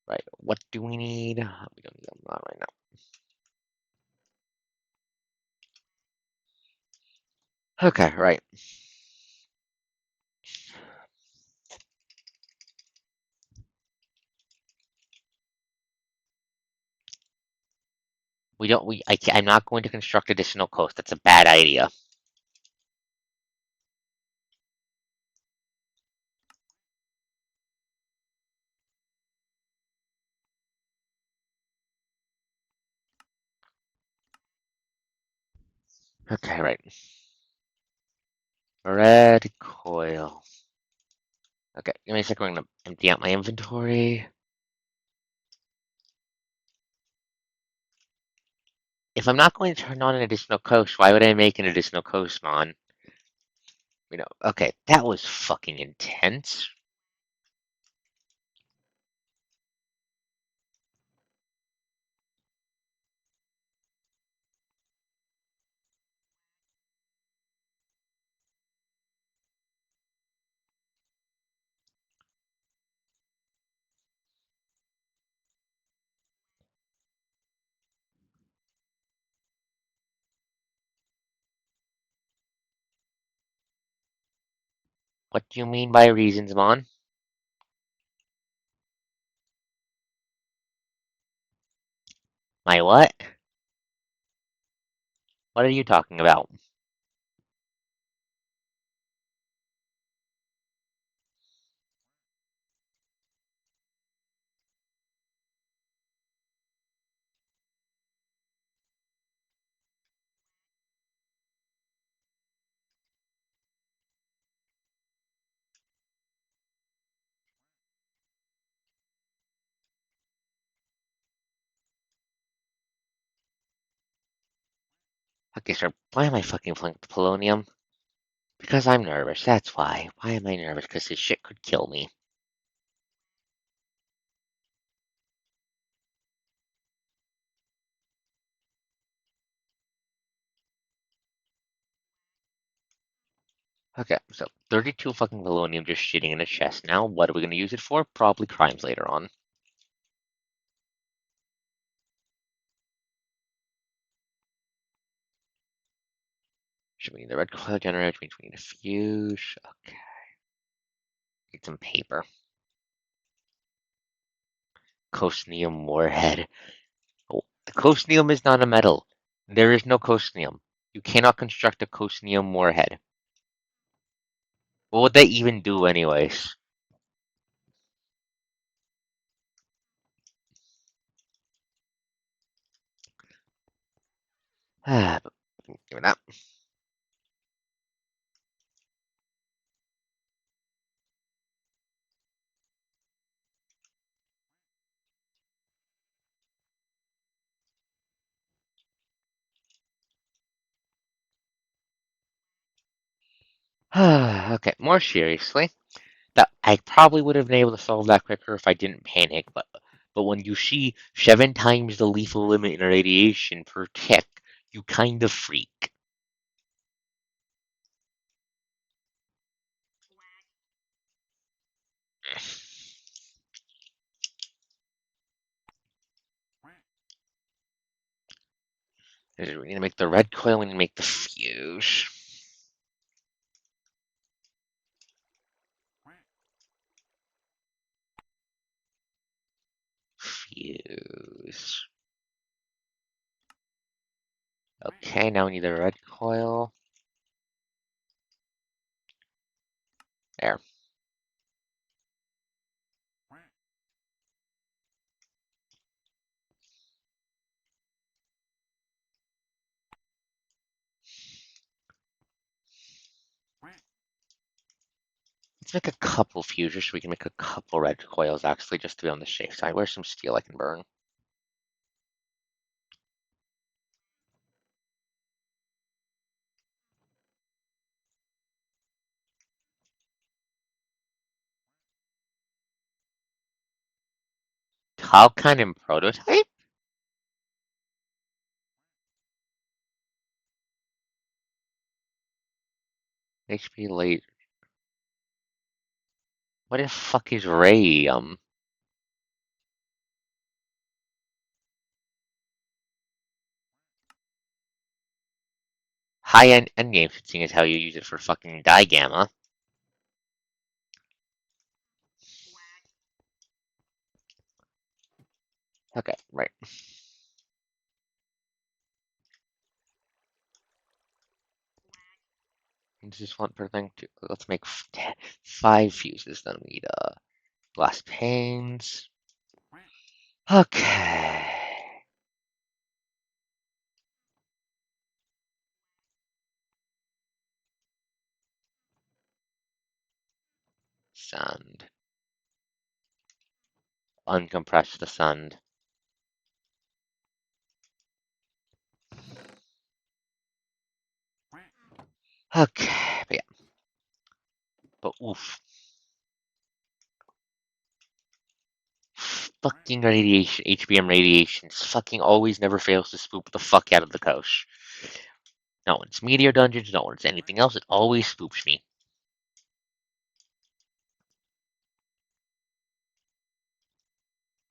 [SPEAKER 1] Right, what do we need? We don't need them right now. Okay, right. We don't. I'm not going to construct additional coast. That's a bad idea. Okay, right. Red coil. Okay, give me a second. I'm gonna empty out my inventory. If I'm not going to turn on an additional coast, why would I make an additional coast mon? Okay, that was fucking intense. What do you mean by reasons, mon? My what? What are you talking about? Okay, sir, why am I fucking playing with polonium? Because I'm nervous, that's why. Why am I nervous? Because this shit could kill me. Okay, so 32 fucking polonium just shitting in a chest. Now, what are we gonna use it for? Probably crimes later on. Should we need the red coil generator, which means we need a fuse. Okay, need some paper. Cosnium warhead. Oh, the cosnium is not a metal. There is no cosnium. You cannot construct a cosnium warhead. What would they even do anyways? But give it up. Okay, more seriously. That I probably would have been able to solve that quicker if I didn't panic, but when you see 7 times the lethal limit in radiation per tick, you kind of freak. We need to make the red coil, we need to make the fuse. Fuse. Okay, now we need the red coil. There. Let's make a couple fuses so we can make a couple red coils actually, just to be on the safe side. Where's some steel I can burn? How kind of prototype? HP late. What the fuck is radium? High-end endgame, seeing as how you use it for fucking digamma. Okay, right. This is one per thing. Let's make 5 fuses. Then we need glass panes. Okay. Sand. Uncompress the sand. Okay, but yeah. But oof. Fucking radiation, HBM radiation, fucking always never fails to spook the fuck out of the coast. Not when it's meteor dungeons, not when it's anything else, it always spooks me.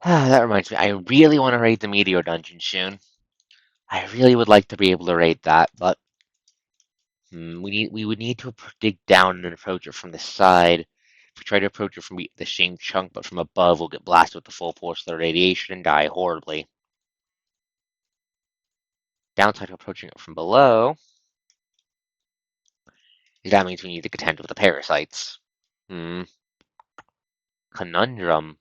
[SPEAKER 1] That reminds me, I really want to raid the meteor dungeon soon. I really would like to be able to raid that, but we would need to dig down and approach it from the side. If we try to approach it from the same chunk, but from above, we'll get blasted with the full force of the radiation and die horribly. Downside to approaching it from below is that means we need to contend with the parasites. Hmm. Conundrum.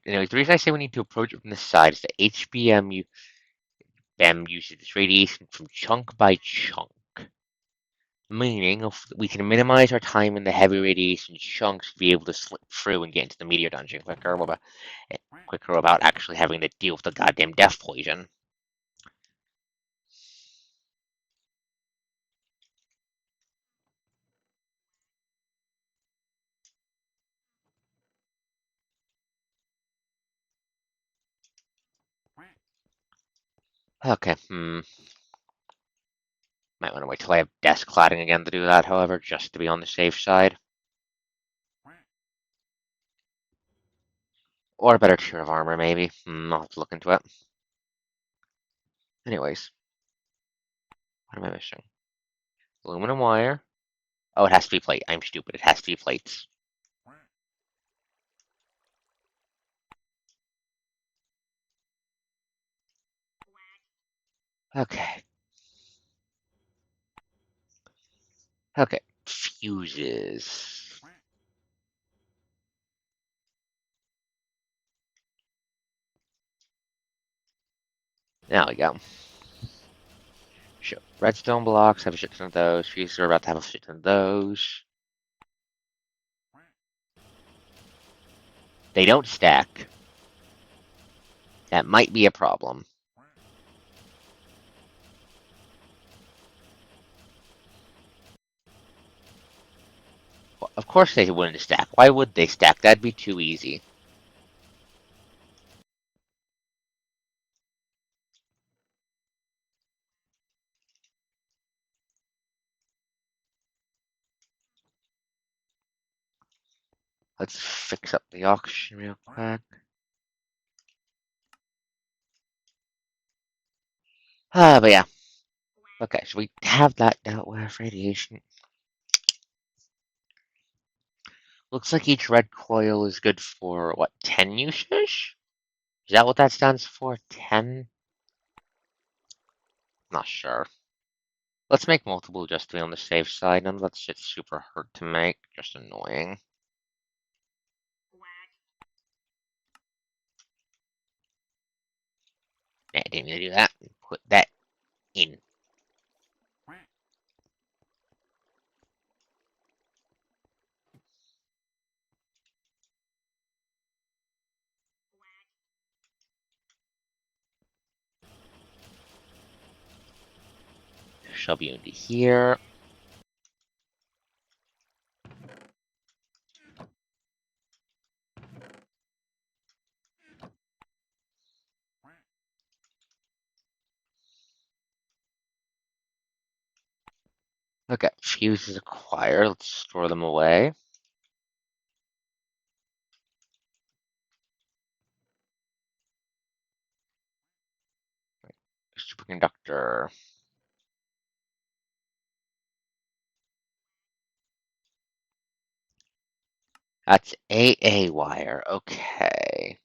[SPEAKER 1] Anyways, the reason I say we need to approach it from the side is that HBM uses its radiation from chunk by chunk. Meaning, if we can minimize our time in the heavy radiation chunks to be able to slip through and get into the meteor dungeon quicker without actually having to deal with the goddamn death poison. Okay, Might want to wait till I have desk cladding again to do that, however, just to be on the safe side. Or a better tier of armor, maybe. I'll have to look into it. Anyways, what am I missing? Aluminum wire. Oh, it has to be plate. I'm stupid. It has to be plates. Okay. Okay. Fuses. There we go. Sure. Redstone blocks, have a shit ton of those. Fuses are about to have a shit ton of those. They don't stack. That might be a problem. Well, of course they wouldn't stack. Why would they stack? That'd be too easy. Let's fix up the auction real quick. But yeah. Okay, so we have that dealt with. Radiation. Looks like each red coil is good for, what, 10 uses? Is that what that stands for? 10? Not sure. Let's make multiple just to be on the safe side. None of that shit's super hard to make. Just annoying. Yeah, I didn't mean to do that. Put that in. Shove you into here. Okay, fuses acquired. Let's store them away. Superconductor. That's AA wire. Okay.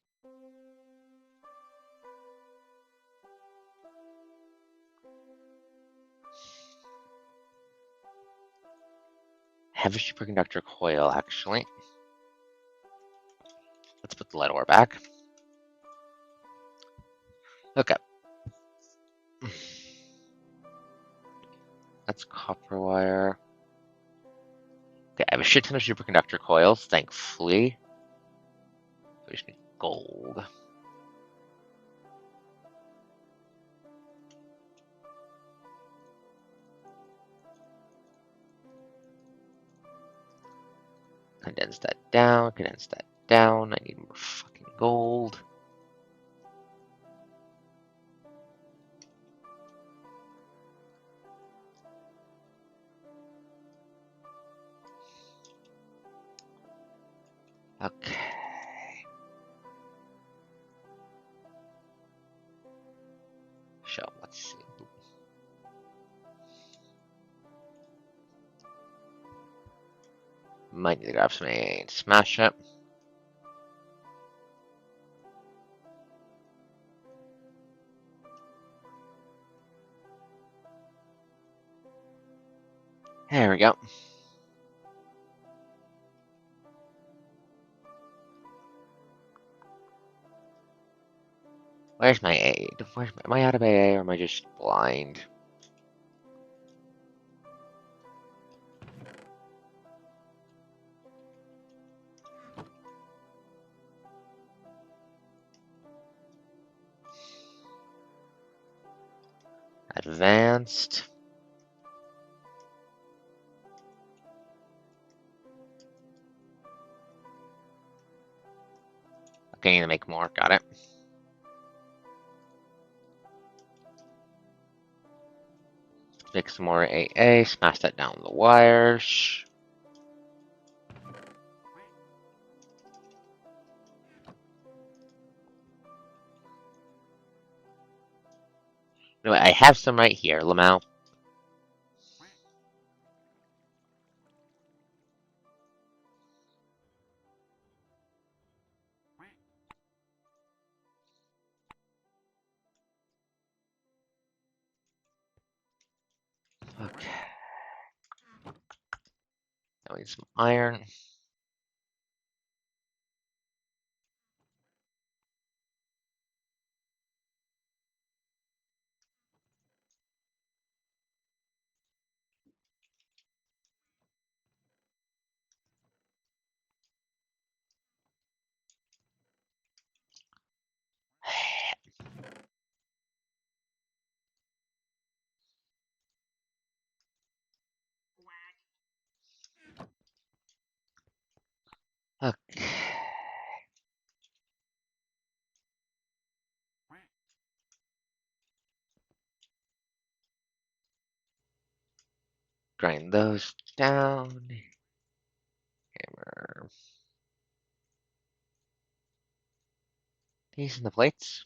[SPEAKER 1] Heavy superconductor coil, actually. Let's put the lead ore back. Okay. That's copper wire. Okay, I have a shit ton of superconductor coils, thankfully. We just need gold. Condense that down, condense that down. I need more fucking gold. Okay. So, let's see. Might need to grab some and smash it. There we go. Where's my aid? Am I out of AA or am I just blind? Advanced. Okay, need to make more. Got it. Make some more AA. Smash that down the wires. Anyway, I have some right here, Lamau. need some iron. Okay. Grind those down. Hammer these in the plates.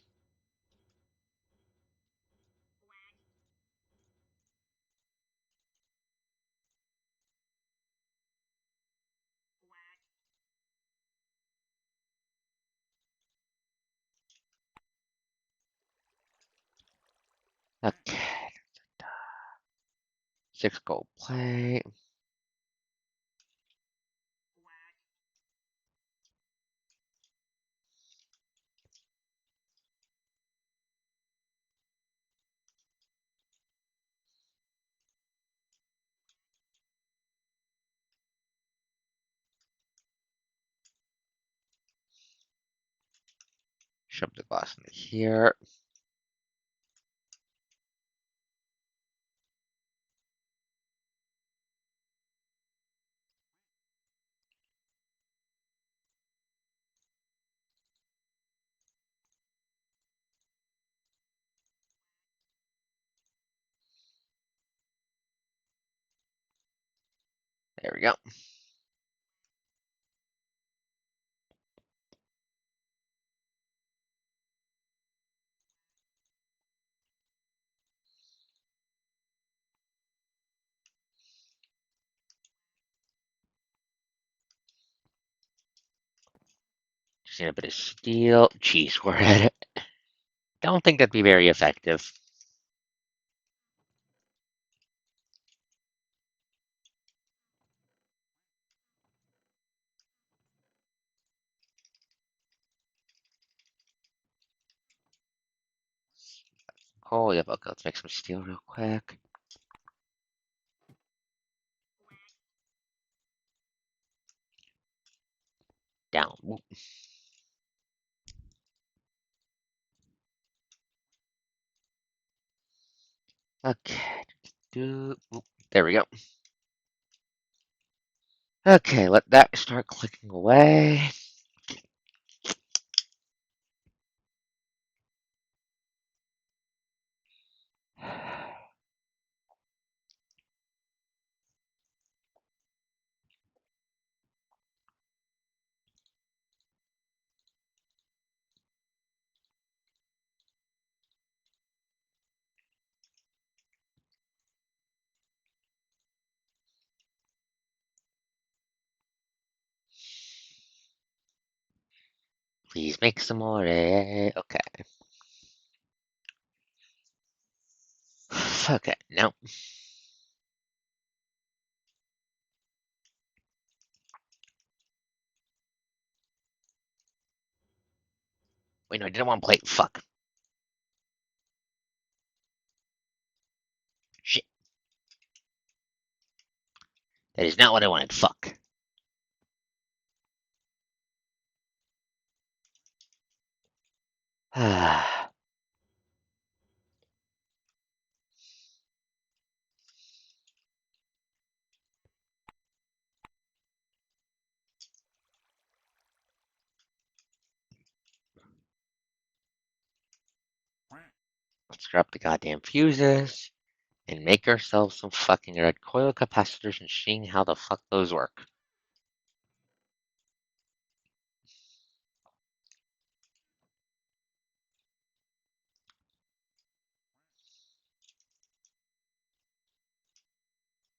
[SPEAKER 1] Okay. 6 gold plate. Shove the glass into here. There we go. Just need a bit of steel. Jeez, we're at it. Don't think that'd be very effective. Oh, yeah, okay, let's make some steel real quick. Down. Okay. There we go. Okay, let that start clicking away. Please make some more. Okay. Okay, no. Wait, no, I didn't want plate. Fuck. Shit. That is not what I wanted. Fuck. Let's grab the goddamn fuses and make ourselves some fucking red coil capacitors and seeing how the fuck those work.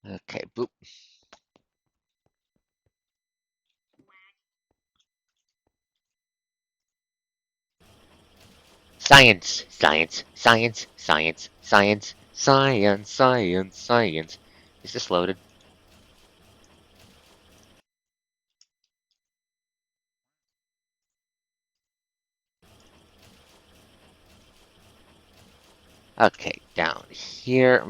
[SPEAKER 1] Okay, boop. Science, science, science, science, science, science, science, science. Is this loaded? Okay, down here.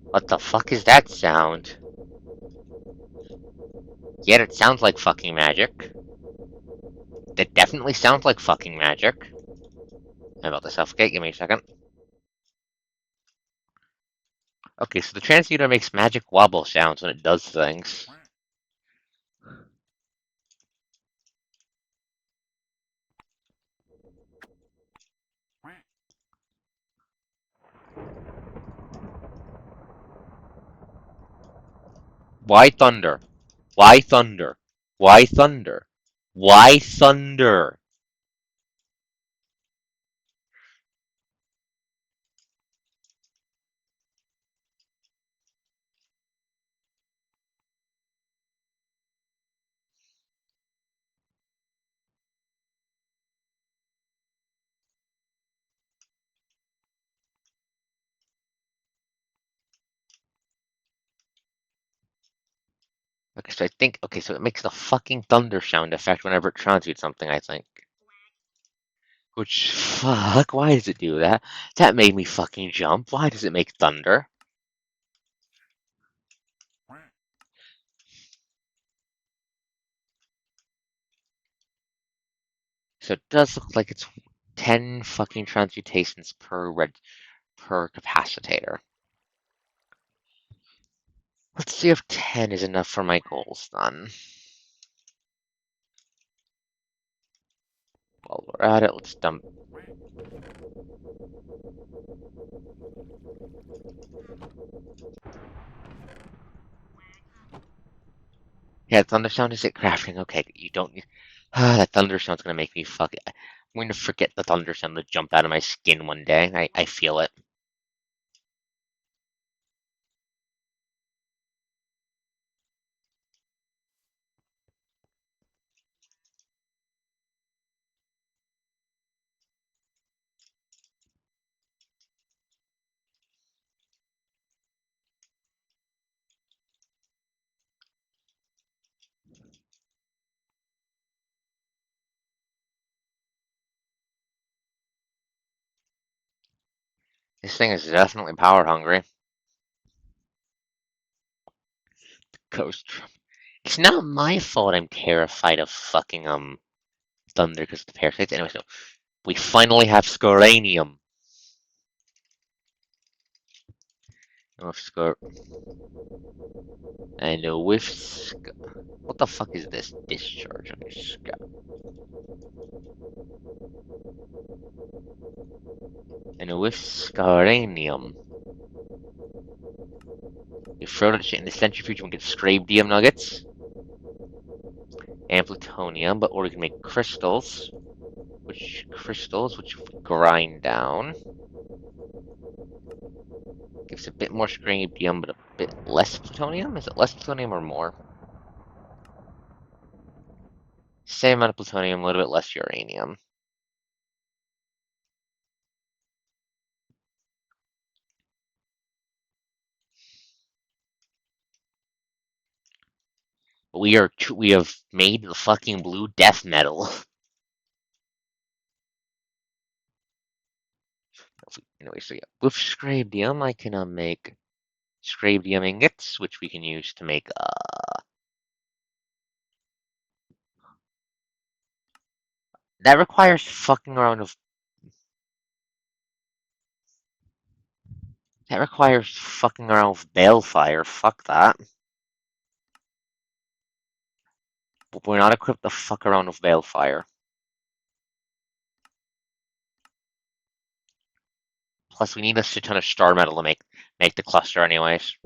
[SPEAKER 1] What the fuck is that sound? Yeah, it sounds like fucking magic. That definitely sounds like fucking magic. I'm about to suffocate, give me a second. Okay, so the transmuter makes magic wobble sounds when it does things. Why thunder? Why thunder? Why thunder? Why thunder? Okay, so I think, okay, so it makes the fucking thunder sound effect whenever it transmutes something, I think. Which, fuck, why does it do that? That made me fucking jump. Why does it make thunder? So it does look like it's 10 fucking transmutations per capacitator. Let's see if 10 is enough for my goals then. While we're at it, let's dump. Yeah, thunder sound is it crafting? Okay, you don't. That thunder sound's gonna make me fuck it. I'm going to forget the thunder sound to jump out of my skin one day. I feel it. This thing is definitely power hungry. Coast. It's not my fault I'm terrified of fucking thunder because of the parasites. Anyway, so we finally have Scoranium. With Scor and with what the fuck is this discharge on your scalp? And with Scoranium, you throw that shit in the centrifuge and we get Scrabidium nuggets and plutonium, or we can make crystals, which we grind down. Gives a bit more Scrabidium, but a bit less plutonium? Is it less plutonium or more? Same amount of plutonium, a little bit less uranium. We have made the fucking blue death metal. Anyway, so yeah, with Scrabidium, I can make Scrabidium ingots, which we can use to make that requires fucking around with balefire. Fuck that. But we're not equipped to fuck around with balefire. Plus, we need a shit ton of star metal to make the cluster, anyways.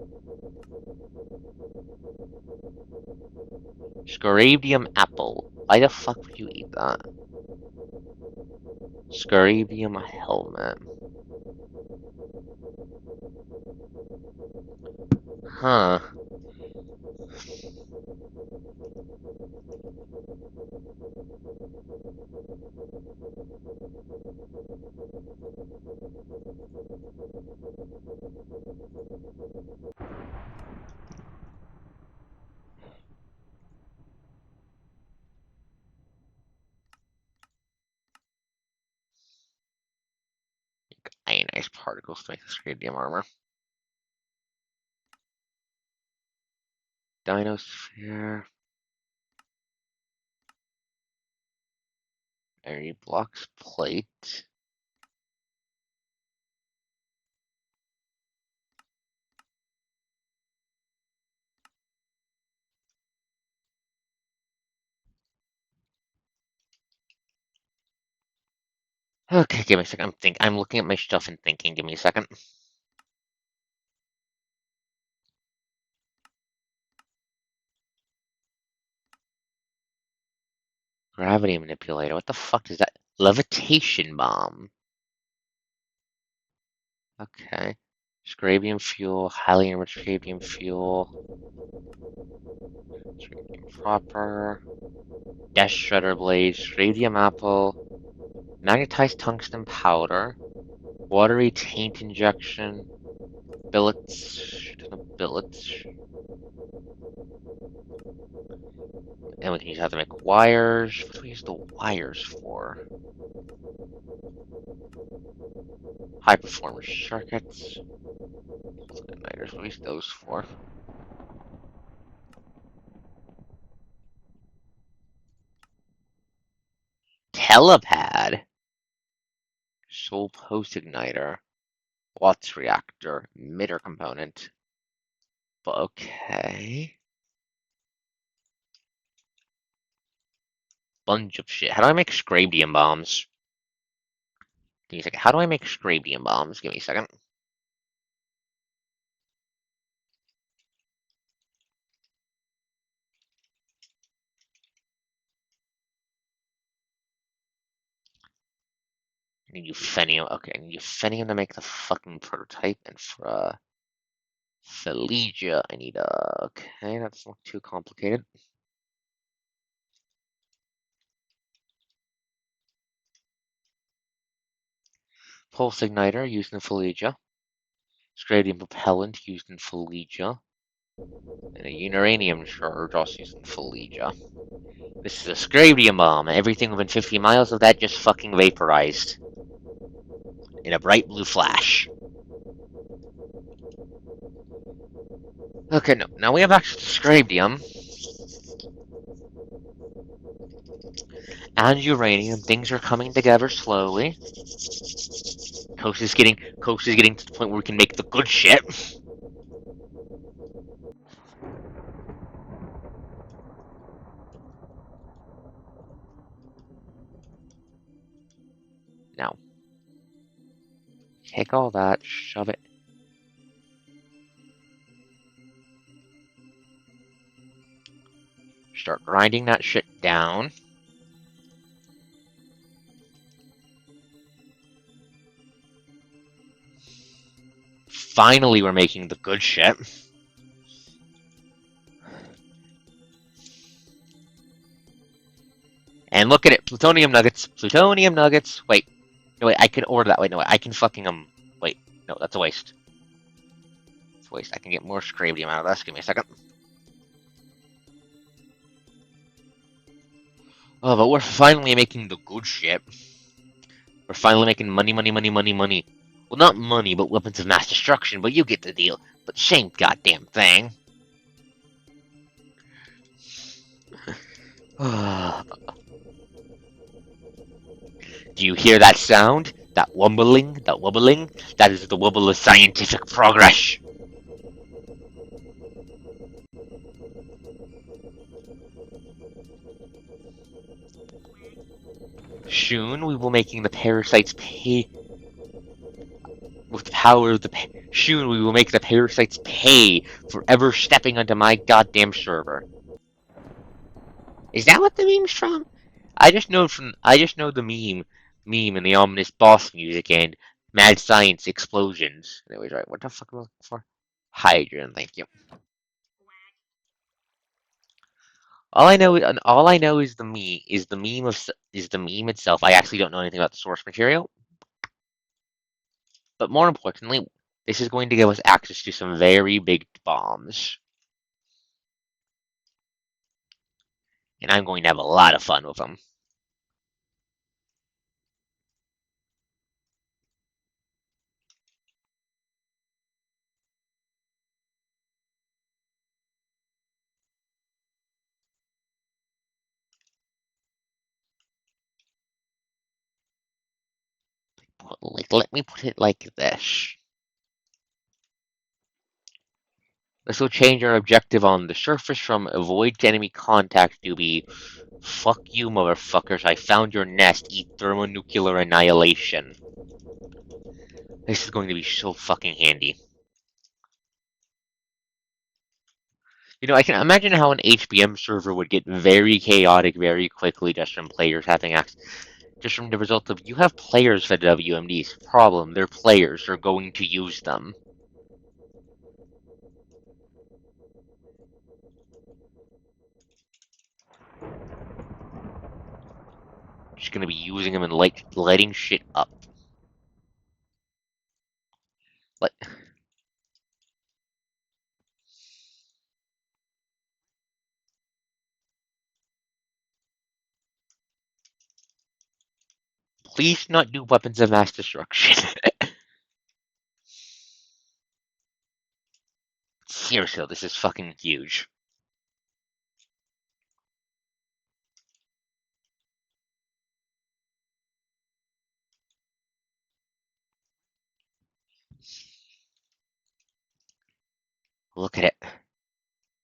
[SPEAKER 1] Scrabidium apple. Why the fuck would you eat that? Scarabium helmet. Huh. Ionized particles to make the scarabium armor. Dinosphere. Energy blocks plate. Okay, give me a second. I'm looking at my stuff and thinking. Give me a second. Gravity manipulator. What the fuck is that? Levitation bomb. Okay. Scrabium fuel, highly enriched scrabium fuel. Scrabium proper. Death shredder blade. Scrabium apple. Magnetized tungsten powder. Watery taint injection. Billets. Billets. And we can use how to make wires. What do we use the wires for? High performance circuits. Igniters, what do we use those for? Telepad. Soul post igniter. Watts reactor. Emitter component. But okay. Bunch of shit. How do I make scrabium bombs? Give me a second. How do I make scrabium bombs? Give me a second. I need euphenium. Okay, I need euphenium to make the fucking prototype, and for Feligia, I need okay, that's not too complicated. Pulse igniter used in Feligia. Scradium propellant used in Feligia. And a uranium charge also used in Feligia. This is a scradium bomb. Everything within 50 miles of that just fucking vaporized. In a bright blue flash. Okay, no. Now we have access to scradium. And uranium. Things are coming together slowly. Coast is getting to the point where we can make the good shit. Now, take all that, shove it. Start grinding that shit down. Finally, we're making the good shit. And look at it, plutonium nuggets, plutonium nuggets. Wait, no wait, I can order that. Wait, no wait, I can fucking Wait, no, that's a waste. It's a waste. I can get more scradium out of this. Give me a second. Oh, but we're finally making the good shit. We're finally making money, money, money, money, money. Well, not money, but weapons of mass destruction. But you get the deal. But same goddamn thing. Do you hear that sound? That wobbling? That wobbling? That is the wobble of scientific progress. Soon we will making the parasites pay with the power of the soon we will make the parasites pay for ever stepping onto my goddamn server. Is that what the meme's from? I just know the meme meme and the ominous boss music and mad science explosions. Anyways, right, what the fuck am I looking for? Hydrogen, thank you. All I know is the meme itself. I actually don't know anything about the source material, but more importantly, this is going to give us access to some very big bombs, and I'm going to have a lot of fun with them. Like, let me put it like this. This will change our objective on the surface from avoid enemy contact to be fuck you motherfuckers, I found your nest, eat thermonuclear annihilation. This is going to be so fucking handy. I can imagine how an HBM server would get very chaotic very quickly just from players having access. Just from the result of you have players for WMDs. Problem, they're players, they're going to use them. Just gonna be using them and lighting shit up. Like, please not do weapons of mass destruction. Seriously, this is fucking huge. Look at it.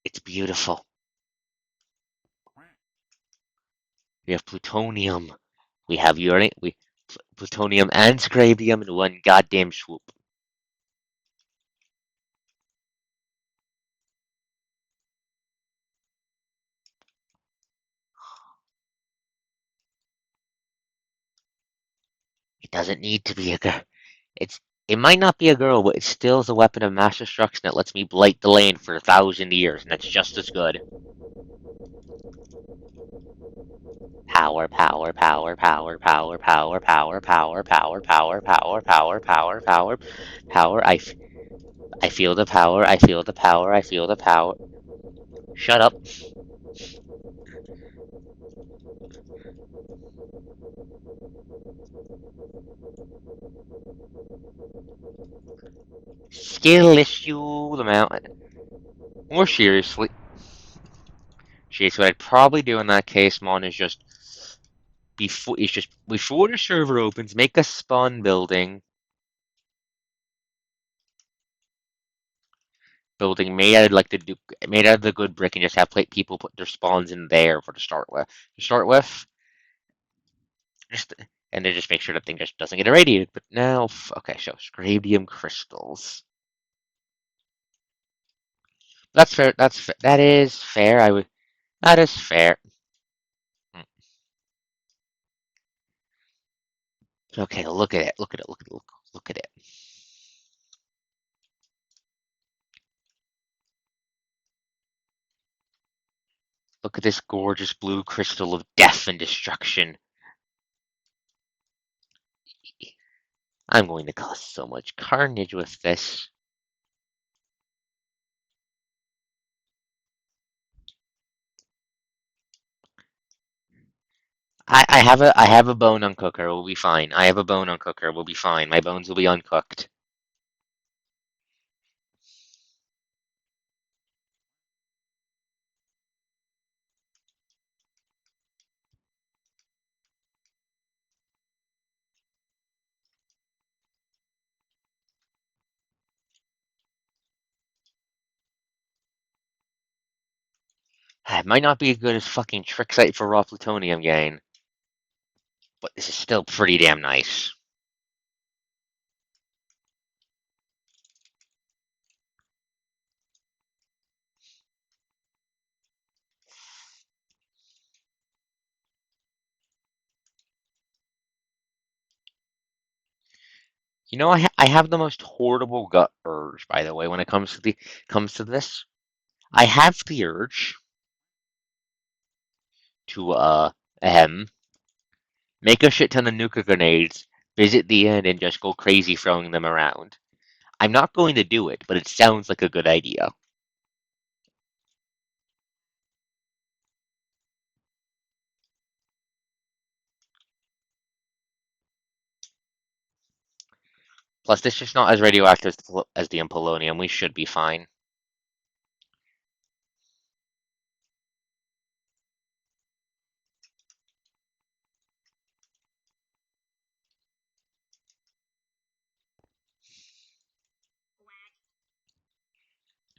[SPEAKER 1] It's beautiful. We have plutonium. We have uranium. Plutonium and scabium in one goddamn swoop. It doesn't need to be a girl. It might not be a girl, but it still is a weapon of mass destruction that lets me blight the land for 1,000 years, and that's just as good. Power, power, power, power, power, power, power, power, power, power, power, power, power, power, power. I feel the power. I feel the power. I feel the power. Shut up. Skill issue. The mountain. More seriously, what I'd probably do in that case, Mon, is just before the server opens, make a spawn building made out of made out of the good brick, and just have people put their spawns in there for to start with. Just and then just make sure that thing just doesn't get irradiated. But now, okay, so scabium crystals. That's fair. That is fair. That is fair. Mm. Okay, look at it. Look at it. Look at it. Look at this gorgeous blue crystal of death and destruction. I'm going to cause so much carnage with this. I have a bone uncooker. We'll be fine. I have a bone uncooker. We'll be fine. My bones will be uncooked. It might not be as good as fucking trick site for raw plutonium gain, but this is still pretty damn nice. You know, I have the most horrible gut urge, by the way, when it comes to this. I have the urge to ahem make a shit ton of nuclear grenades, visit the end, and just go crazy throwing them around. I'm not going to do it, but it sounds like a good idea. Plus, this is not as radioactive as the polonium. We should be fine.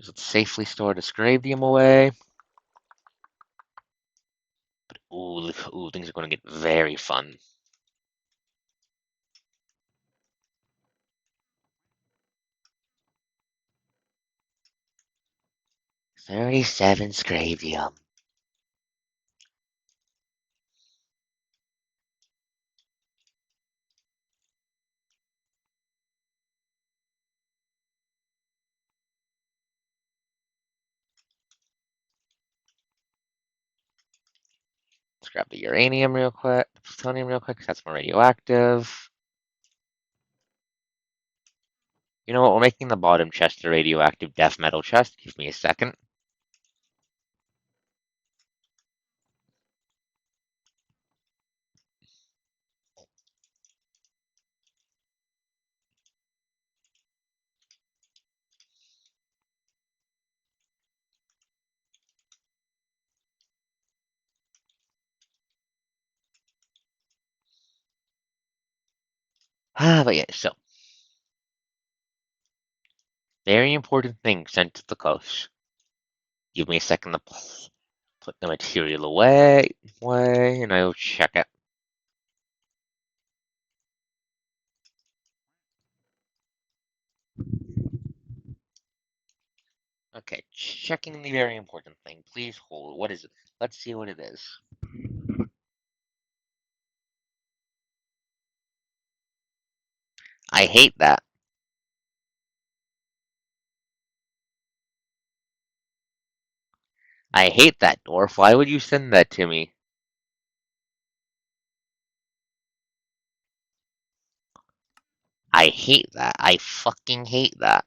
[SPEAKER 1] Let's safely store this gradium away. Ooh, ooh, things are going to get very fun. 37 scravium. Let's grab the uranium real quick, the plutonium real quick, 'cause that's more radioactive. You know what? We're making the bottom chest a radioactive death metal chest. Give me a second. But yeah, so very important thing sent to the coast. Give me a second to put the material away, and I will check it. Okay, checking the very important thing. Please hold. What is it? Let's see what it is. I hate that. I hate that, dwarf. Why would you send that to me? I hate that. I fucking hate that.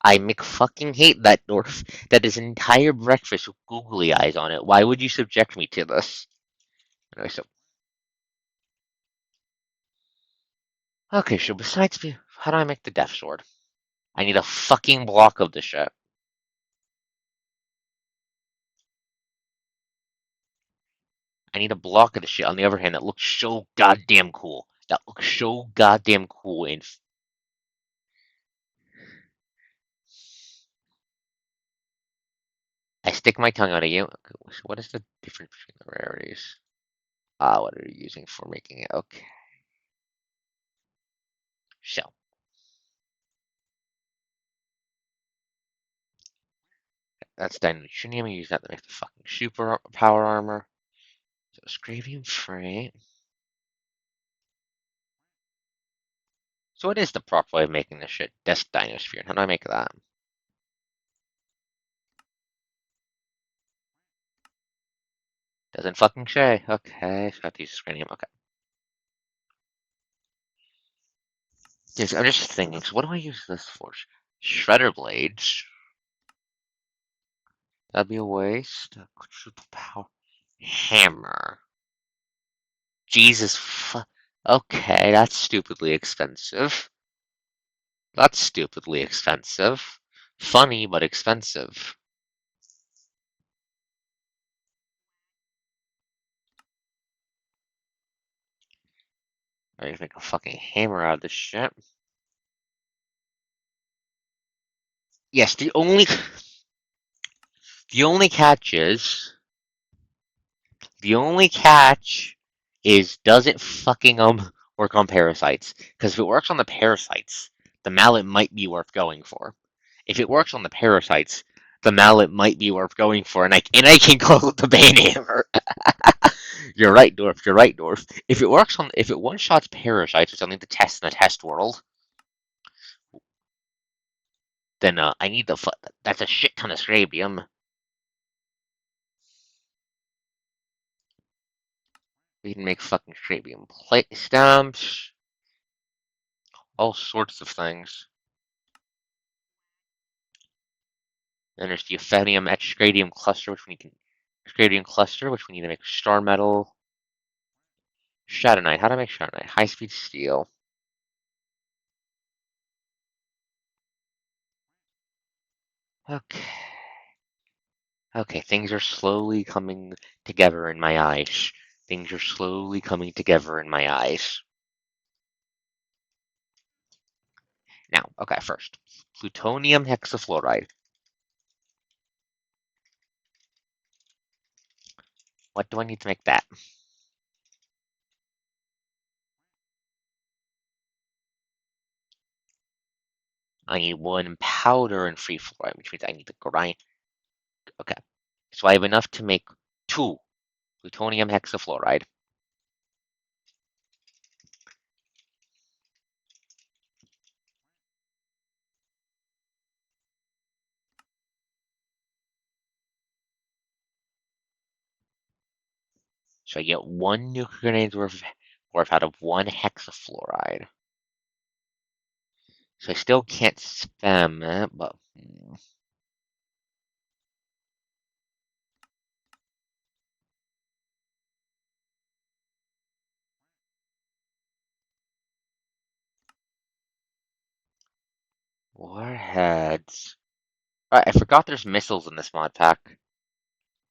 [SPEAKER 1] I fucking hate that, dwarf. That is an entire breakfast with googly eyes on it. Why would you subject me to this? Anyway, so okay, so besides me, how do I make the death sword? I need a fucking block of this shit. I need a block of the shit. On the other hand, that looks so goddamn cool. That looks so goddamn cool. And I stick my tongue out at you. Okay, so what is the difference between the rarities? What are you using for making it? Okay, so that's dinotrinium. Use that to make the fucking super power armor. So scavium free. So what is the proper way of making this shit? Desk dinosphere. How do I make that? Doesn't fucking say. Okay, so I have to use scranium. Okay. Yes, I'm just thinking. So what do I use this for? Shredder blades. That'd be a waste. Quadruple power hammer. Jesus. Okay, that's stupidly expensive. That's stupidly expensive. Funny, but expensive. I need to make a fucking hammer out of this shit. Yes, the only catch is the only catch is does it fucking work on parasites? Because if it works on the parasites, the mallet might be worth going for. If it works on the parasites, the mallet might be worth going for, and I can call it the bane hammer. You're right, Dwarf. You're right, Dwarf. If it one-shots parasites, which I'll need to test in the test world, then I need that's a shit ton of scabium. We can make fucking scabium plate stamps, all sorts of things. Then there's the euphenium etched scandium cluster, which we need to make star metal. Shadowknight. How do I make Shadowknight? High speed steel. Okay. Okay, things are slowly coming together in my eyes. Things are slowly coming together in my eyes. Now, okay, first, plutonium hexafluoride. What do I need to make that? I need one powder and free fluoride, which means I need to grind. Okay, so I have enough to make two plutonium hexafluoride. So I get one nuclear grenade's worth out of one hexafluoride. So I still can't spam it, but warheads. Alright, I forgot there's missiles in this mod pack.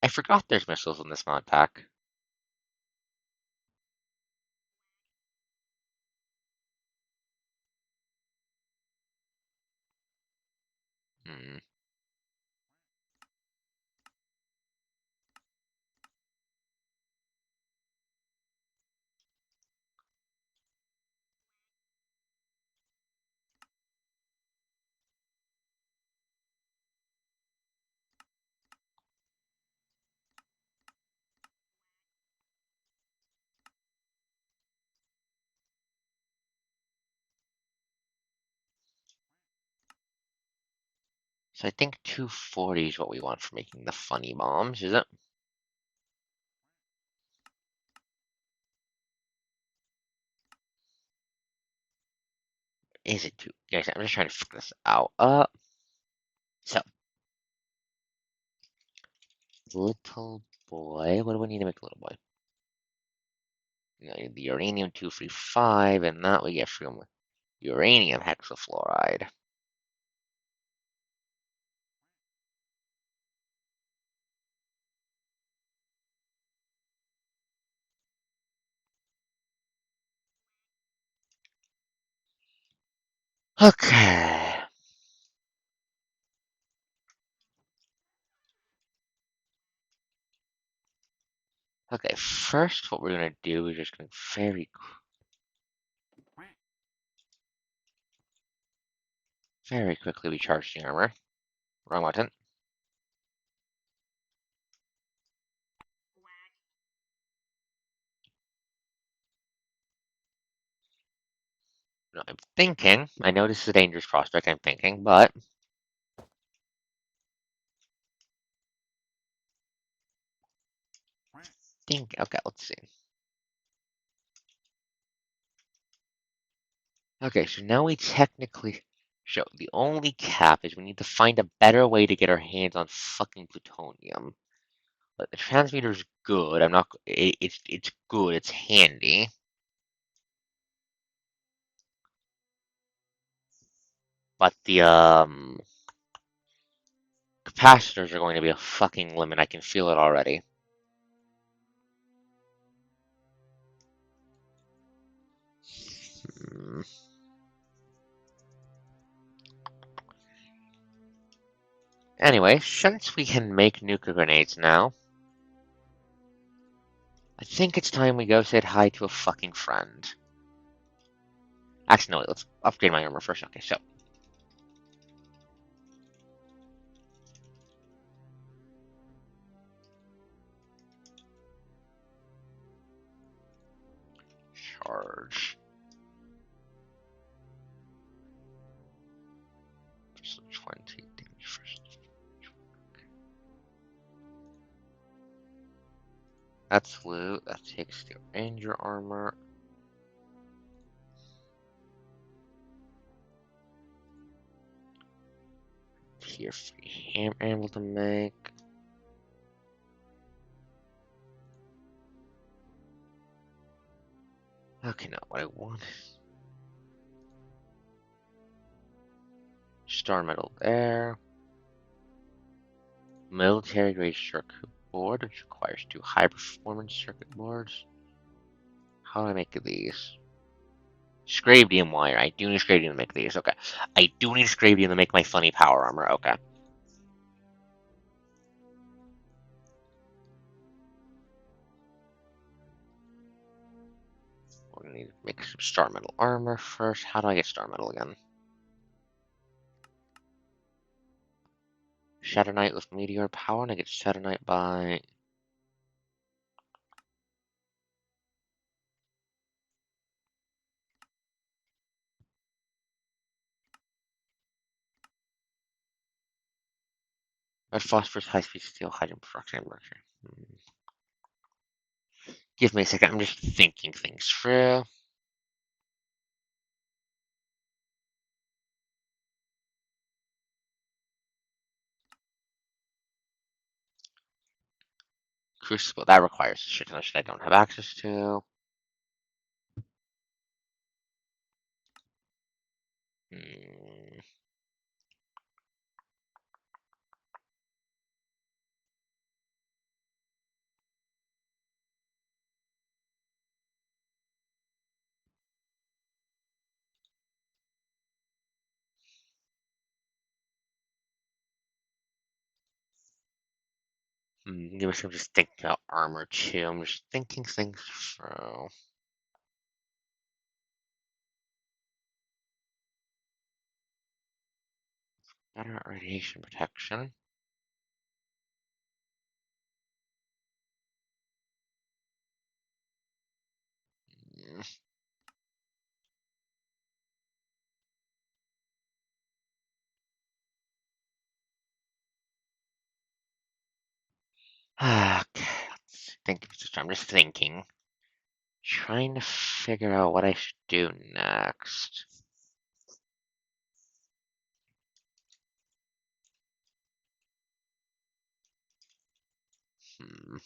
[SPEAKER 1] I forgot there's missiles in this mod pack. Hmm. So I think 240 is what we want for making the funny bombs, is it? Is it two? Guys, I'm just trying to figure this out. So little boy. What do we need to make a little boy? The uranium 235, and that we get from uranium hexafluoride. Okay. Okay, first what we're gonna do is just gonna very quickly recharge the armor. Wrong button. No, I'm thinking. I know this is a dangerous prospect, I'm thinking, but okay, let's see. Okay, so now we technically show the only cap is we need to find a better way to get our hands on fucking plutonium. Like the transmitter's good. I'm not. It's good. It's handy. But the capacitors are going to be a fucking limit. I can feel it already. Hmm. Anyway, since we can make nuclear grenades now, I think it's time we go say hi to a fucking friend. Actually, no, wait, let's upgrade my armor first. Okay, so charge. So 20 damage first. That's loot. That takes the ranger armor. Tier 3 hammer able to make. Okay, not what I want. Star metal there. Military grade circuit board, which requires 2 high performance circuit boards. How do I make these? Scrabidium wire. I do need scrabidium to make these. Okay. I do need scrabidium to make my funny power armor. Okay. We're gonna need to make some star metal armor first. How do I get star metal again? Shadow Knight with meteor power, and I get Shadow Knight by. Red phosphorus, high speed steel, hydrogen peroxide, mercury. Give me a second. I'm just thinking things through. Crucible, that requires a shit ton of shit I don't have access to. Hmm. Give me some just thinking about armor too. I'm just thinking things through. Better radiation protection. Hmm. Okay, let's think. I'm just thinking. Trying to figure out what I should do next. Hmm.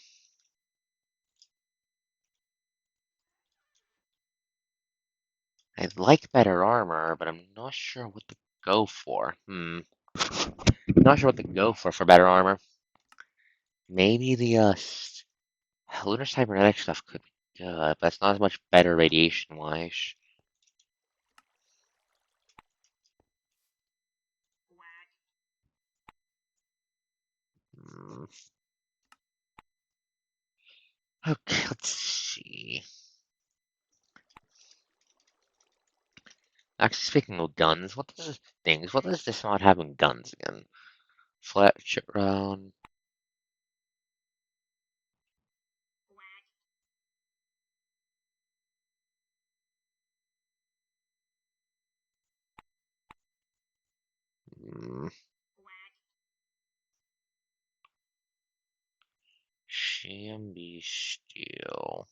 [SPEAKER 1] I like better armor, but I'm not sure what to go for. Not sure what to go for better armor. Maybe the lunar cybernetic stuff could be good, but it's not as much better radiation wise. Hmm. Okay, let's see. Actually, speaking of guns, what does this mod have in guns again? Flat shit round. Hmm. Shambi steel.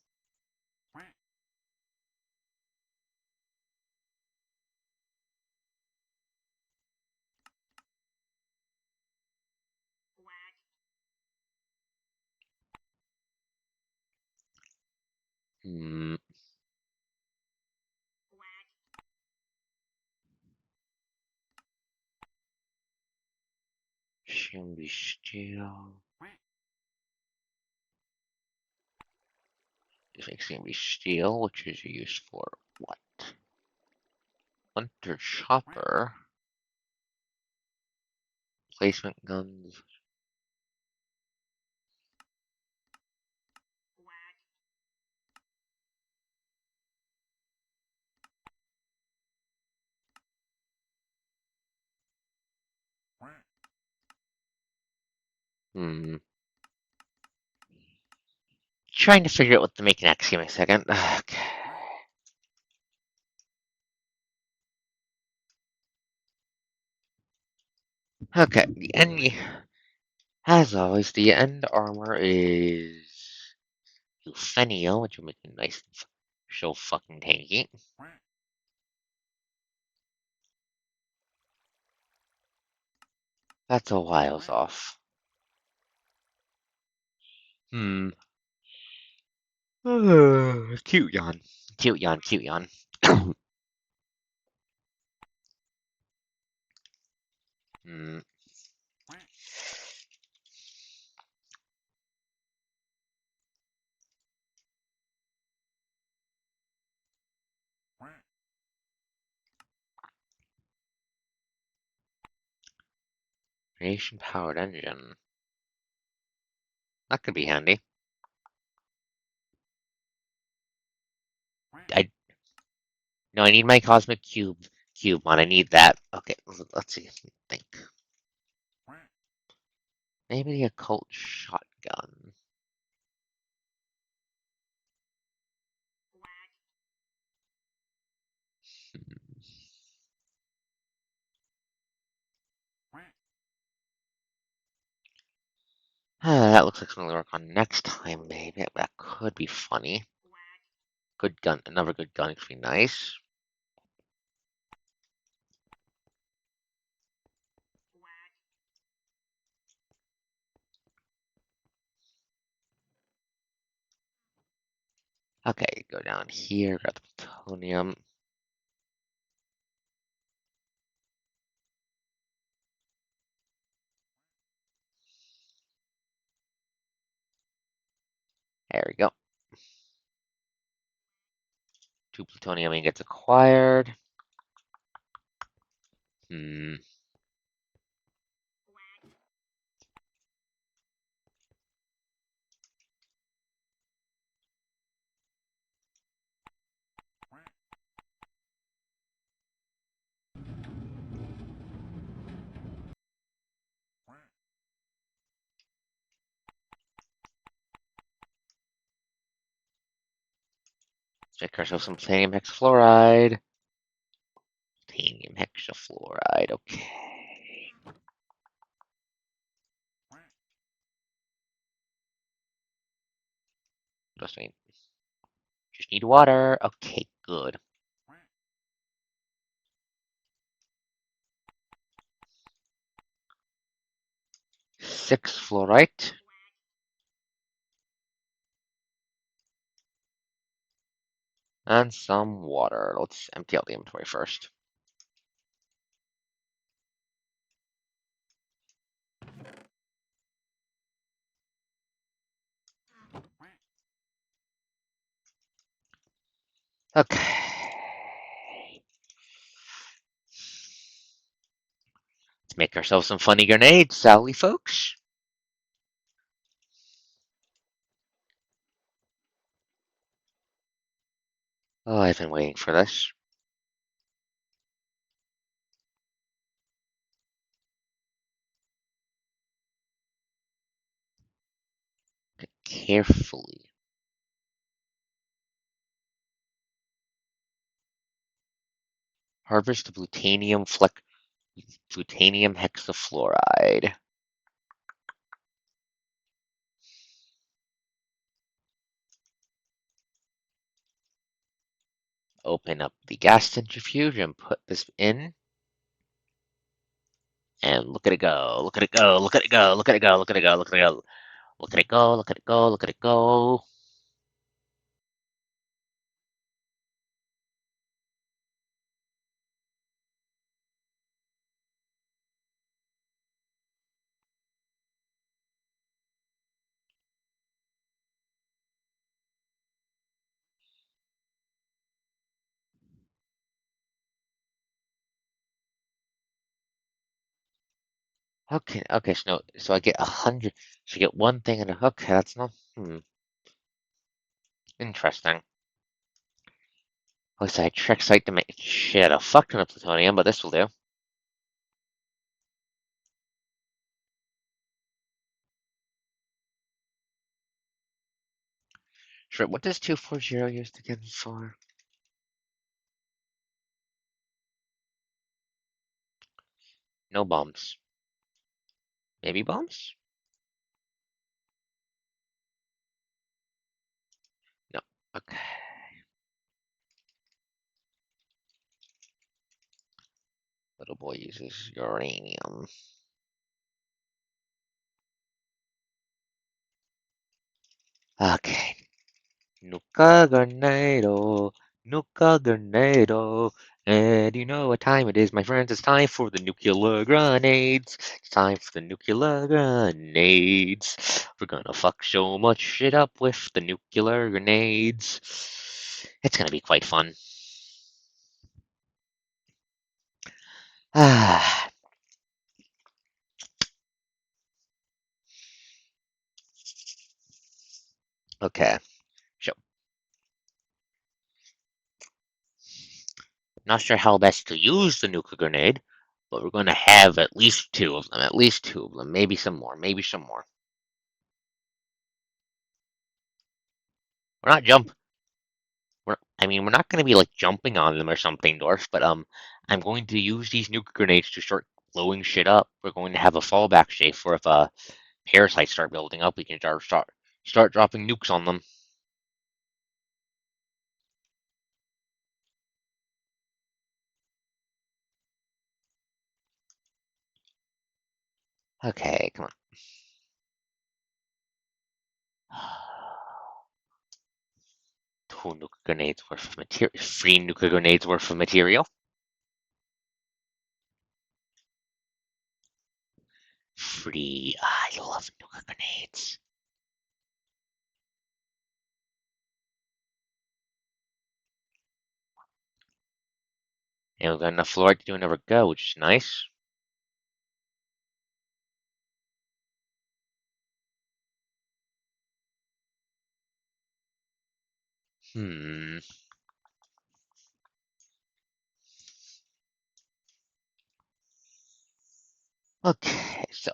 [SPEAKER 1] Hmm. Shambi steel. This makes Shambi steel, which is used for what? Hunter chopper. Placement guns. Hmm. Trying to figure out what to make next. Give me a second. Okay. Okay, the end. As always, the end armor is Euphemia, which will make it nice and so fucking tanky. That's a whiles off. Hmm. Cute yawn. Cute yawn, cute yawn. Hmm. Radiation powered engine. That could be handy. I No, I need my cosmic cube one. I need that. Okay, let's see. Think. Maybe the occult shotgun. That looks like something to work on next time, maybe. That could be funny. Good gun. Another good gun could be nice. Okay, go down here, grab the plutonium. There we go. 2 plutonium gets acquired. Hmm. Check ourselves some plutonium hexafluoride. Plutonium hexafluoride, okay. Just need water. Okay, good. 6 fluorite. And some water. Let's empty out the inventory first. Okay. Let's make ourselves some funny grenades, shall we, folks? Oh, I've been waiting for this. Carefully. Harvest the plutonium hexafluoride. Open up the gas centrifuge and put this in. And look at it go. Look at it go. Look at it go. Look at it go. Look at it go. Look at it go. Look at it go. Look at it go. Look at it go. Okay, okay, so I get 100. So I get one thing and okay, that's not interesting. At least I trick site to make shit a fuck ton of plutonium, but this will do. Sure, what does 240 used again for? No bombs. Baby bombs? No. Okay. Little boy uses uranium. Okay. Nuka Grenado, Nuka Grenado. And you know what time it is, my friends. It's time for the nuclear grenades. It's time for the nuclear grenades. We're gonna fuck so much shit up with the nuclear grenades. It's gonna be quite fun. Ah, okay. So, not sure how best to use the nuclear grenade, but we're gonna have at least two of them. At least two of them. Maybe some more. Maybe some more. We're not jump. We're not going to be like jumping on them or something, Dwarf, but I'm going to use these nuke grenades to start blowing shit up. We're going to have a fallback safe for if parasites start building up, we can start dropping nukes on them. Okay, come on. Two nuke grenades worth of material. Three nuke grenades worth of material. Free. I love nuke grenades. And we've got enough fluoride to do another go, which is nice. Hmm. Okay, so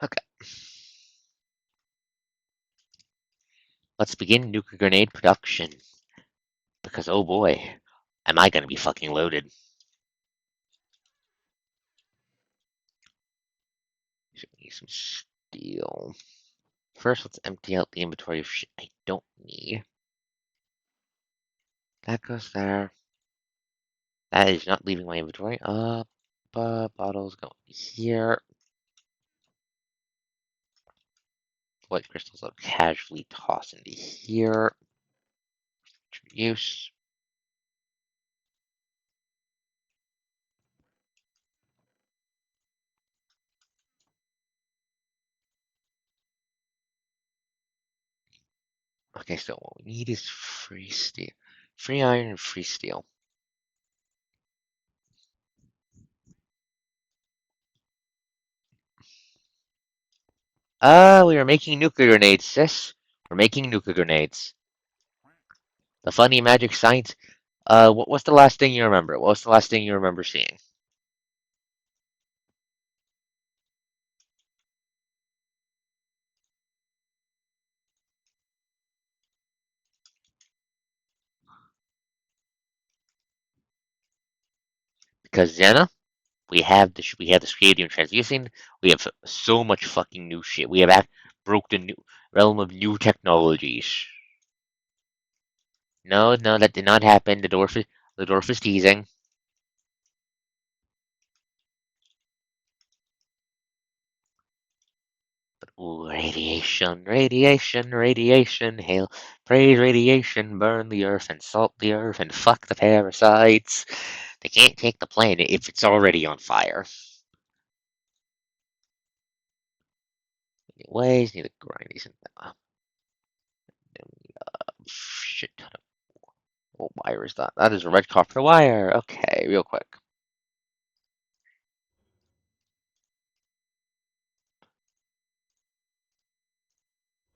[SPEAKER 1] okay. Let's begin nuke grenade production. Because oh boy, am I gonna be fucking loaded. So we need some steel. First, let's empty out the inventory of shit I don't need. That goes there. That is not leaving my inventory. Bottles go here. White crystals I'll casually toss into here. Use. Okay, so what we need is free steel. Free iron and free steel. We are making nuclear grenades, sis. We're making nuclear grenades. The funny magic science. What's the last thing you remember? What was the last thing you remember seeing? Because Xena, we have the stadium transmuting. We have so much fucking new shit. We have broke the new realm of new technologies. No, no, that did not happen. The dwarf is teasing. Ooh, radiation, radiation, radiation, hail, praise radiation, burn the earth and salt the earth and fuck the parasites. They can't take the planet if it's already on fire. Anyways, need to grind these in. Shit ton of. What wire is that? That is a red copper wire. Okay, real quick.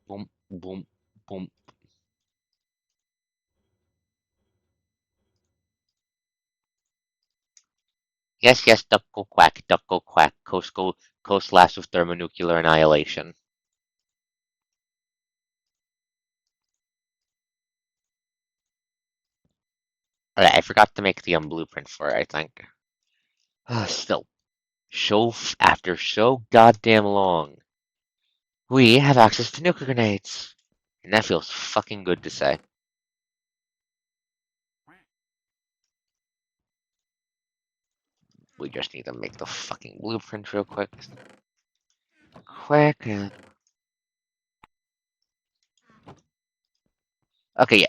[SPEAKER 1] Boom, boom, boom. Yes, yes, duck go quack, coast last with thermonuclear annihilation. Alright, I forgot to make the blueprint for it, I think. Still, after so goddamn long, we have access to nuclear grenades. And that feels fucking good to say. We just need to make the fucking blueprint real quick. Quick. Okay, yeah.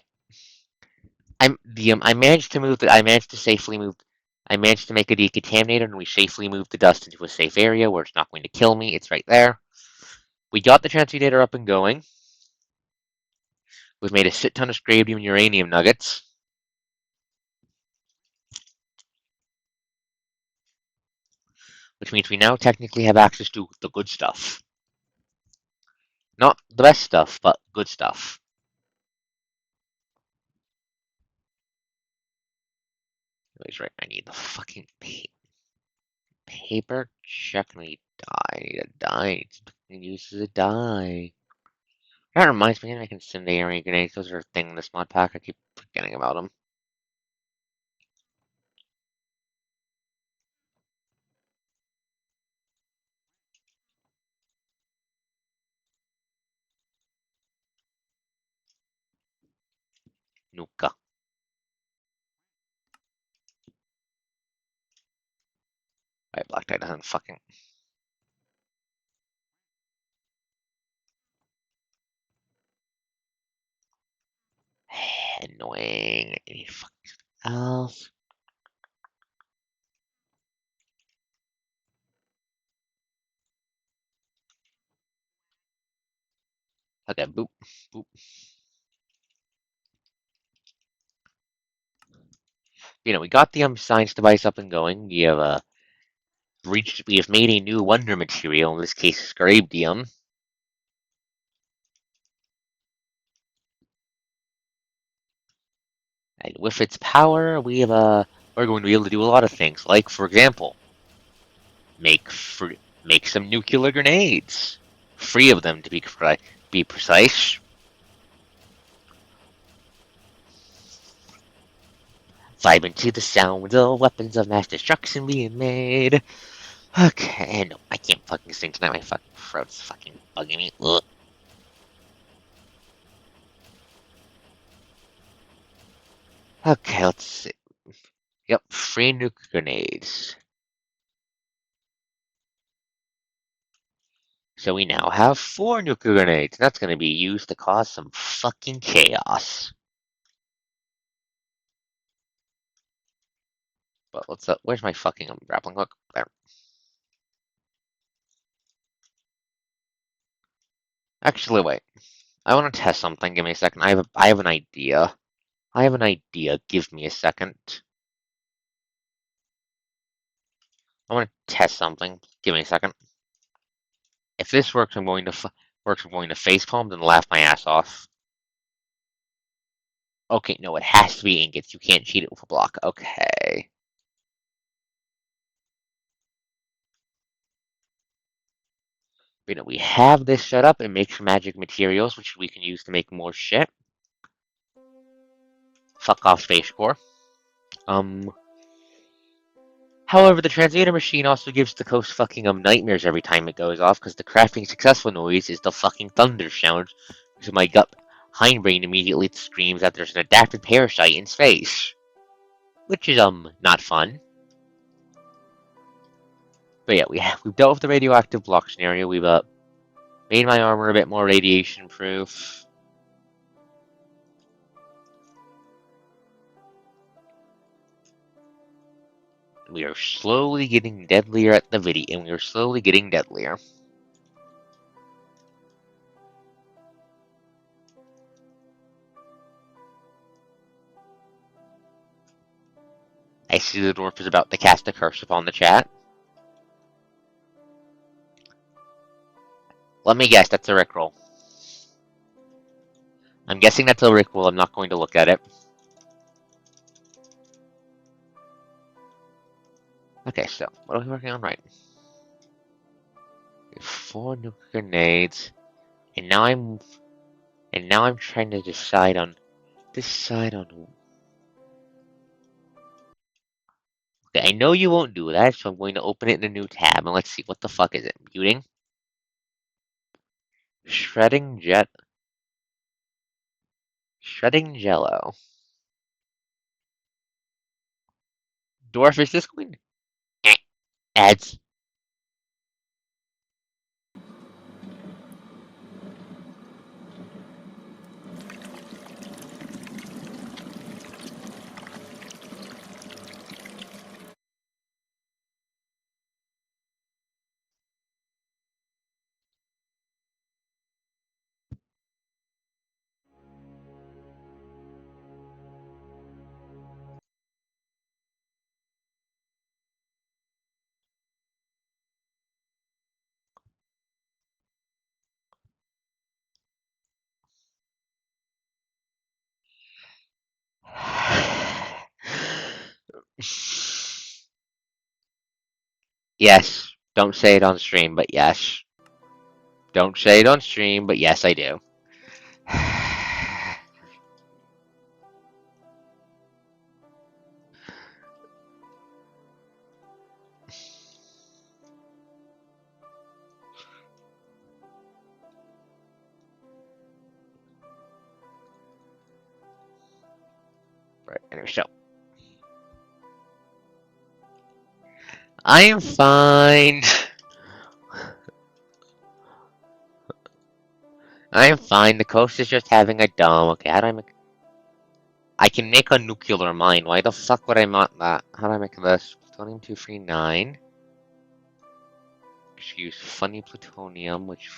[SPEAKER 1] I managed to move. I managed to safely move. I managed to make a decontaminator, and we safely moved the dust into a safe area where it's not going to kill me. It's right there. We got the transmutator up and going. We've made a shit ton of scradium and uranium nuggets, which means we now technically have access to the good stuff. Not the best stuff, but good stuff. Anyways, right, I need the fucking paper check. I need dye. I need a dye. It uses a dye. That reminds me, I'm making incendiary grenades. Those are a thing in this mod pack. I keep forgetting about them. Nuka. Alright, Black Knight doesn't fucking. Annoying. Any fucking else? Okay, boop, boop. We got the science device up and going. We have made a new wonder material, in this case, scarabdium. And with its power, we're going to be able to do a lot of things. Like, for example, make make some nuclear grenades. 3 of them to be precise. Vibe into the sound of weapons of mass destruction being made. Okay, no, I can't fucking sing tonight. My fucking throat's fucking bugging me. Ugh. Okay, let's see. Yep, 3 nuclear grenades. So we now have 4 nuclear grenades. That's going to be used to cause some fucking chaos. But where's my fucking grappling hook? There. Actually, wait. I want to test something. Give me a second. I have an idea. I have an idea. Give me a second. I want to test something. Give me a second. If this works, I'm going to facepalm and laugh my ass off. Okay, no, it has to be ingots. You can't cheat it with a block. Okay. We have this set up and make some magic materials, which we can use to make more shit. Fuck off, Space Core. However, the translator machine also gives the coast fucking nightmares every time it goes off, because the crafting successful noise is the fucking thunder sound. So my gut hindbrain immediately screams that there's an adapted parasite in space. Which is not fun. But yeah, we've dealt with the radioactive block scenario. We've made my armor a bit more radiation proof. We are slowly getting deadlier at the video, and we are slowly getting deadlier. I see the dwarf is about to cast a curse upon the chat. Let me guess, that's a Rickroll. I'm guessing that's a Rickroll. I'm not going to look at it. Okay, so what are we working on right? 4 nuclear grenades, and now I'm trying to decide on. Okay, I know you won't do that, so I'm going to open it in a new tab, and let's see, what the fuck is it? Muting? Shredding jello. Dwarf, is this going to ads? Yes. Don't say it on stream, but yes. Don't say it on stream, but yes, I do. Right, anyway, so. I am fine. I am fine. The coast is just having a dome. Okay, how do I make... I can make a nuclear mine. Why the fuck would I want that? How do I make this? Plutonium 239. Just use funny plutonium, which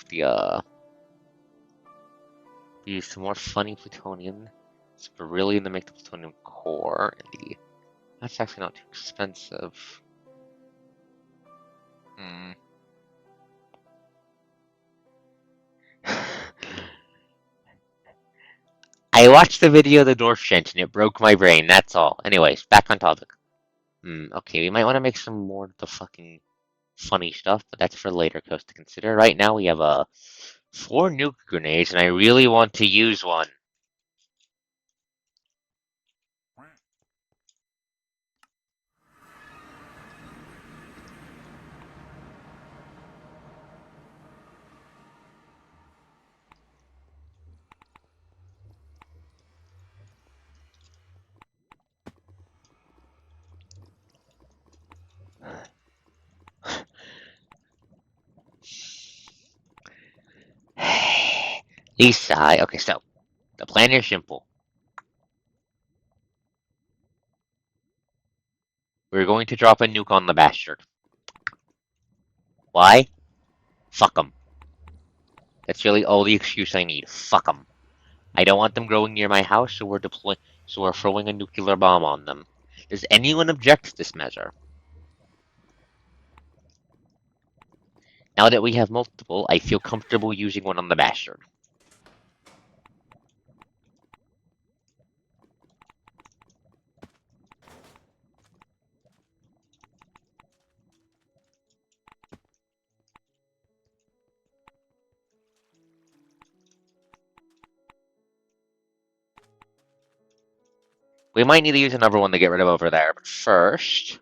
[SPEAKER 1] use some more funny plutonium. It's beryllium to make the plutonium core. That's actually not too expensive. Hmm. I watched the video of the dwarf shanty and it broke my brain, that's all. Anyways, back on topic. Okay, we might want to make some more of the fucking funny stuff, but that's for later coast to consider. Right now we have 4 nuke grenades, and I really want to use one. Lisa, okay, so the plan is simple. We're going to drop a nuke on the bastard. Why? Fuck them. That's really all the excuse I need. Fuck them. I don't want them growing near my house, so we're throwing a nuclear bomb on them. Does anyone object to this measure? Now that we have multiple, I feel comfortable using one on the bastard. We might need to use another one to get rid of over there, but first...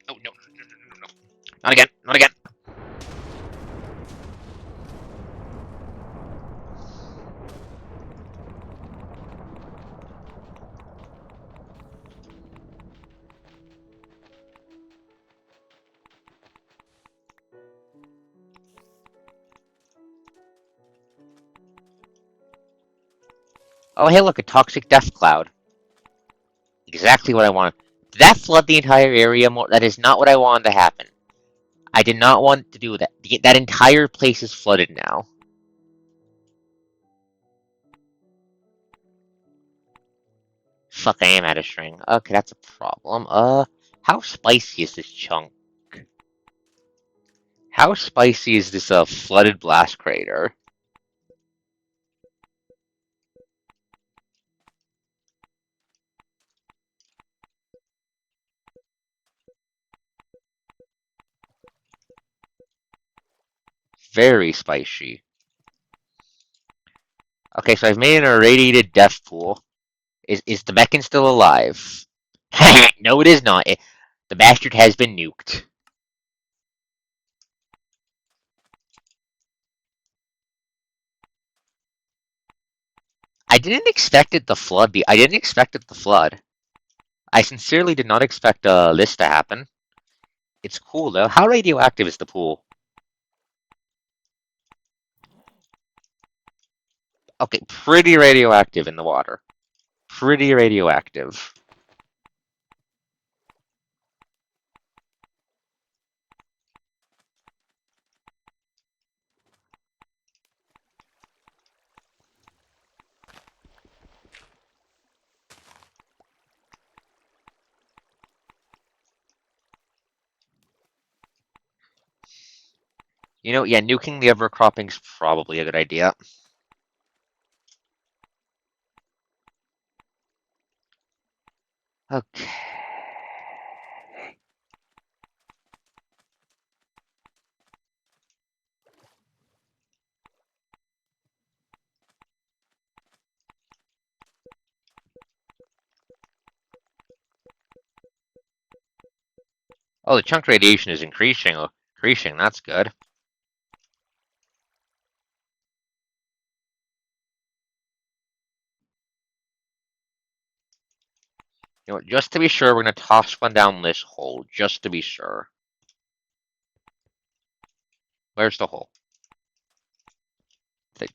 [SPEAKER 1] Oh, no. Not again, not again. Oh, hey, look, a toxic death cloud. Exactly what I want. Did that flood the entire area more? That is not what I wanted to happen. I did not want to do that. That entire place is flooded now. Fuck, I am out of string. Okay, that's a problem. How spicy is this chunk? how spicy is this flooded blast crater? Very spicy. Okay, so I've made an irradiated death pool. Is the Meccan still alive? No, it is not. The bastard has been nuked. I didn't expect it to flood. I didn't expect it to flood. I sincerely did not expect this to happen. It's cool though. How radioactive is the pool? Okay, pretty radioactive in the water. Pretty radioactive. You know, yeah, nuking the overcropping's probably a good idea. Okay. Oh, the chunk radiation is increasing. Increasing, that's good. You know what, just to be sure, we're gonna toss one down this hole, just to be sure. Where's the hole? Okay,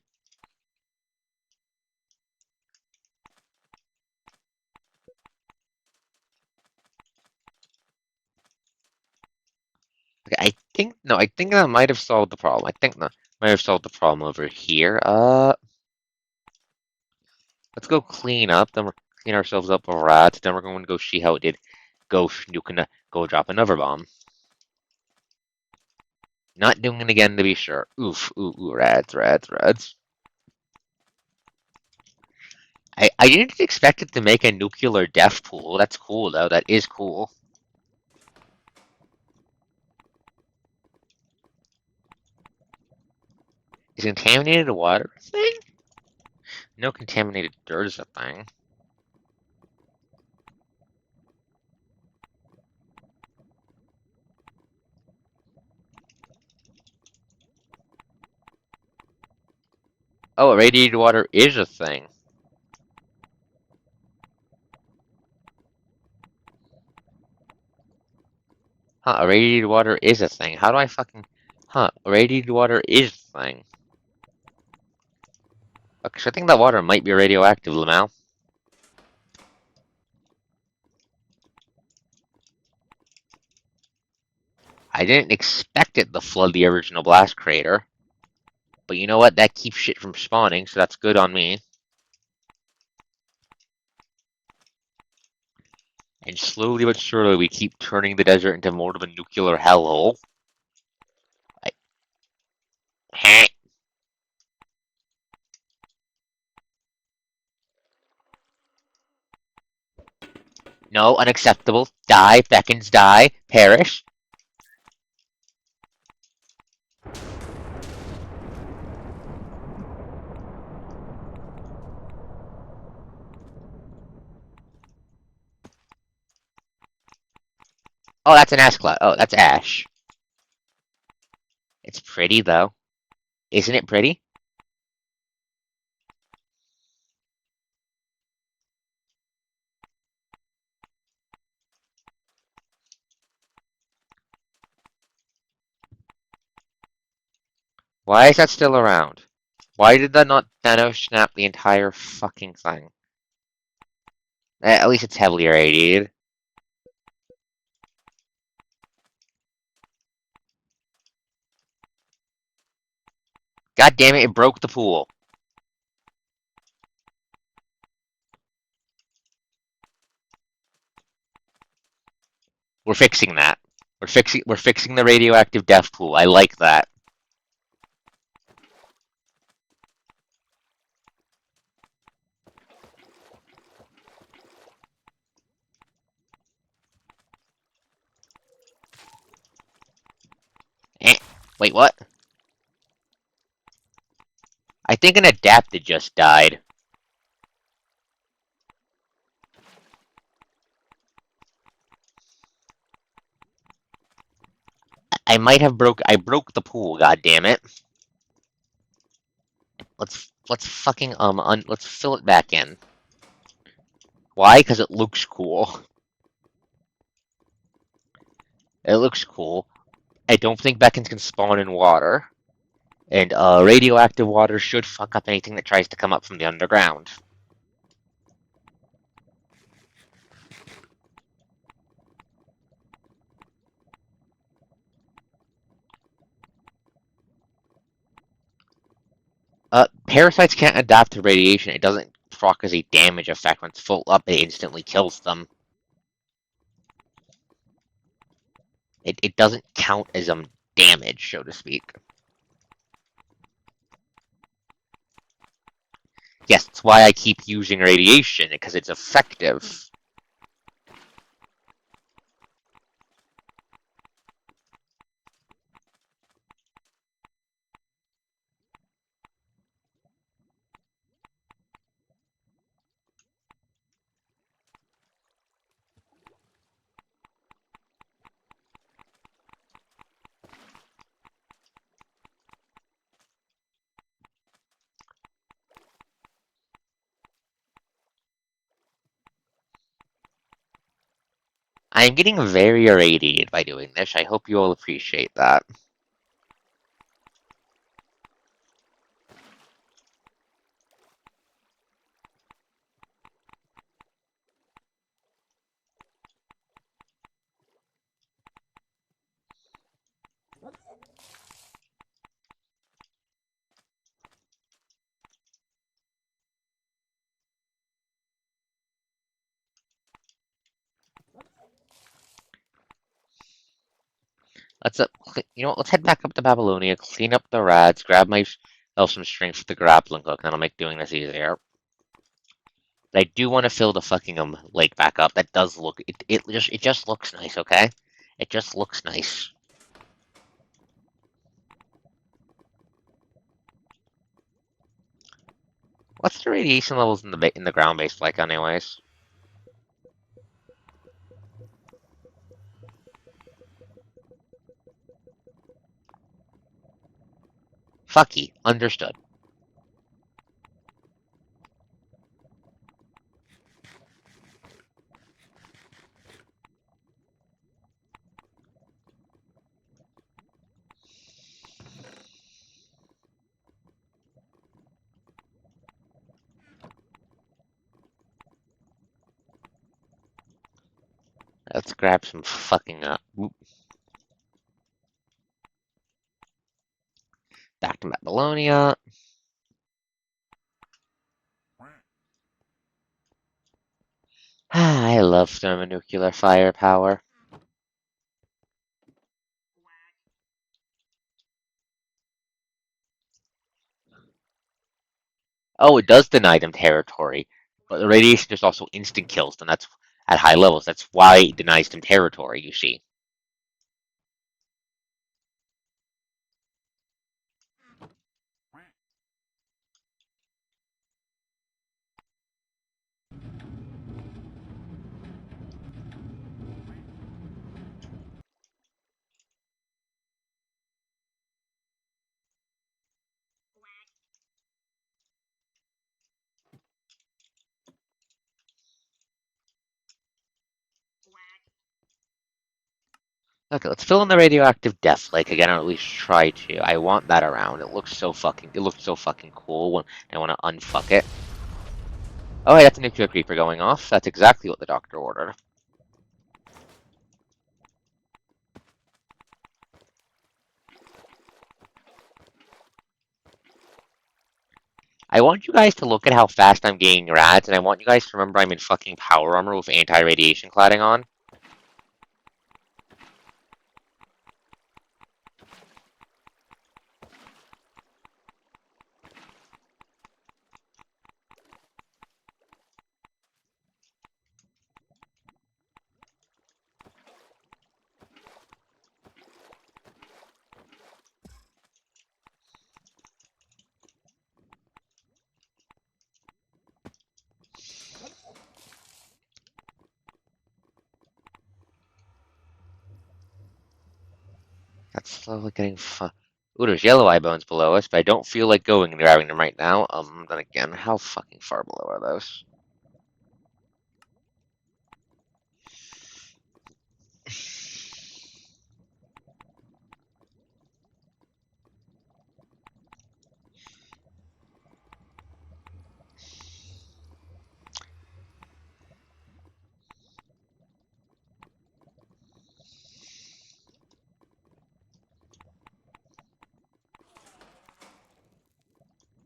[SPEAKER 1] I think that might have solved the problem. I think that might have solved the problem over here. Let's go clean up, then we're clean ourselves up with rats, then we're going to go see how it did. You can go drop another bomb. Not doing it again to be sure. Oof, ooh, rats. I didn't expect it to make a nuclear death pool. That's cool, though. That is cool. Is contaminated water a thing? No contaminated dirt is a thing. Oh, irradiated water is a thing. Huh, irradiated water is a thing. How do I fucking... Huh, irradiated water is a thing. Okay, so I think that water might be radioactive, Lamal. I didn't expect it to flood the original blast crater. But you know what? That keeps shit from spawning, so that's good on me. And slowly but surely, we keep turning the desert into more of a nuclear hellhole. I... No, unacceptable. Die, beckons, die, perish. Oh, that's an ash cloud. Oh, that's ash. It's pretty, though. Isn't it pretty? Why is that still around? Why did that not nano snap the entire fucking thing? At least it's heavily irradiated. God damn it, it broke the pool. We're fixing that. We're fixing the radioactive death pool. I like that. Eh. Wait, what? I think an adapted just died. I broke the pool, god damn it. Let's fucking let's fill it back in. Why? Because it looks cool. It looks cool. I don't think Beckons can spawn in water. And radioactive water should fuck up anything that tries to come up from the underground. Parasites can't adapt to radiation. It doesn't proc as a damage effect. When it's full up, it instantly kills them. It doesn't count as damage, so to speak. Yes, that's why I keep using radiation, because it's effective. I am getting very irradiated by doing this. I hope you all appreciate that. You know what? Let's head back up to Babylonia, clean up the rats, grab myself some strength for the grappling hook, and that'll make doing this easier. But I do want to fill the fucking lake back up. That does look it just looks nice, okay? It just looks nice. What's the radiation levels in the ground base like, anyways? Fucky, understood. Let's grab some fucking back to Babylonia. I love thermonuclear firepower. Oh, it does deny them territory, but the radiation just also instant kills them. That's at high levels. That's why it denies them territory, you see. Okay, let's fill in the radioactive death lake again, or at least try to. I want that around. It looks so fucking cool when I want to unfuck it. Oh, hey, that's a nuclear creeper going off. That's exactly what the doctor ordered. I want you guys to look at how fast I'm gaining rads, and I want you guys to remember I'm in fucking power armor with anti-radiation cladding on. That's slowly getting fun. Ooh, there's yellow eye bones below us, but I don't feel like going and grabbing them right now. Then again, how fucking far below are those?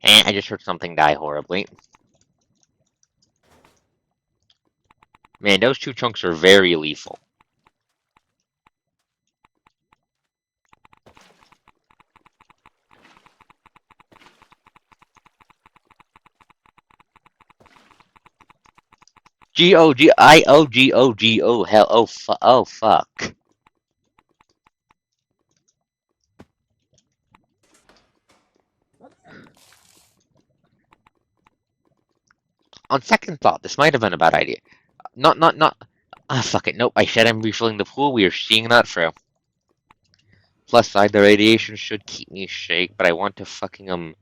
[SPEAKER 1] And I just heard something die horribly. Man, those two chunks are very lethal. G-O-G-I-O-G-O-G-O, hell, oh, fuck. On second thought, this might have been a bad idea. Not. Ah, fuck it, nope, I said I'm refilling the pool, we are seeing that through. Plus side, the radiation should keep me shake, but I want to fucking,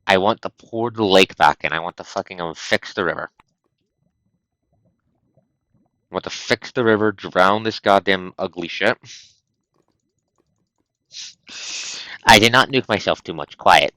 [SPEAKER 1] I want to pour the lake back in, I want to fucking, fix the river. I want to fix the river, drown this goddamn ugly shit. I did not nuke myself too much, quiet.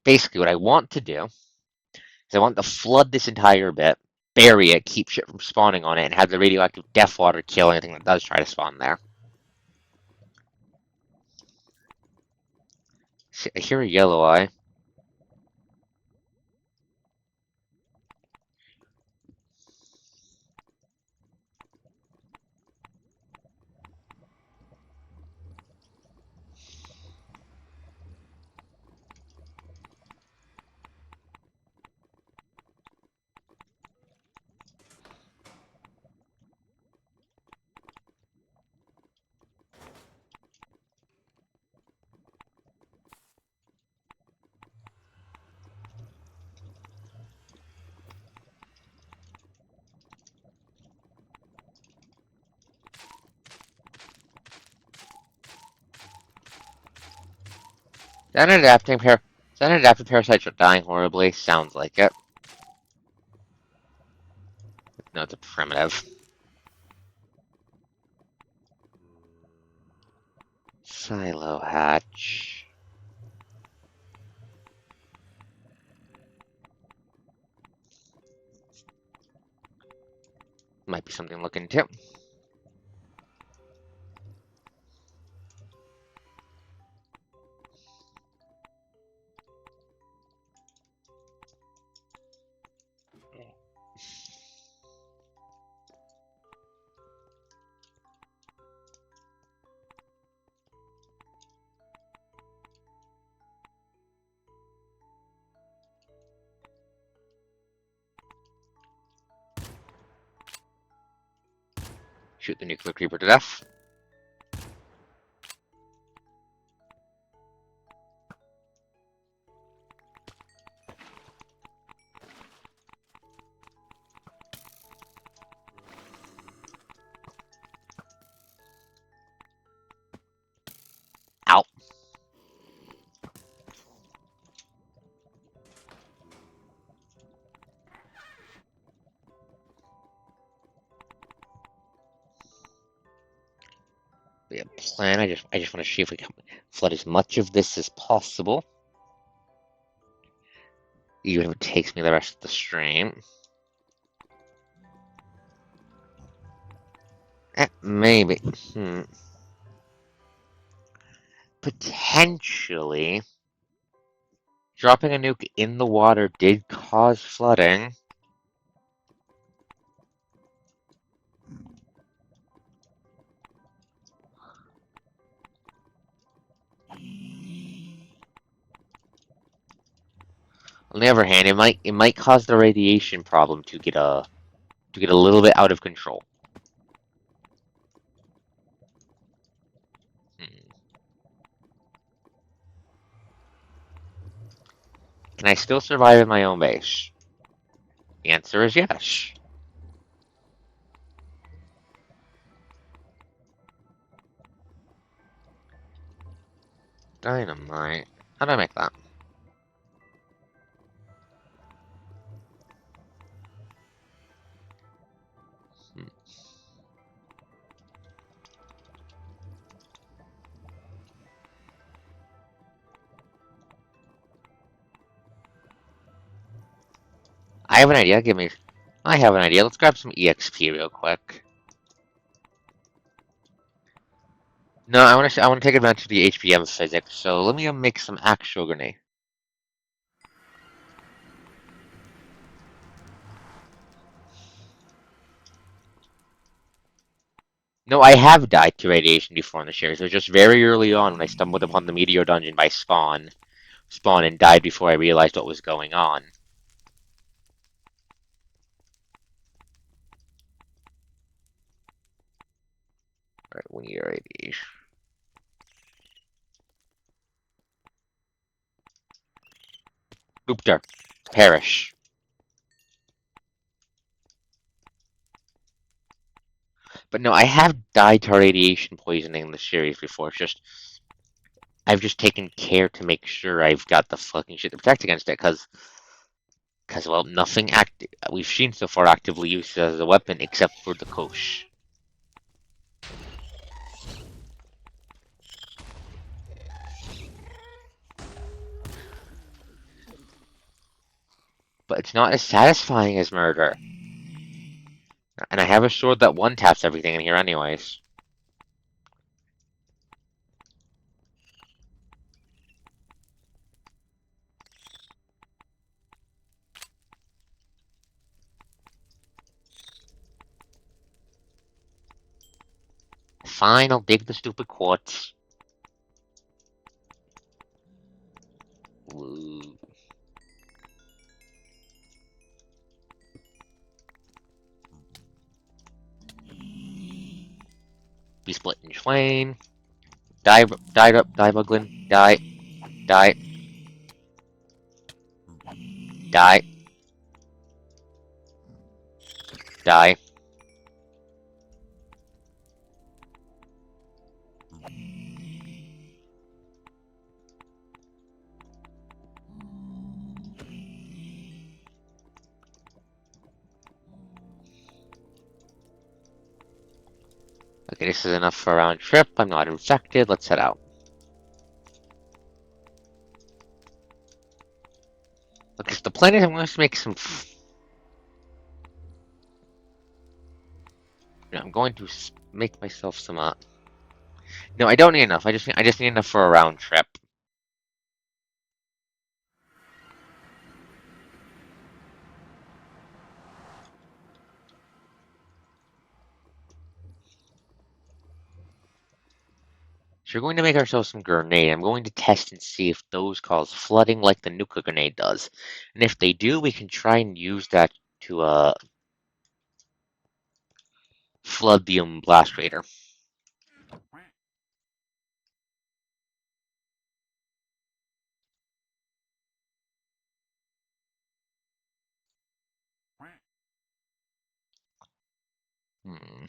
[SPEAKER 1] Basically, what I want to do is I want to flood this entire bit, bury it, keep shit from spawning on it, and have the radioactive death water kill anything that does try to spawn there. I hear a yellow eye. Is that an adaptive parasites are dying horribly? Sounds like it. No, it's a primitive. Silo hatch. Might be something to look into. Shoot the nuclear creeper to death. Ow. Be a plan. I just want to see if we can flood as much of this as possible. even if it takes me the rest of the stream. Maybe. Potentially. Dropping a nuke in the water did cause flooding. On the other hand, it might cause the radiation problem to get a little bit out of control. Hmm. Can I still survive in my own base? The answer is yes. Dynamite. How do I make that? Hmm. I have an idea. I have an idea. Let's grab some EXP real quick. No, I want to take advantage of the HPM physics. So let me make some actual grenade. No, I have died to radiation before in the series. It was just very early on when I stumbled upon the meteor dungeon by spawn and died before I realized what was going on. Alright, we need radiation. Oopter. Perish. But no, I have died to radiation poisoning in the series before. It's just I've just taken care to make sure I've got the fucking shit to protect against it, because well, nothing we've seen so far actively used as a weapon except for the Kosh. But it's not as satisfying as murder. And I have a sword that one taps everything in here anyways. Fine, I'll dig the stupid quartz. Woo. Be split in twain. Die, Muglin. Die, die, die, die. Okay, this is enough for a round trip. I'm not infected. Let's head out. Okay, so the plan is I'm going to make some. I'm going to make myself some. No, I don't need enough. I just need enough for a round trip. So we're going to make ourselves some grenade. I'm going to test and see if those cause flooding like the nuclear grenade does. And if they do, we can try and use that to flood the blast raider. Hmm.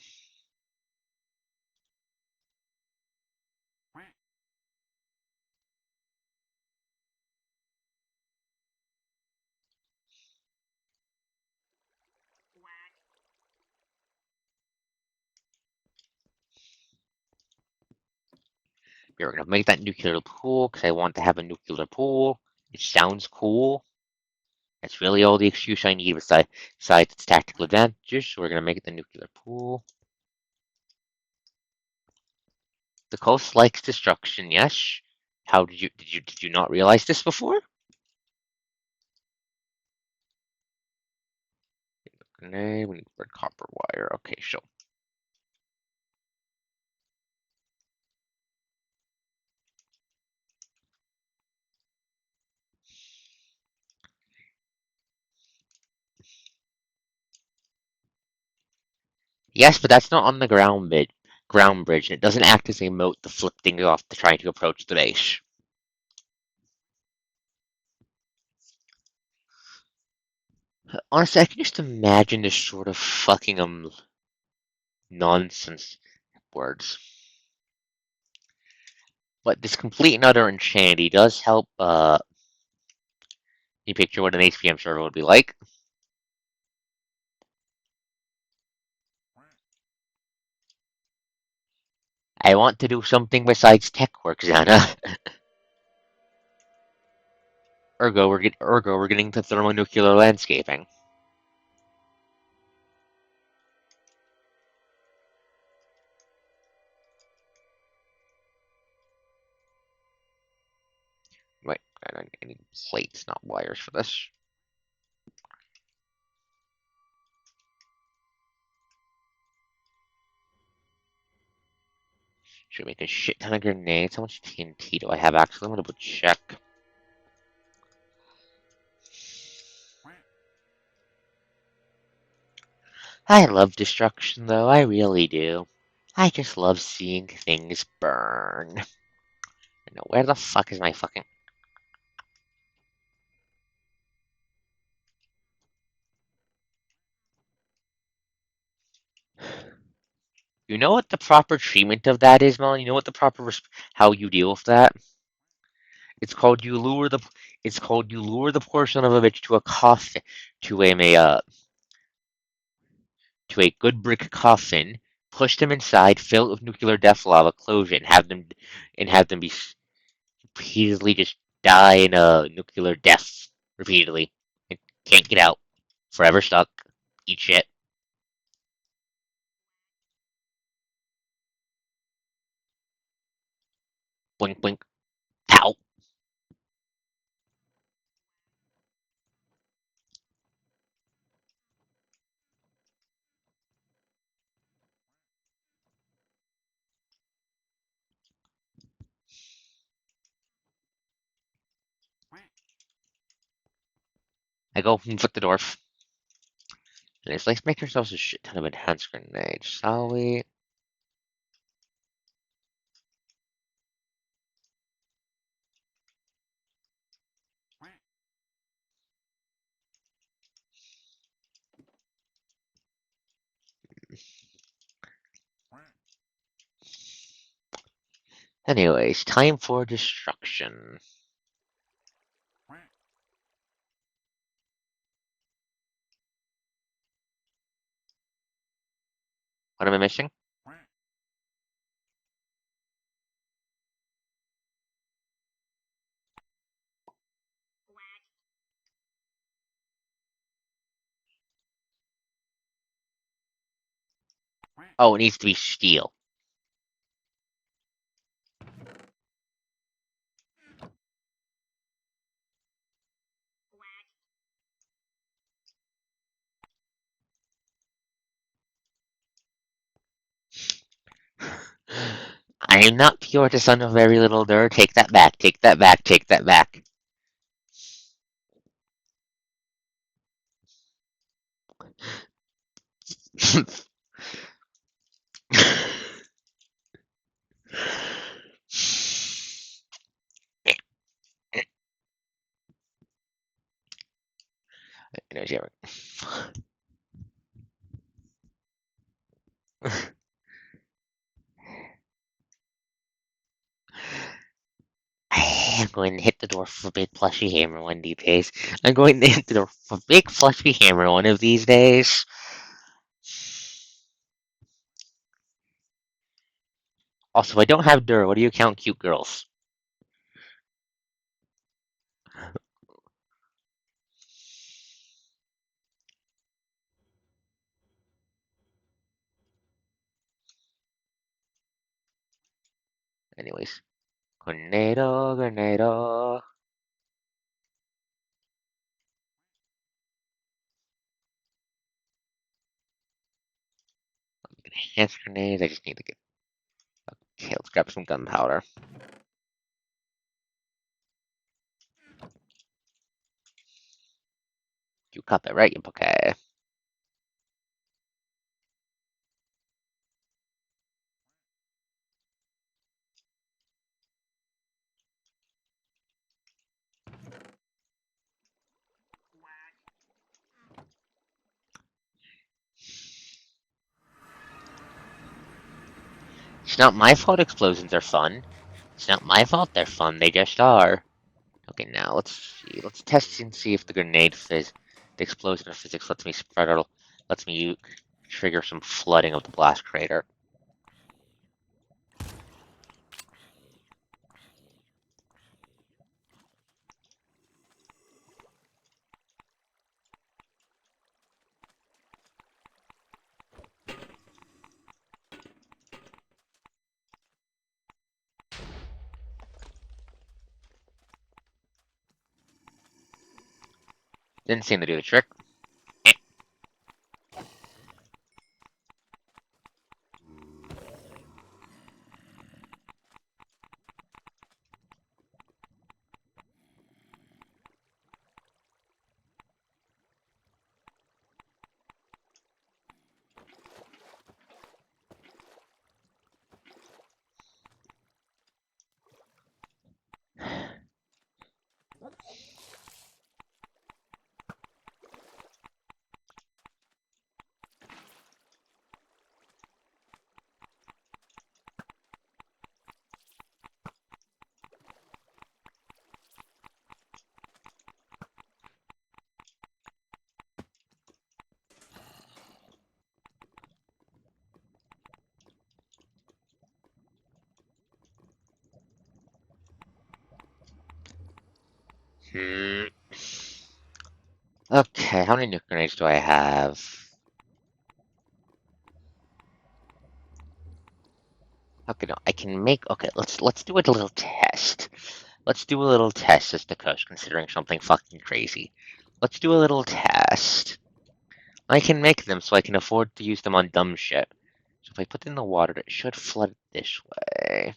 [SPEAKER 1] We're gonna make that nuclear pool because I want to have a nuclear pool. It sounds cool. That's really all the excuse I need besides its tactical advantages, so we're gonna make it the nuclear pool. The coast likes destruction, yes? How did you not realize this before? Okay, we need red copper wire. Okay, so yes, but that's not on the ground bridge, and it doesn't act as a moat to flip things off to try to approach the base. Honestly, I can just imagine this sort of fucking nonsense words. But this complete and utter insanity does help. You picture what an HPM server would be like. I want to do something besides tech work, Xana. Ergo, we're getting to thermonuclear landscaping. Wait, I need plates, not wires for this. Should make a shit ton of grenades. How much TNT do I have actually? I'm gonna double check. I love destruction though, I really do. I just love seeing things burn. No, where the fuck is my fucking... You know what the proper treatment of that is, Melon? You know what the proper how you deal with that? It's called you lure the it's called you lure the poor son of a bitch to a coffin, to a good brick coffin, push them inside, fill it with nuclear death lava, close it, and have them be repeatedly just die in a nuclear death repeatedly. And can't get out. Forever stuck. Eat shit. Blink blink. Pow. I go and flip the door. And it's like make ourselves a shit ton of enhanced grenades, shall we? Anyways, time for destruction. What am I missing? Oh, it needs to be steel. I am not pure to son of very little dirt. Take that back. Take that back. Take that back. No, Jeremy. I'm going to hit the door for a big plushy hammer one of these days. I'm going to hit the door for a big plushy hammer one of these days. Also, if I don't have dirt, what do you count cute girls? Anyways. Grenado, grenado. Enhanced grenades. I just need to get. Okay, let's grab some gunpowder. You cup it, right? Okay. It's not my fault explosions are fun. It's not my fault they're fun, they just are. Okay, now let's see. Let's test and see if the the explosion of physics lets me lets me trigger some flooding of the blast crater. Didn't seem to do the trick. Hmm. Okay, how many nuke grenades do I have? Okay, no, I can make. Okay, let's do a little test. Let's do a little test as the coast, considering something fucking crazy. Let's do a little test. I can make them so I can afford to use them on dumb shit. So if I put them in the water, it should flood this way.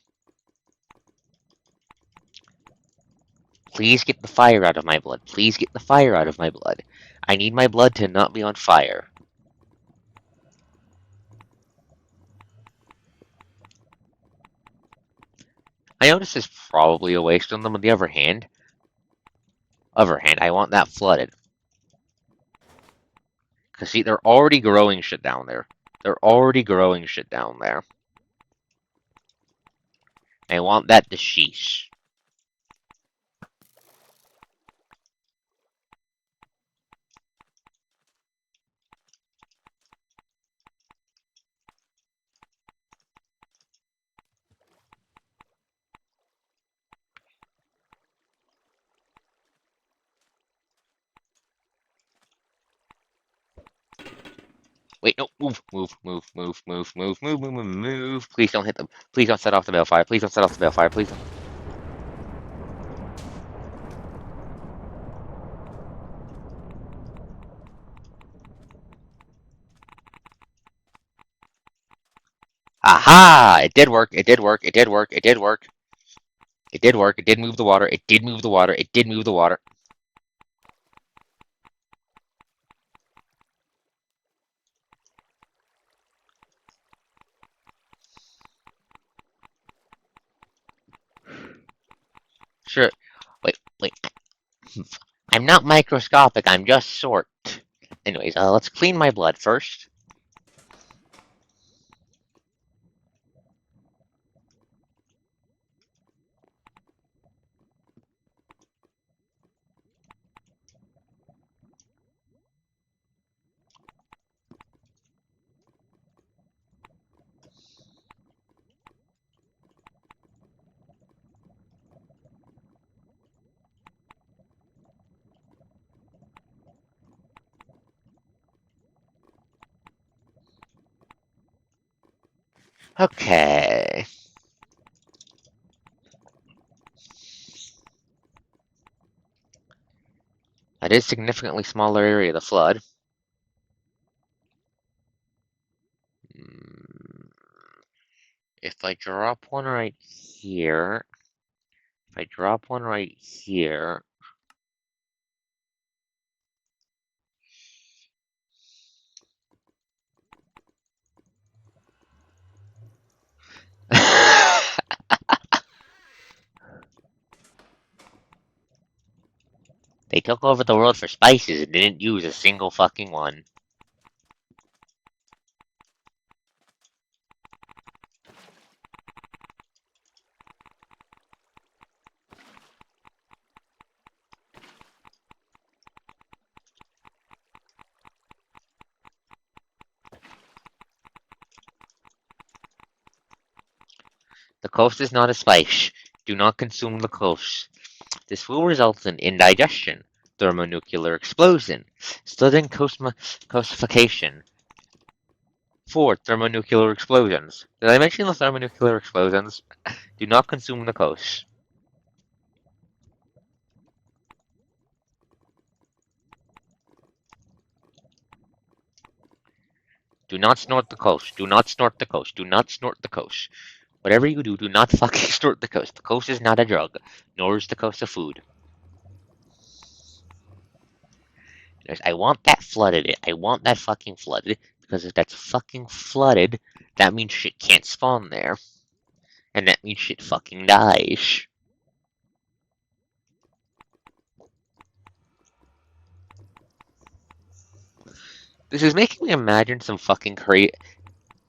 [SPEAKER 1] Please get the fire out of my blood. Please get the fire out of my blood. I need my blood to not be on fire. I know this is probably a waste on them. On the other hand, I want that flooded. Cause see, they're already growing shit down there. They're already growing shit down there. I want that to sheesh. Wait, no, move, move, move, move, move, move, move, move, move, move. Please don't hit them. Please don't set off the balefire. Please don't set off the balefire. Please don't. Aha! It did work. It did work. It did work. It did work. It did work. It did move the water. It did move the water. It did move the water. Sure. Wait, wait. I'm not microscopic. I'm just short. Anyways, let's clean my blood first. Okay. That is significantly smaller area to flood. If I drop one right here, if I drop one right here, they took over the world for spices and didn't use a single fucking one. The coast is not a spice. Do not consume the coast. This will result in indigestion, thermonuclear explosion, sudden coastification. 4. Thermonuclear explosions. Did I mention the thermonuclear explosions? Do not consume the coast. Do not snort the coast. Do not snort the coast. Do not snort the coast. Whatever you do, do not fucking snort the coast. The coast is not a drug, nor is the coast a food. I want that flooded. I want that fucking flooded, because if that's fucking flooded, that means shit can't spawn there. And that means shit fucking dies. This is making me imagine some fucking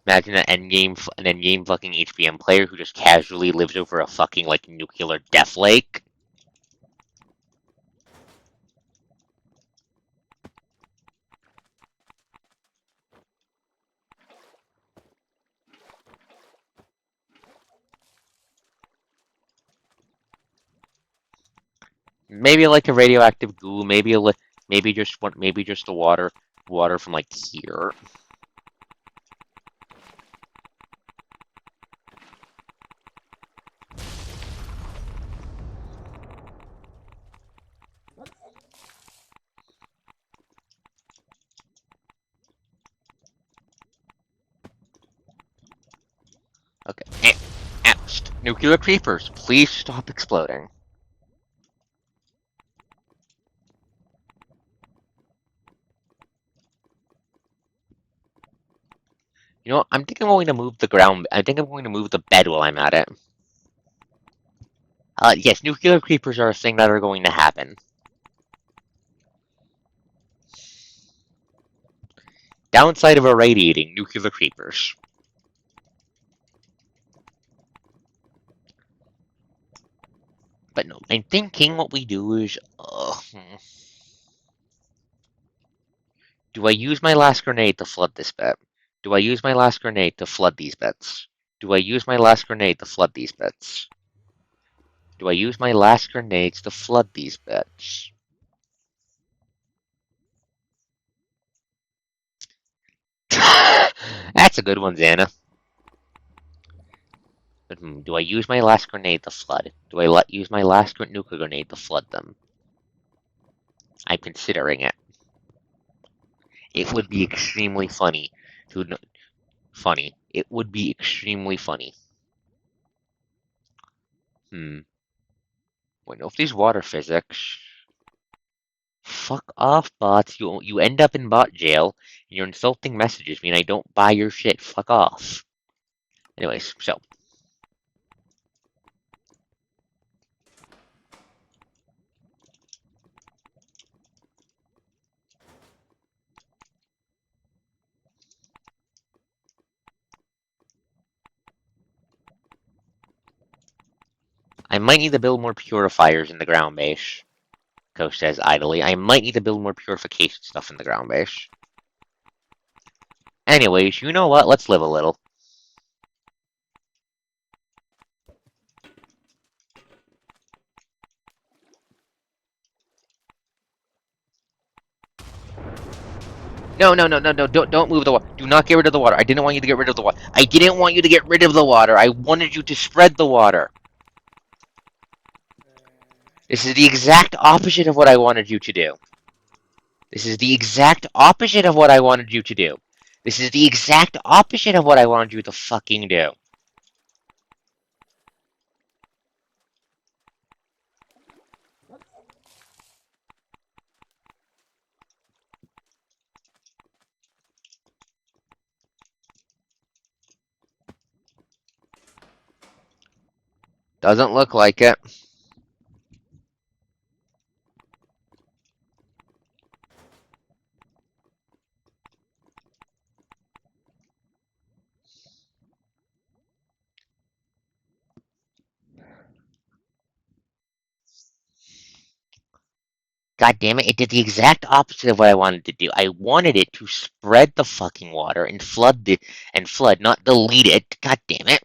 [SPEAKER 1] imagine an endgame fucking HBM player who just casually lives over a fucking like nuclear death lake. Maybe like a radioactive goo. Maybe just the water from like here. Okay. Nuclear creepers, please stop exploding. You know what? I think I'm going to move the ground. I think I'm going to move the bed while I'm at it. Yes, nuclear creepers are a thing that are going to happen. Downside of irradiating nuclear creepers. But no, I'm thinking what we do is... do I use my last grenade to flood this bit? Do I use my last grenade to flood these bits? Do I use my last grenade to flood these bits? Do I use my last grenades to flood these bits? That's a good one, Xana. But, do I use my last grenade to flood? Do I use my last nuclear grenade to flood them? I'm considering it. It would be extremely funny to... Funny. It would be extremely funny. Wait, no, if these water physics... Fuck off, bots. You end up in bot jail, and your insulting messages mean I don't buy your shit. Fuck off. Anyways, so... I might need to build more purifiers in the ground base. Coach says idly. I might need to build more purification stuff in the ground base. Anyways, you know what? Let's live a little. No, don't move the water. Do not get rid of the water. I didn't want you to get rid of the water. I didn't want you to get rid of the water. I wanted you to spread the water. This is the exact opposite of what I wanted you to do. This is the exact opposite of what I wanted you to do. This is the exact opposite of what I wanted you to fucking do. Doesn't look like it. God damn it, it did the exact opposite of what I wanted to do. I wanted it to spread the fucking water and flood, not delete it. God damn it.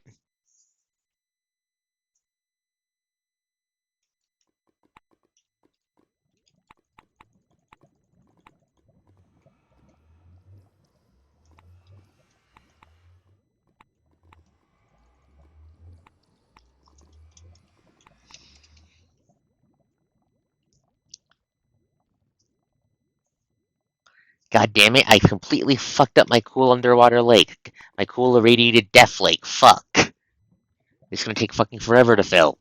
[SPEAKER 1] God damn it, I completely fucked up my cool underwater lake. My cool irradiated death lake. Fuck. It's gonna take fucking forever to fill.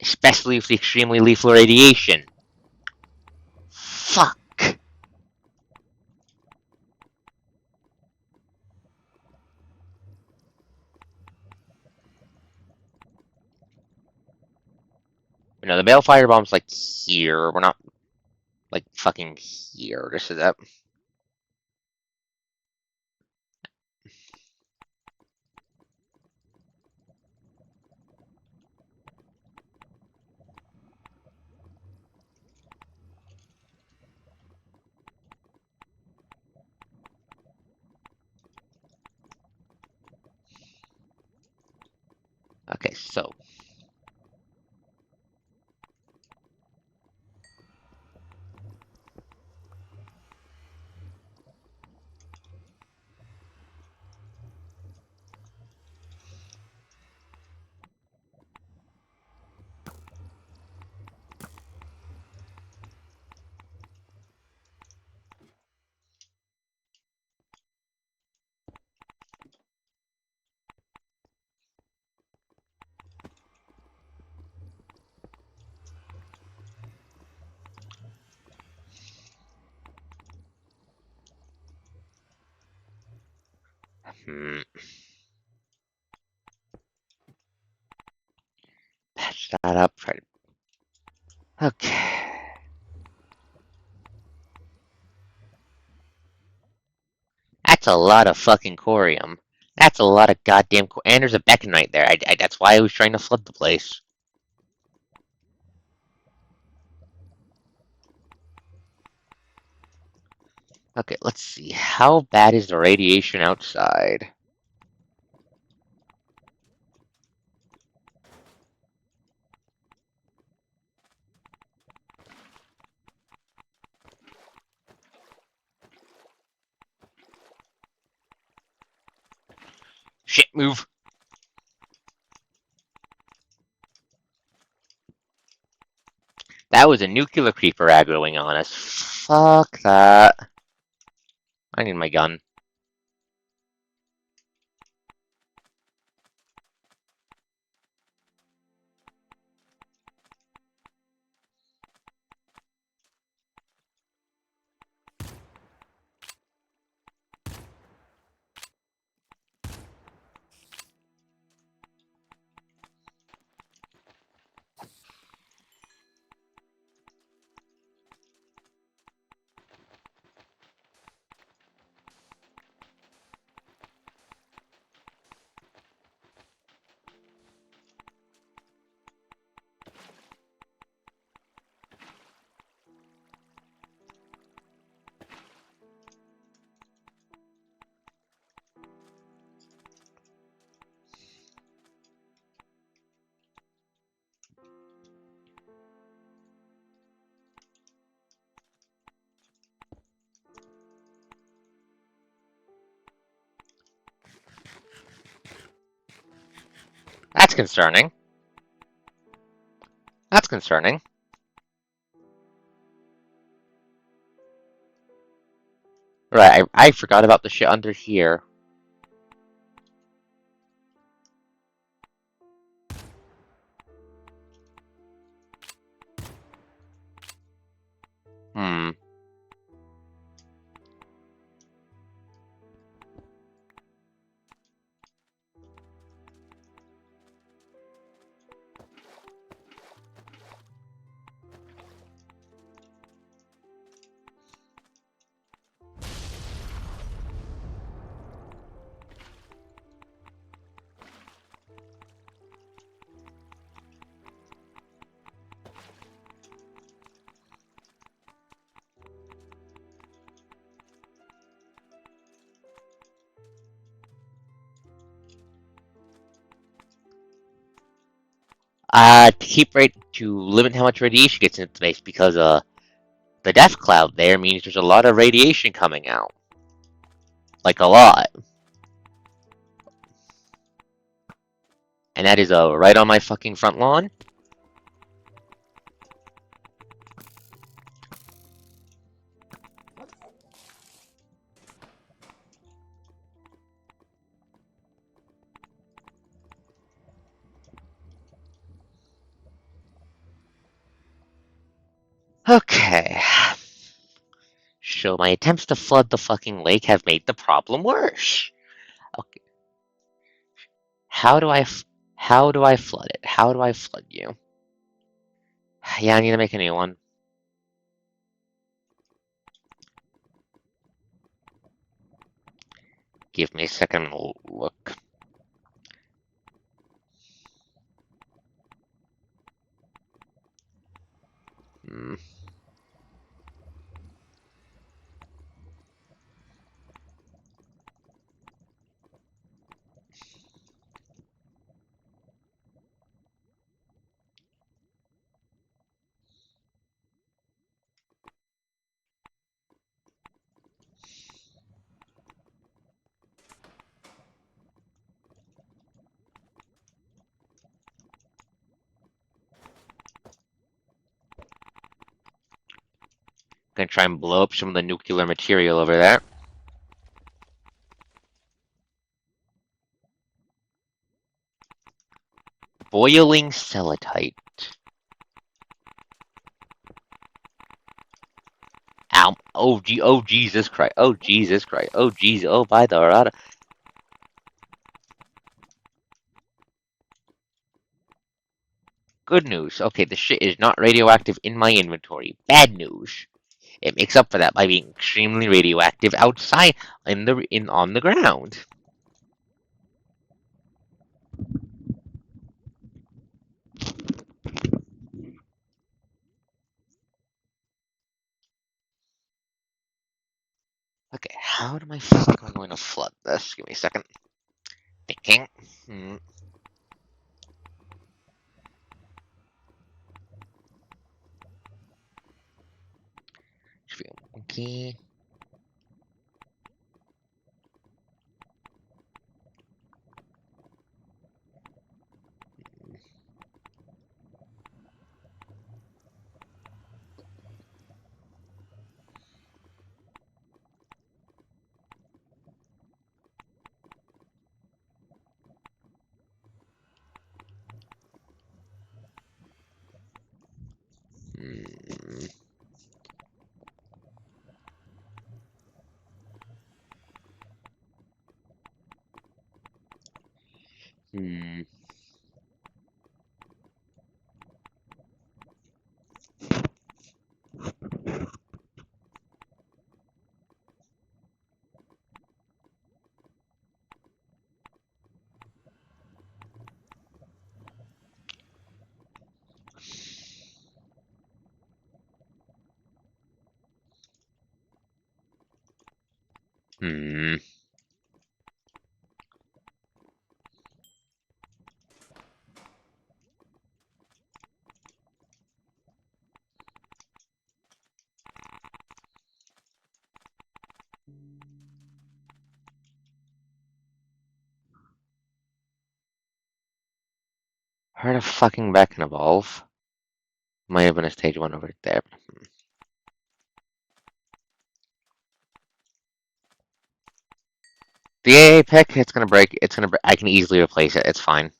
[SPEAKER 1] Especially with the extremely lethal radiation. Fuck. You know, the bale firebomb's like here. We're not like fucking here. This is up. Okay, so. Patch that up. Try to. Okay. That's a lot of fucking corium. That's a lot of goddamn. And there's a beacon right there. That's why I was trying to flood the place. Okay, let's see. How bad is the radiation outside? Shit, move. That was a nuclear creeper aggroing on us. Fuck that. I need my gun. That's concerning. That's concerning. Right, I forgot about the shit under here. Hmm. To limit how much radiation gets into space because the death cloud there means there's a lot of radiation coming out. Like a lot. And that is right on my fucking front lawn. Okay. So my attempts to flood the fucking lake have made the problem worse. Okay. How do I how do I flood it? How do I flood you? Yeah, I need to make a new one. Give me a second to look. Hmm. Gonna try and blow up some of the nuclear material over there. Boiling cellatite. Ow. Oh, Jesus Christ. Oh, Jesus Christ. Oh, Jesus. Oh, by the rada. Good news. Okay, the shit is not radioactive in my inventory. Bad news. It makes up for that by being extremely radioactive outside on the ground. Okay, how am I fucking going to flood this? Give me a second. Thinking. Hmm. Okay. Hmm. Hmm. Hmm. Heard a fucking back and evolve. Might have been a stage one over there. The AA pick, it's gonna break. I can easily replace it. It's fine.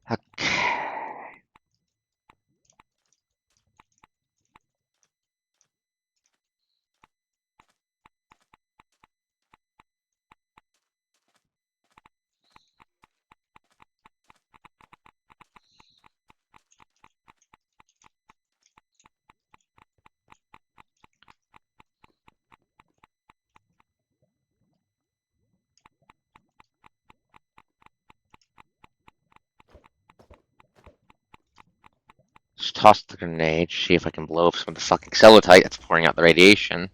[SPEAKER 1] Okay. Just toss the grenade. See if I can blow up some of the fucking celluloid that's pouring out the radiation.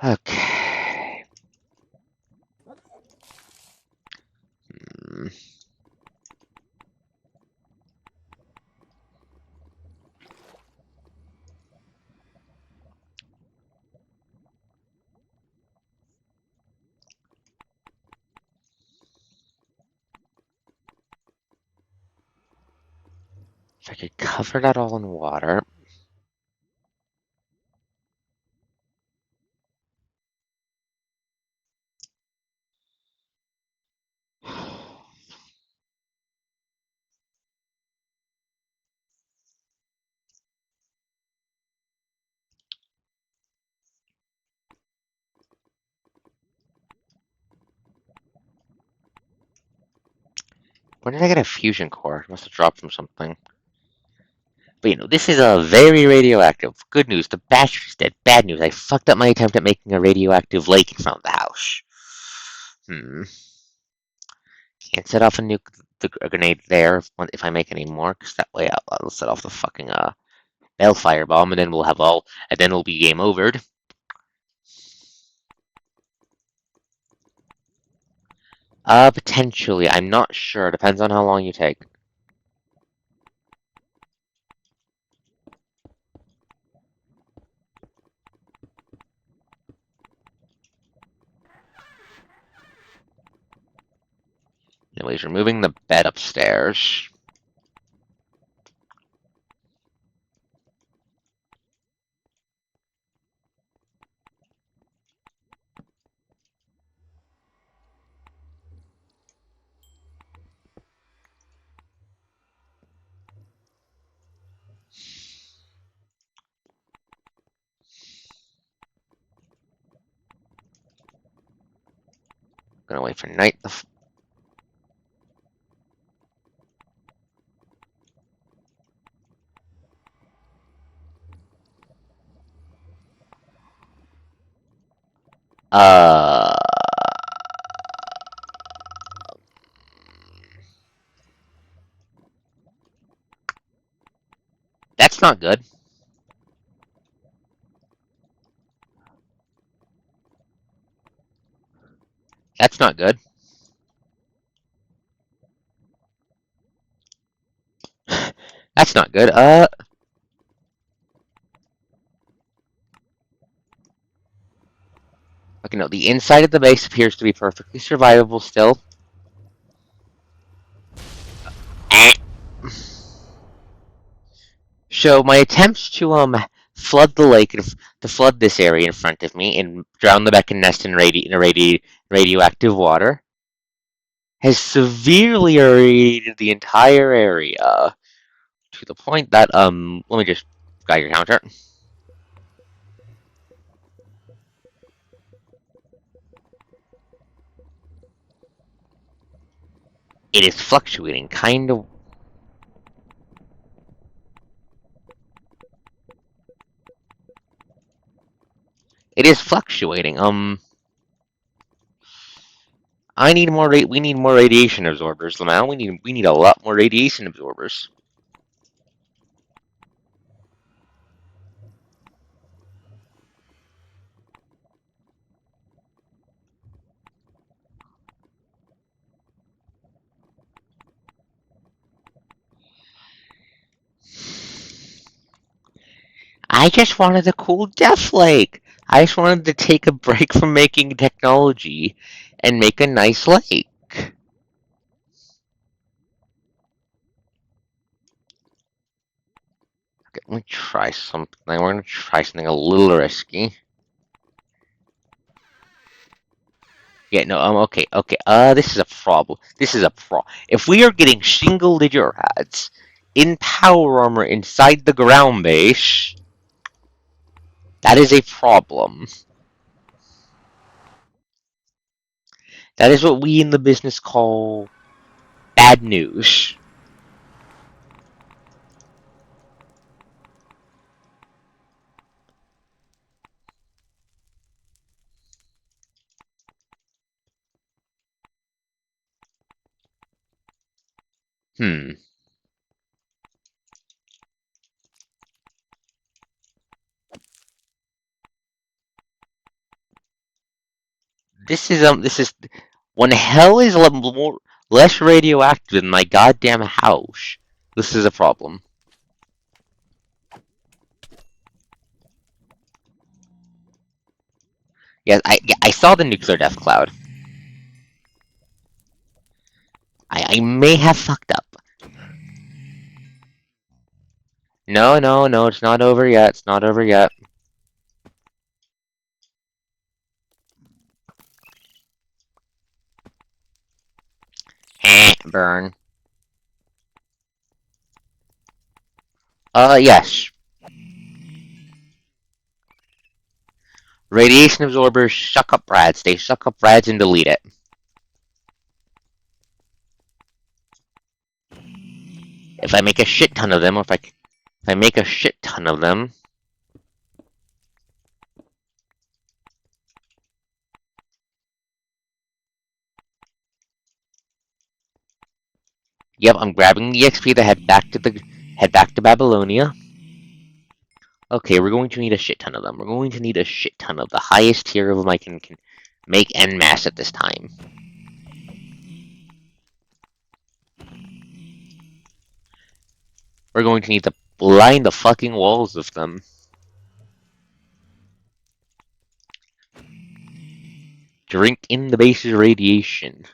[SPEAKER 1] Okay. Hmm. If I could cover that all in water. When did I get a fusion core? Must have dropped from something. But this is a very radioactive. Good news, the battery's dead. Bad news, I fucked up my attempt at making a radioactive lake in front of the house. Can't set off a grenade there if I make any more, because that way I'll set off the fucking Bellfire bomb, and then it'll be game overed. Potentially. I'm not sure. Depends on how long you take. Anyways, removing the bed upstairs. Gonna wait for night. Uh, that's not good. That's not good. That's not good. Okay, no, the inside of the base appears to be perfectly survivable still. So my attempts to flood the lake to flood this area in front of me and drown the Beck and nest in radioactive water has severely irradiated the entire area to the point that let me just Geiger counter. It is fluctuating, kind of. It is fluctuating. I need more. We need more radiation absorbers, Lamau. We need a lot more radiation absorbers. I just wanted a cool death lake. I just wanted to take a break from making technology and make a nice lake. Okay, let me try something. We're gonna try something a little risky. Yeah, no, okay, okay. This is a problem. This is a pro. If we are getting single-digit rats in power armor inside the ground base, that is a problem. That is what we in the business call bad news. Hmm. This is when hell is less radioactive than my goddamn house. This is a problem. Yeah, I saw the nuclear death cloud. I may have fucked up. No, no, no, it's not over yet. It's not over yet. Burn. Yes. Radiation absorbers suck up rads. They suck up rads and delete it. If I make a shit ton of them, or if I make a shit ton of them, yep, I'm grabbing the XP to head back to Babylonia. Okay, we're going to need a shit ton of them. We're going to need a shit ton of the highest tier of them I can make en masse at this time. We're going to need to line the fucking walls of them. Drink in the base's radiation.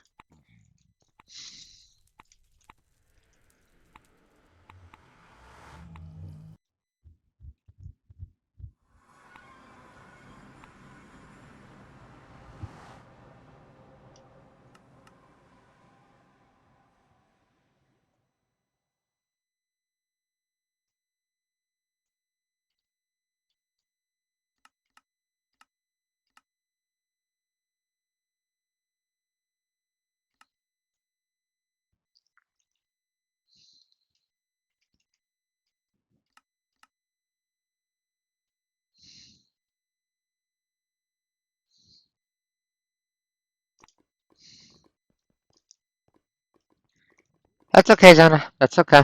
[SPEAKER 1] That's okay, Zana. That's okay.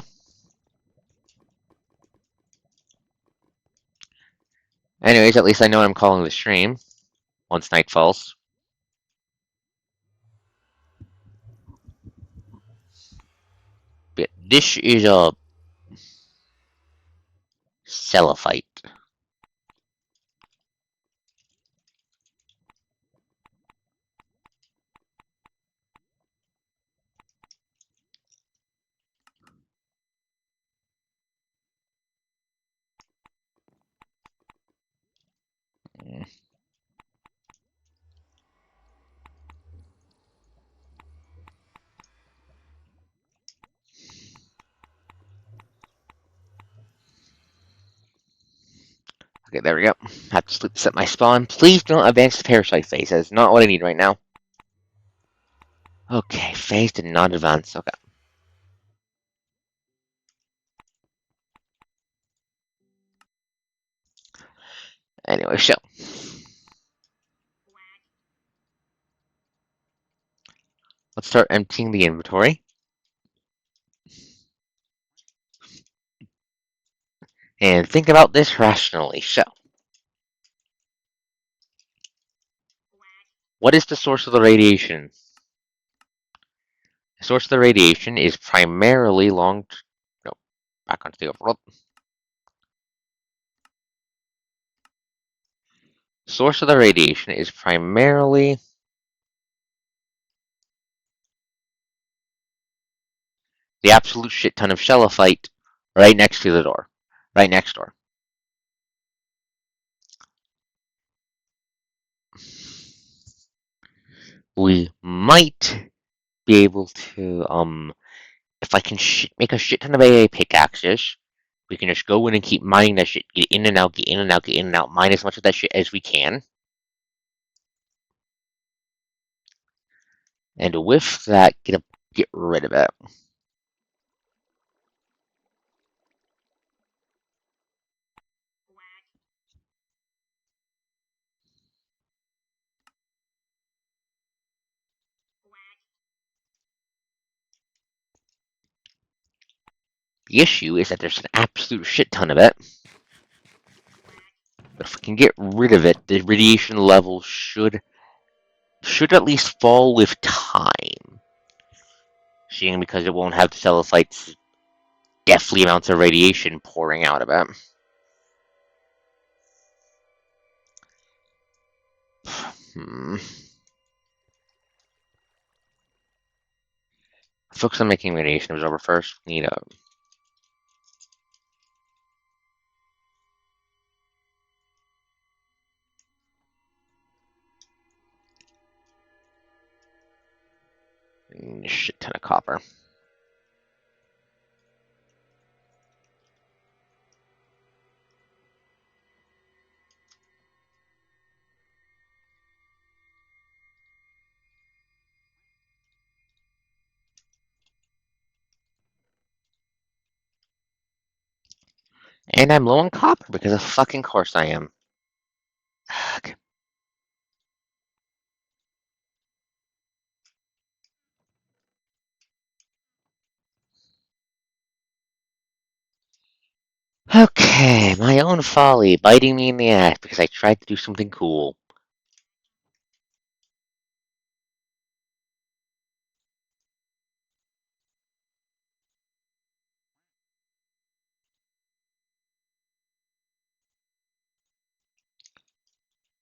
[SPEAKER 1] Anyways, at least I know what I'm calling the stream once night falls. But this is a cellophite. Okay, there we go. Have to set my spawn. Please don't advance the parasite phase. That is not what I need right now. Okay, phase did not advance. Okay. Anyway, so let's start emptying the inventory. And think about this rationally. So, what is the source of the radiation? The source of the radiation is primarily no, back onto the overworld. Source of the radiation is primarily the absolute shit ton of shellophyte right next to the door. Right next door. We might be able to, if I can make a shit ton of AA pickaxes, we can just go in and keep mining that shit. Get in and out, get in and out, get in and out. Mine as much of that shit as we can. And with that, get rid of it. The issue is that there's an absolute shit ton of it. But if we can get rid of it, the radiation level should at least fall with time. Seeing because it won't have the cellophite's deathly amounts of radiation pouring out of it. Hmm. Focus on making radiation absorber first. We need a shit ton of copper. And I'm low on copper because of fucking course I am. Ugh. Okay, my own folly biting me in the ass because I tried to do something cool.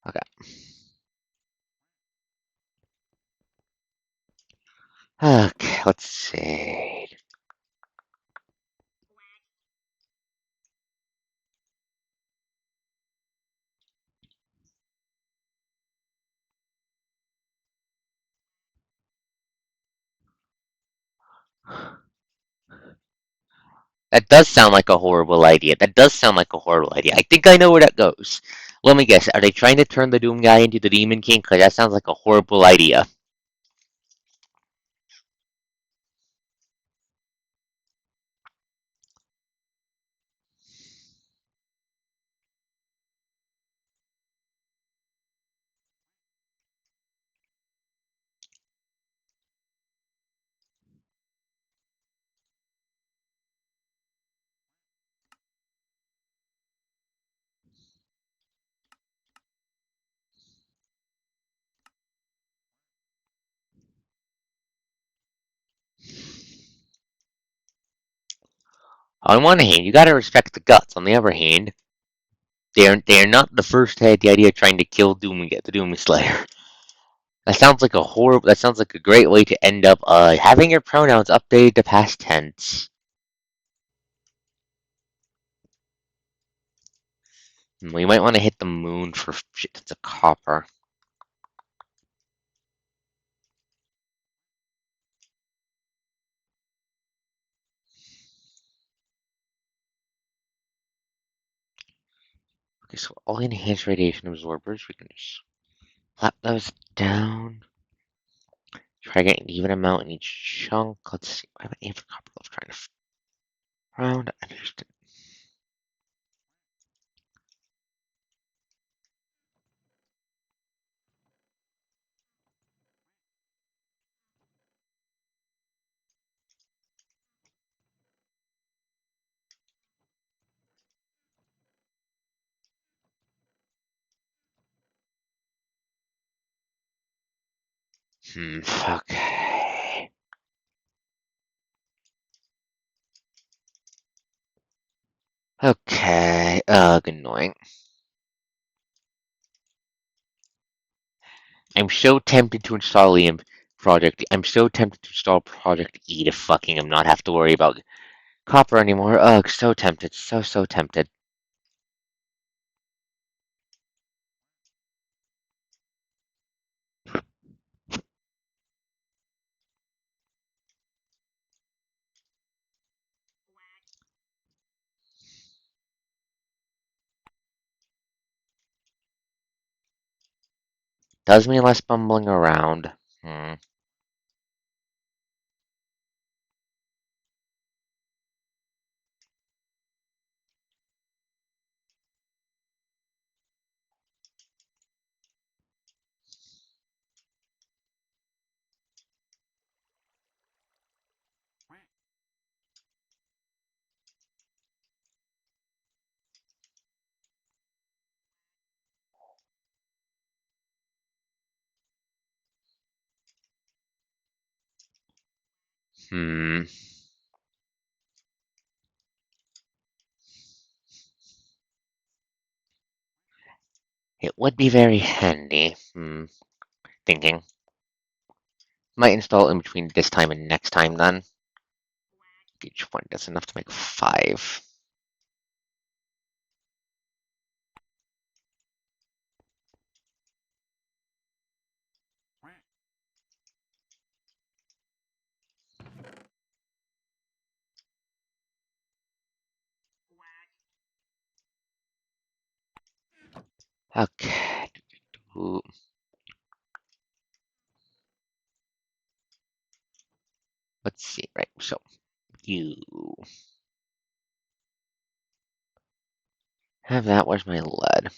[SPEAKER 1] Okay. Okay, let's see. That does sound like a horrible idea. That does sound like a horrible idea. I think I know where that goes. Let me guess. Are they trying to turn the Doom guy into the Demon King? Because that sounds like a horrible idea. On one hand, you gotta respect the guts. On the other hand, they're not the first to have the idea of trying to kill Doom and get the Doom Slayer. That sounds like a horrible. That sounds like a great way to end up having your pronouns updated to past tense. We might want to hit the moon for shit tons of copper. Okay, so all enhanced radiation absorbers, we can just flap those down. Try getting an even amount in each chunk. Let's see. I have an aim for copper left trying to round. I just okay. Okay. Annoying. I'm so tempted to install Project. I'm so tempted to install Project E to fucking not have to worry about copper anymore. Ugh, so tempted. So tempted. Does mean less bumbling around. Hmm. Hmm. It would be very handy. Hmm. Thinking. Might install in between this time and next time then. Each one, that's enough to make 5. Okay. Ooh, let's see. Right. So you have that. Where's my lead?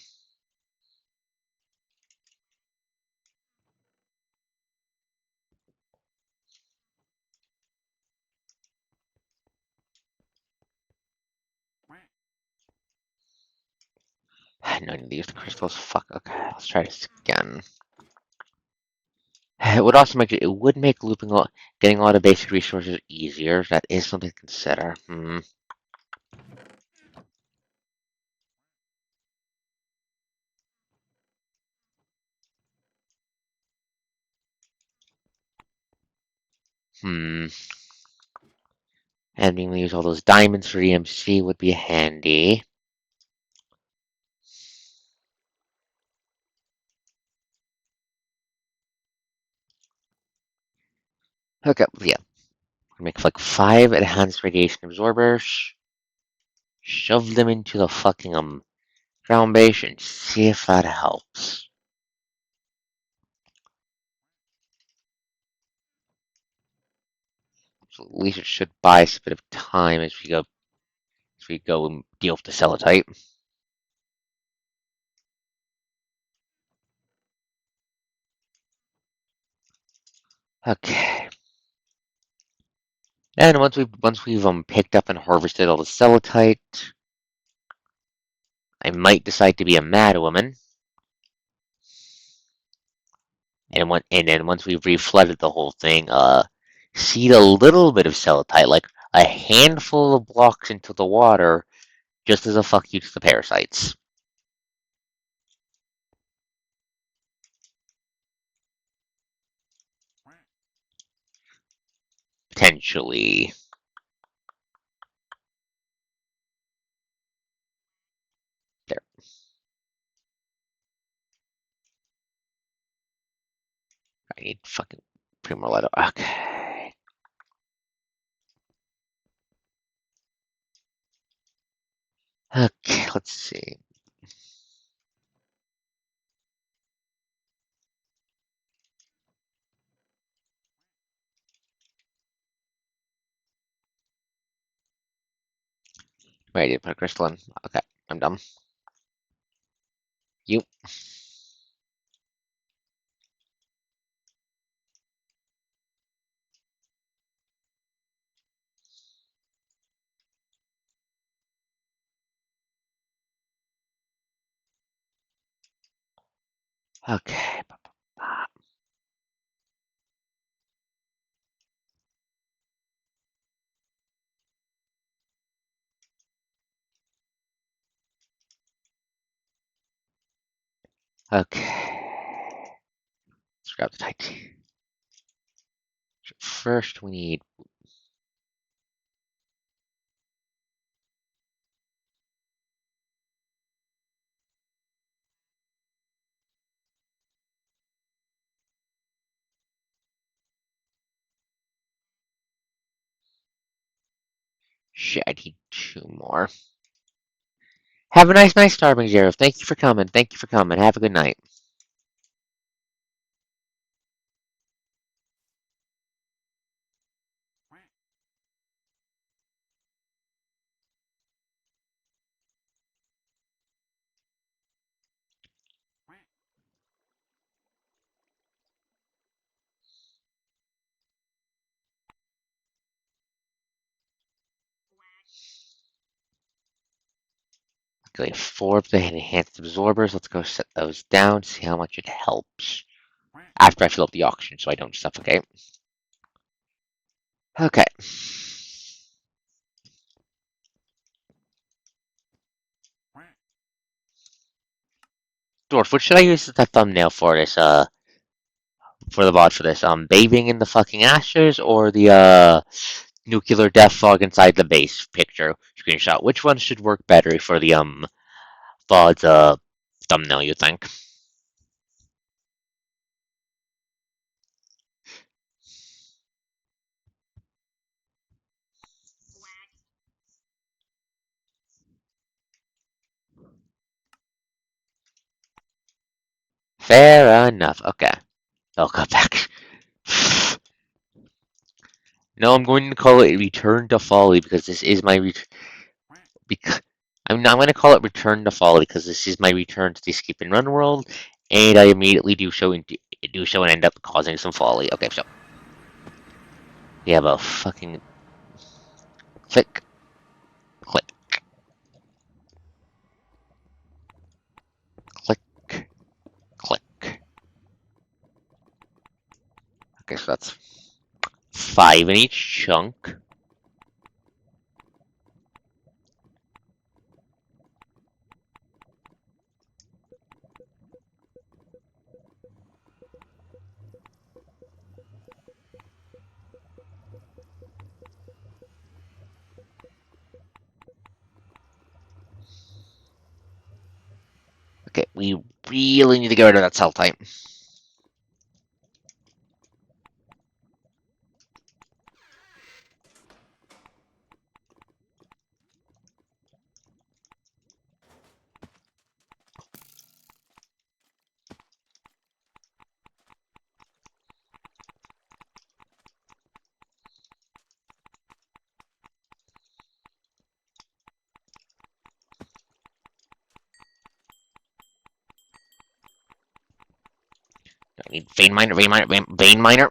[SPEAKER 1] No, I need to use the crystals. Fuck. Okay. Let's try this again. It would also make it. It would make getting all the basic resources easier. That is something to consider. Hmm. Hmm. And being able to use all those diamonds for EMC would be handy. Okay. Yeah. Make like 5 enhanced radiation absorbers. Shove them into the fucking ground base and see if that helps. So at least it should buy us a bit of time as we go and deal with the cellotype. Okay. And once we've picked up and harvested all the cellotyte, I might decide to be a mad woman. And then once we've reflooded the whole thing, seed a little bit of cellotyte, like a handful of blocks into the water, just as a fuck you to the parasites. Potentially. There. I need fucking Primoletto. Okay. Okay, let's see. Ready to put a crystal in. Okay, I'm done. You. Okay. Okay. grab the titanium. First, we need. Shit, I need 2 more. Have a nice night, Starving Zero. Thank you for coming. Thank you for coming. Have a good night. Okay, 4 of the enhanced absorbers. Let's go set those down, see how much it helps. After I fill up the oxygen so I don't suffocate. Okay. Dwarf, what should I use as the thumbnail for this, for the VOD for this? Bathing in the fucking ashes or the, nuclear death fog inside the base picture screenshot? Which one should work better for the, VOD's, thumbnail, you think? Fair enough. Okay. I'll cut back. No, I'm going to call it Return to Folly because this is my I'm not going to call it Return to Folly because this is my return to the Escape and Run world, and I immediately do so and end up causing some folly. Okay, so we have a fucking click, click, click, click. Okay, so that's 5 in each chunk. Okay, we really need to get rid of that cell type. I need vein miner, vein miner, vein miner.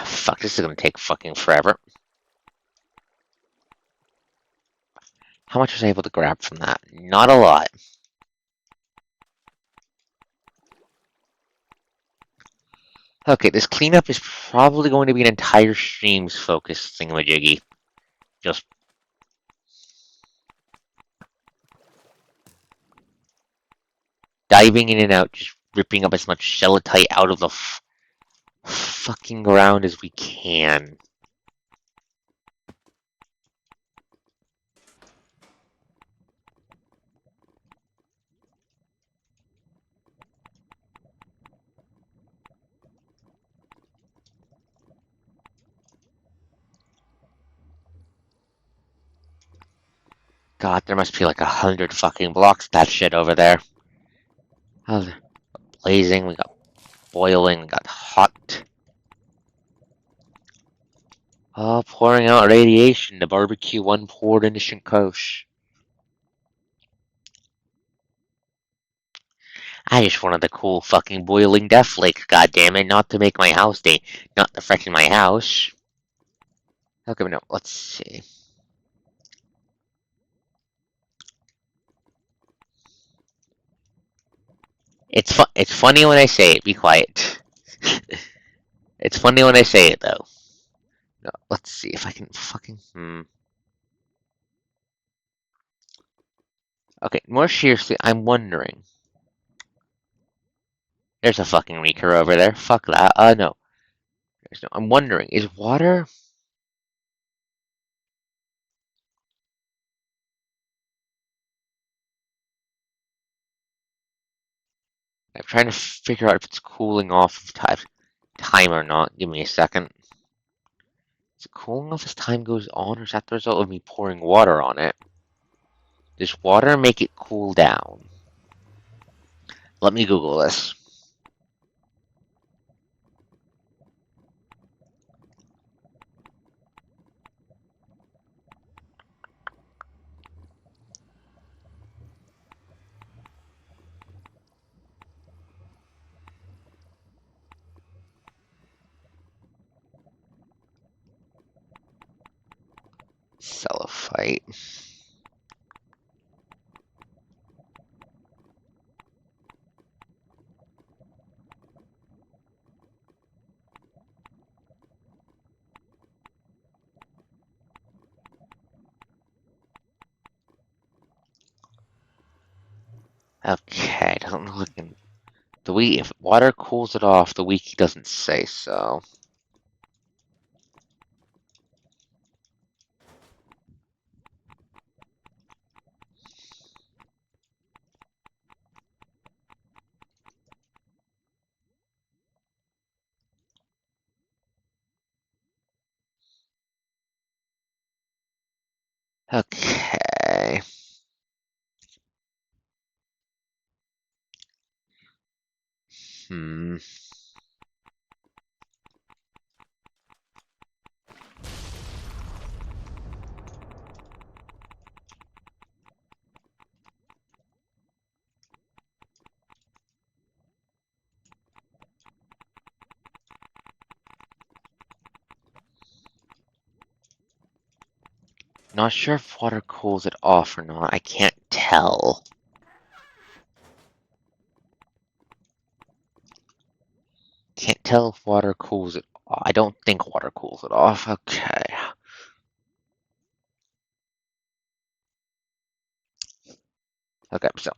[SPEAKER 1] Fuck, this is gonna take fucking forever. How much was I able to grab from that? Not a lot. Okay, this cleanup is probably going to be an entire stream's focus thingamajiggy. Just diving in and out, just ripping up as much shellitite out of the fucking ground as we can. God, there must be like 100 fucking blocks of that shit over there. Oh, blazing, we got boiling, we got hot. Oh, pouring out radiation. The barbecue one poured into Shinkosh. I just wanted the cool fucking boiling death lake, goddammit, not to make my house not to threaten my house. Okay, no, let's see. It's funny when I say it, be quiet. It's funny when I say it, though. No, let's see if I can fucking... Okay, more seriously, I'm wondering. There's a fucking leaker over there. Fuck that. No. There's no... I'm wondering, is water... I'm trying to figure out if it's cooling off of time or not. Give me a second. Is it cooling off as time goes on, or is that the result of me pouring water on it? Does water make it cool down? Let me Google this. Cellophite. Okay, doesn't look like if water cools it off, the wiki doesn't say so. Okay. Hmm. Not sure if water cools it off or not. I can't tell. Can't tell if water cools it off. I don't think water cools it off. Okay. Okay, so.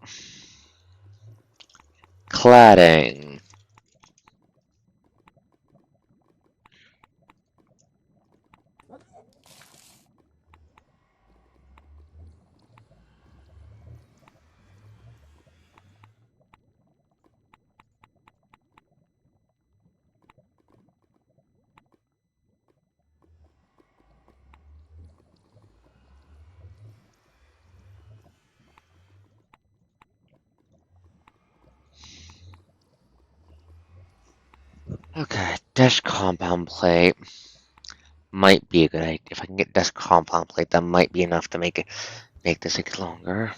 [SPEAKER 1] Cladding. Okay, dash compound plate might be a good idea. If I can get dash compound plate, that might be enough to make this take longer.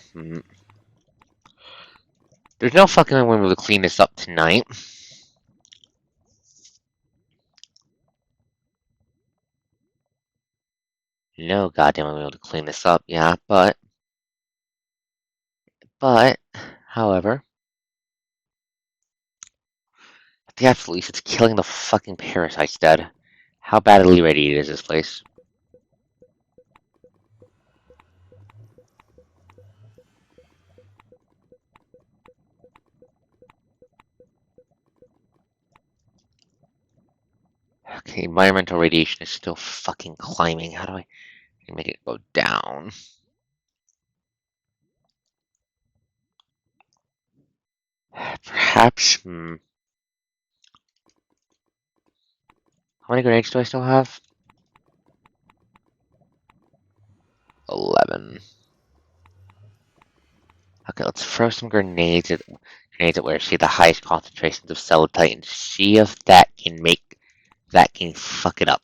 [SPEAKER 1] There's no fucking way we're able to clean this up tonight. No goddamn I'm able to clean this up, yeah, but, however, at the absolute least, it's killing the fucking parasites dead. How badly radiated is this place? Okay, environmental radiation is still fucking climbing. How do I make it go down? Perhaps, How many grenades do I still have? 11. Okay, let's throw some grenades at where I see the highest concentrations of celluloid and see if that can fuck it up.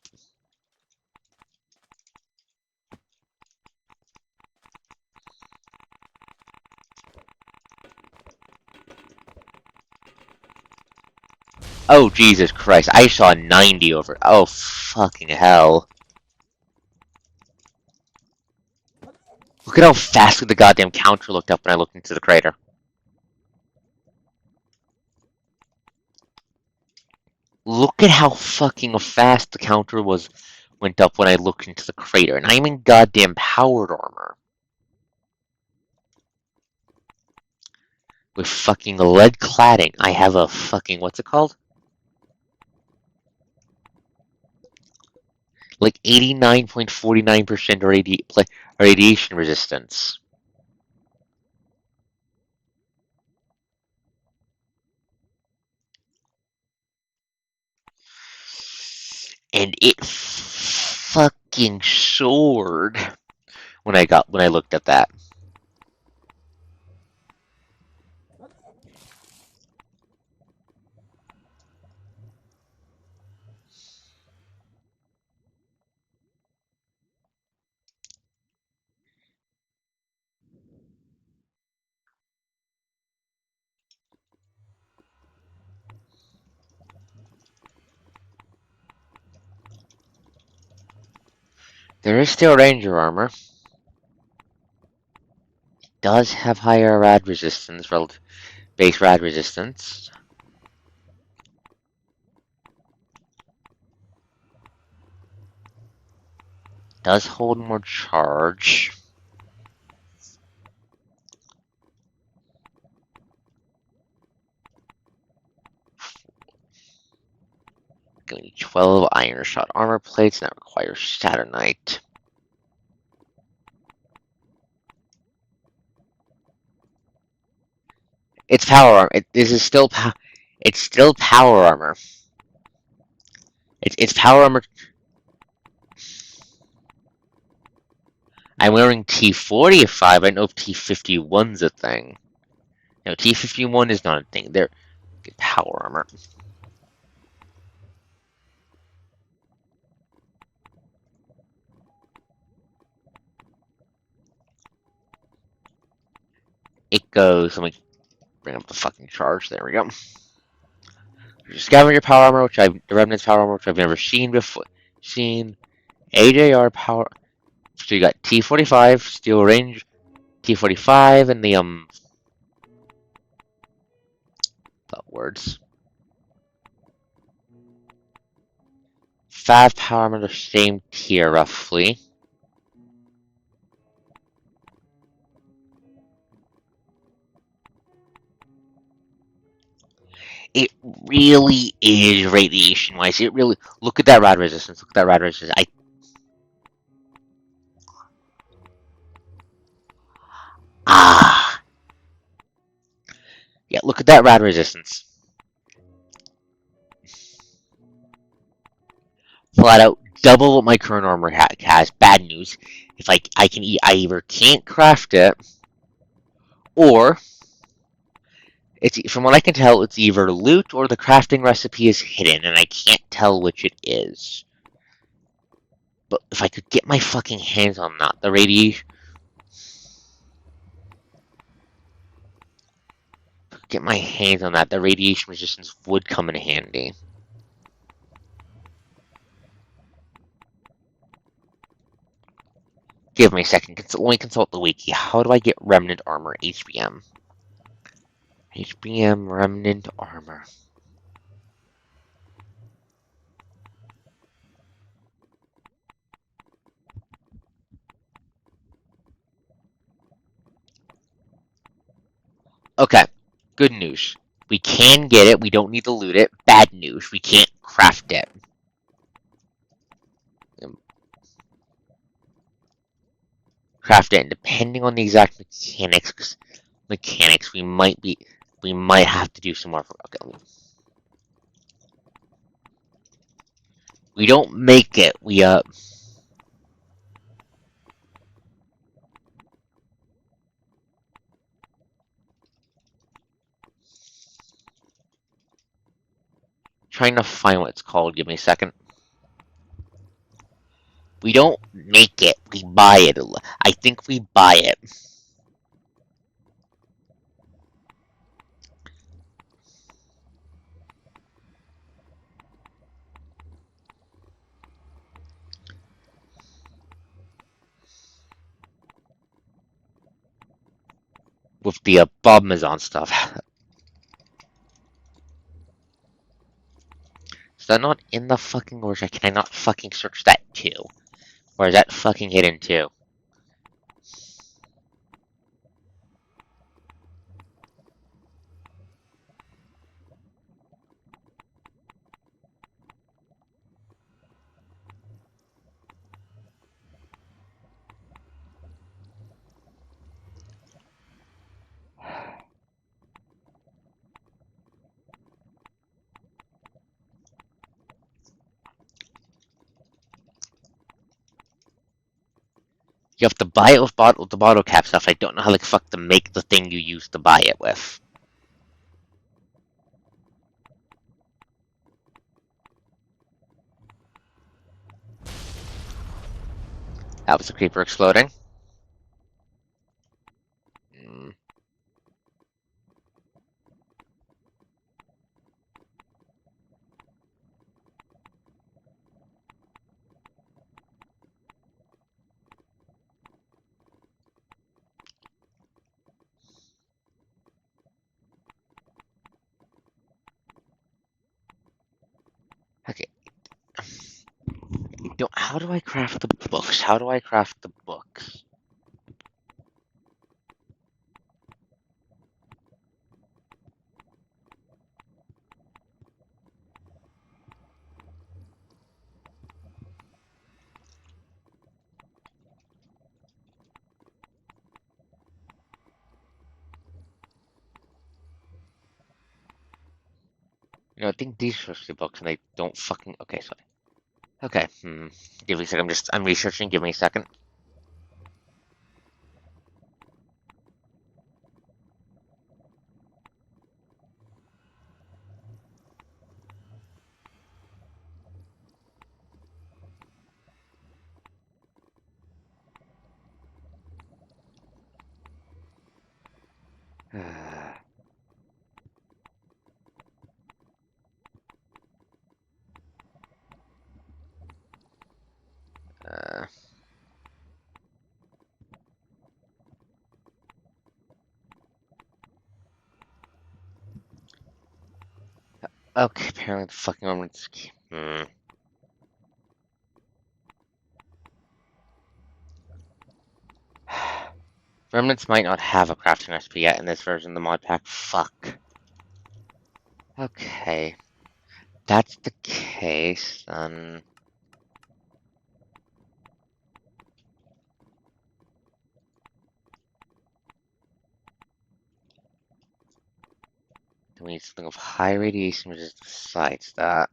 [SPEAKER 1] Oh, Jesus Christ. I saw 90 over. Oh, fucking hell. Look at how fast the goddamn counter looked up when I looked into the crater. Look at how fucking fast the counter was went up when I looked into the crater, and I'm in goddamn powered armor. With fucking lead cladding. I have a fucking, what's it called? Like 89.49% radiation resistance. And it fucking soared when I looked at that. There is still ranger armor. Does have higher rad resistance, relative base rad resistance. Does hold more charge. Gonna need 12 iron shot armor plates, and that requires Saturnite. It's power armor. This is still it's still power armor. It's power armor. I'm wearing T45. I know T51's a thing. No, T51 is not a thing. They're power armor. It goes. Let me bring up the fucking charge. There we go. Scavenger power armor, the Remnant's power armor, which I've never seen before. AJR power. So you got T45, steel range, T45, and the words. 5 power armor, the same tier roughly. It really is radiation wise. It really look at that rad resistance. Look at that rad resistance. Yeah, look at that rad resistance. Flat out double what my current armor has. Bad news. If I either can't craft it, or from what I can tell, it's either loot or the crafting recipe is hidden, and I can't tell which it is. But if I could get my fucking hands on that, the radiation. Get my hands on that, the radiation resistance would come in handy. Give me a second. Let me consult the wiki. How do I get remnant armor? HBM. HBM remnant armor. Okay. Good news. We can get it. We don't need to loot it. Bad news. We can't craft it. Craft it. And depending on the exact mechanics, we might have to do some more. Okay. We don't make it. We trying to find what it's called. Give me a second. We don't make it. We buy it. I think we buy it. With the Bob Mazon stuff. that not in the fucking or can I not fucking search that too? Or is that fucking hidden too? You have to buy it with the bottle cap stuff. I don't know how the fuck to make the thing you use to buy it with. That was the creeper exploding. Mm. Okay. How do I craft the books? How do I craft the books? I think these are the books, and I don't fucking. Okay, sorry. Okay, Give me a second. I'm researching. Give me a second. Uh, okay, apparently the fucking Romans. Remnants might not have a crafting recipe yet in this version of the mod pack. Fuck. Okay. That's the case, then. Then we need something of high radiation resistance besides that.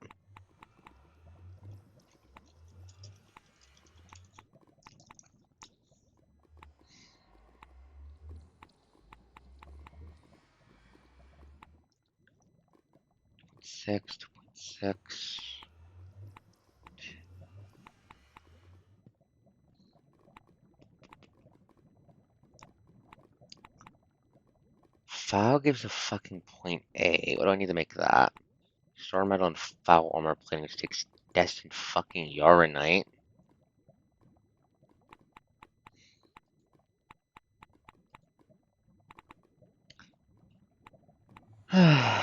[SPEAKER 1] Six, 2.6. Foul gives a fucking point A. What do I need to make that? Store metal and foul armor plating, which takes destined fucking Yaronite. Hmm.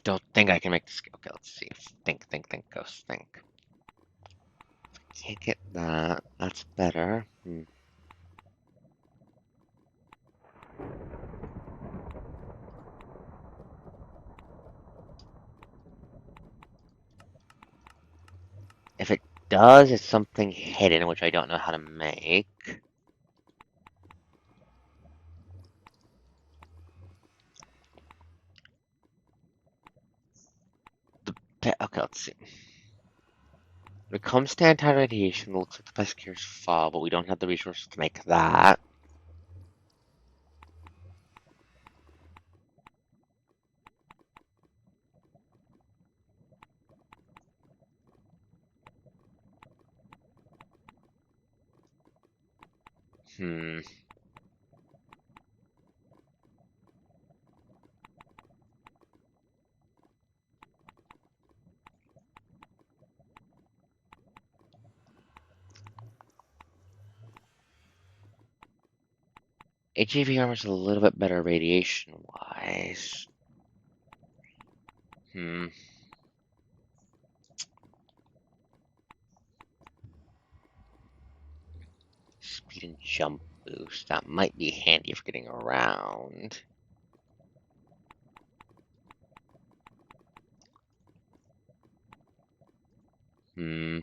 [SPEAKER 1] Don't think I can make this. Okay, let's see. Think, ghost, think. Can't get that. That's better. If it does, it's something hidden, which I don't know how to make. Okay, let's see. When it comes to anti-radiation, it looks like the best cure is fall, but we don't have the resources to make that. Hmm. HEV armor's a little bit better radiation-wise. Hmm. Speed and jump boost. That might be handy for getting around. Hmm.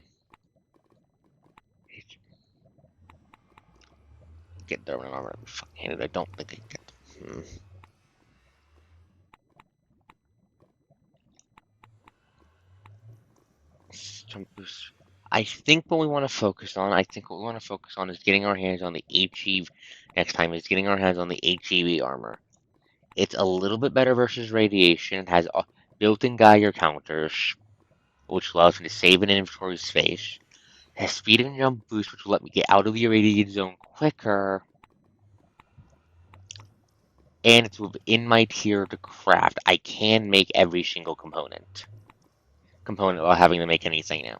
[SPEAKER 1] Get there when armor would be fucking handed. I don't think I get. Hmm. Jump boost. I think what we want to focus on. Is getting our hands on the HEV. Next time is getting our hands on the HEV armor. It's a little bit better versus radiation. It has built-in Geiger counters, which allows me to save an inventory space. It has speed and jump boost, which will let me get out of the irradiated zone quicker. And it's within my tier to craft. I can make every single component without having to make anything now.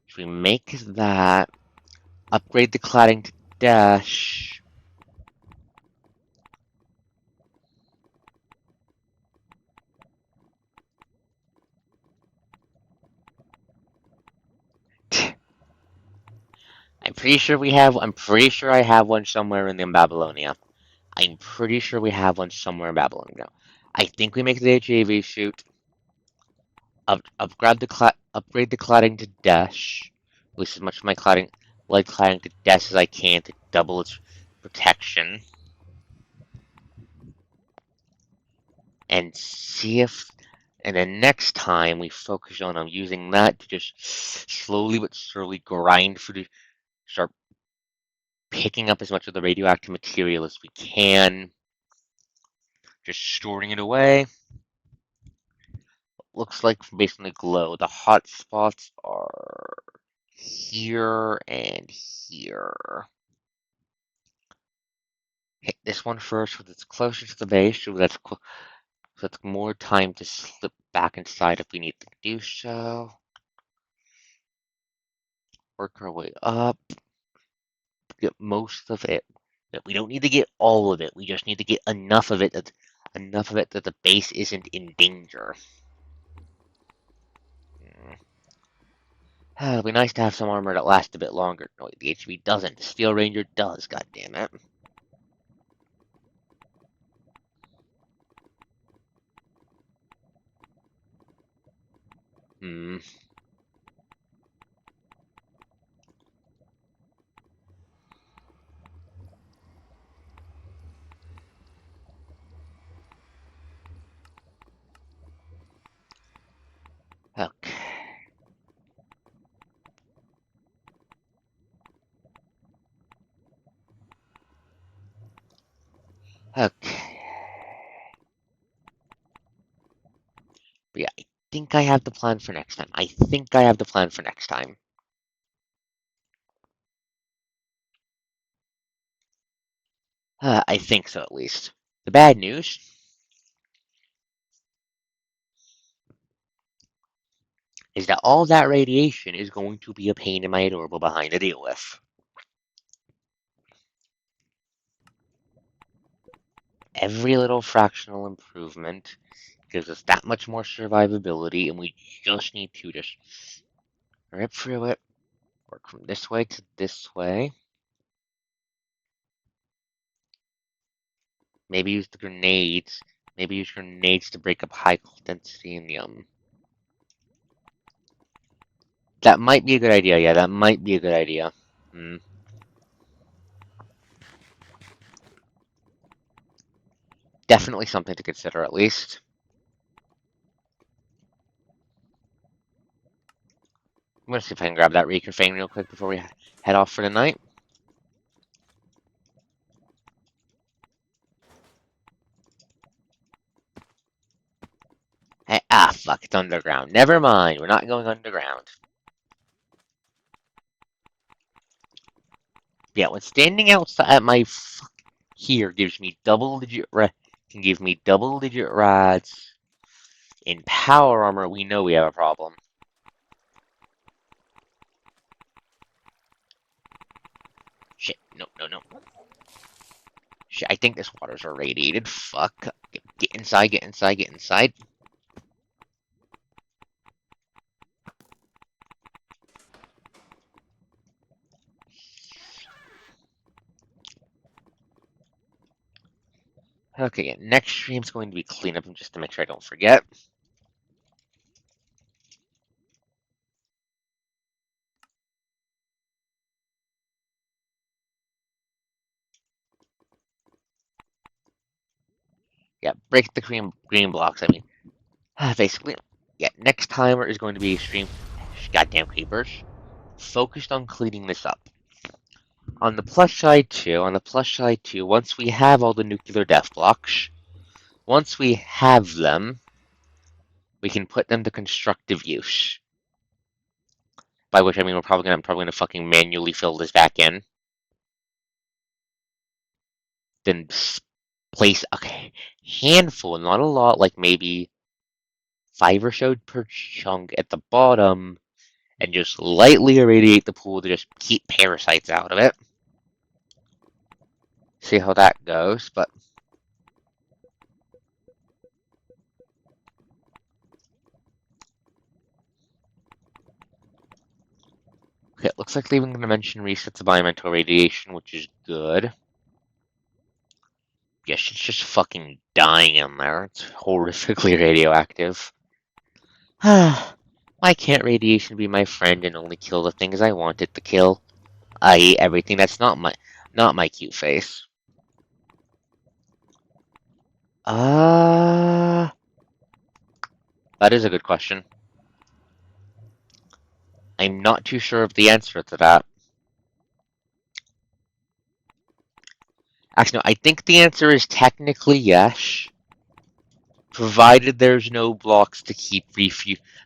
[SPEAKER 1] If we make that, upgrade the cladding to dash. I'm pretty sure I have one somewhere in Babylonia. I'm pretty sure we have one somewhere in Babylonia. I think we make the HAV suit. Upgrade the cladding to dash. At least as much of my cladding to dash as I can to double its protection. And see if, and then next time we focus on using that to just slowly but surely grind for the, start picking up as much of the radioactive material as we can, just storing it away. Looks like based on the glow, the hot spots are here and here. Hit this one first because it's closer to the base, so that's more time to slip back inside if we need to do so. Work our way up, get most of it. We don't need to get all of it. We just need to get enough of it that the base isn't in danger. It'd be nice to have some armor that lasts a bit longer. No, the HV doesn't. The Steel Ranger does. God damn it. Hmm. Okay. Okay. But yeah, I think I have the plan for next time. I think so, at least. The bad news is that all that radiation is going to be a pain in my adorable behind to deal with. Every little fractional improvement gives us that much more survivability, and we just need to just rip through it, work from this way to this way. Maybe use the grenades. Maybe use grenades to break up high density in the That might be a good idea. Yeah, that might be a good idea. Hmm. Definitely something to consider, at least. I'm gonna see if I can grab that Reeker Fang real quick before we head off for the night. Hey, fuck, it's underground. Never mind, we're not going underground. Yeah, when standing outside at my here gives me can give me double digit rads in power armor, we know we have a problem. Shit, no, no, no. Shit, I think this water's irradiated. Fuck. Get inside, get inside, get inside. Okay, next stream's going to be cleanup, just to make sure I don't forget. Yeah, break the green blocks, I mean. Basically, yeah, next timer is going to be a stream. Goddamn creepers. Focused on cleaning this up. On the plus side too, once we have all the nuclear death blocks, once we have them, we can put them to constructive use. By which I mean I'm probably gonna fucking manually fill this back in. Then place a handful, not a lot, like maybe 5 or so per chunk at the bottom, and just lightly irradiate the pool to just keep parasites out of it. See how that goes, but okay, it looks like leaving the dimension resets the environmental radiation, which is good. Yeah, she's just fucking dying in there. It's horrifically radioactive. Why can't radiation be my friend and only kill the things I want it to kill? I.e. everything that's not my cute face. Uh, that is a good question. I'm not too sure of the answer to that. Actually, no, I think the answer is technically yes, provided there's no blocks to keep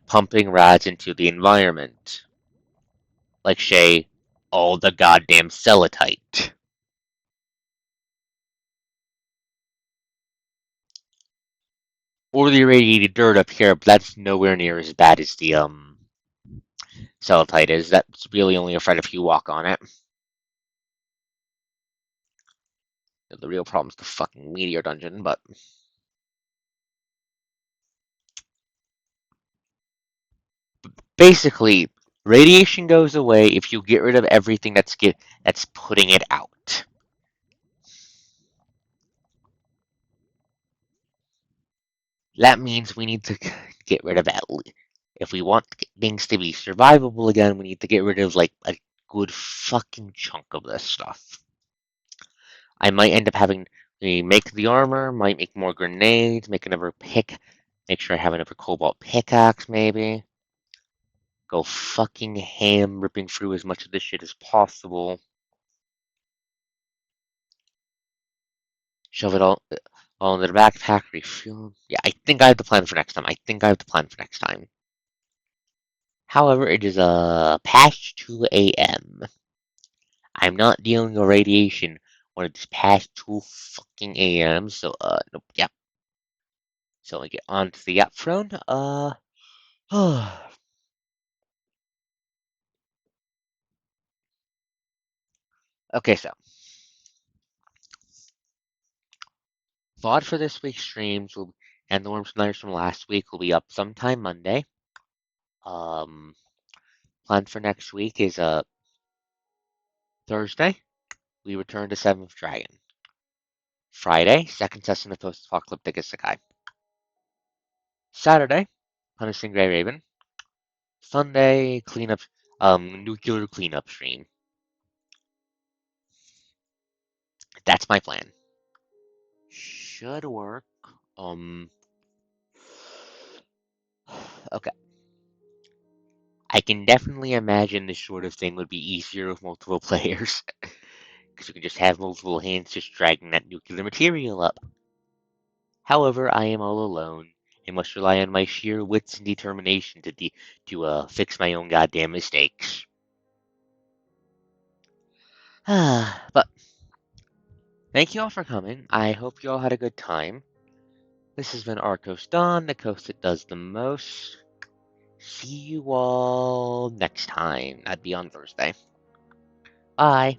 [SPEAKER 1] pumping rads into the environment. Like, say, all the goddamn cellatite. Or the irradiated dirt up here, but that's nowhere near as bad as the cellatite is. That's really only a threat if you walk on it. The real problem's the fucking meteor dungeon, but basically, radiation goes away if you get rid of everything that's putting it out. That means we need to get rid of if we want things to be survivable again, we need to get rid of like a good fucking chunk of this stuff. I might end up having to make the armor, might make more grenades, make another make sure I have another cobalt pickaxe maybe. Go fucking ham ripping through as much of this shit as possible. Shove it all into the backpack, refuel. Yeah, I think I have the plan for next time. I think I have the plan for next time. However, it is past 2 a.m. I'm not dealing with radiation when it's past 2 fucking a.m. So, nope, yep. So we get on to the upfront. Okay, so thought for this week's streams and the Worms Nights from last week will be up sometime Monday. Um, plan for next week is Thursday. We return to Seventh Dragon. Friday, second session of Post-Apocalyptic Isekai. Saturday, Punishing Grey Raven. Sunday, cleanup, nuclear cleanup stream. That's my plan. Should work. Okay. I can definitely imagine this sort of thing would be easier with multiple players. Because you can just have multiple hands just dragging that nuclear material up. However, I am all alone and must rely on my sheer wits and determination to fix my own goddamn mistakes. But thank you all for coming. I hope you all had a good time. This has been ArkosDawn, the coast that does the most. See you all next time. That'd be on Thursday. Bye.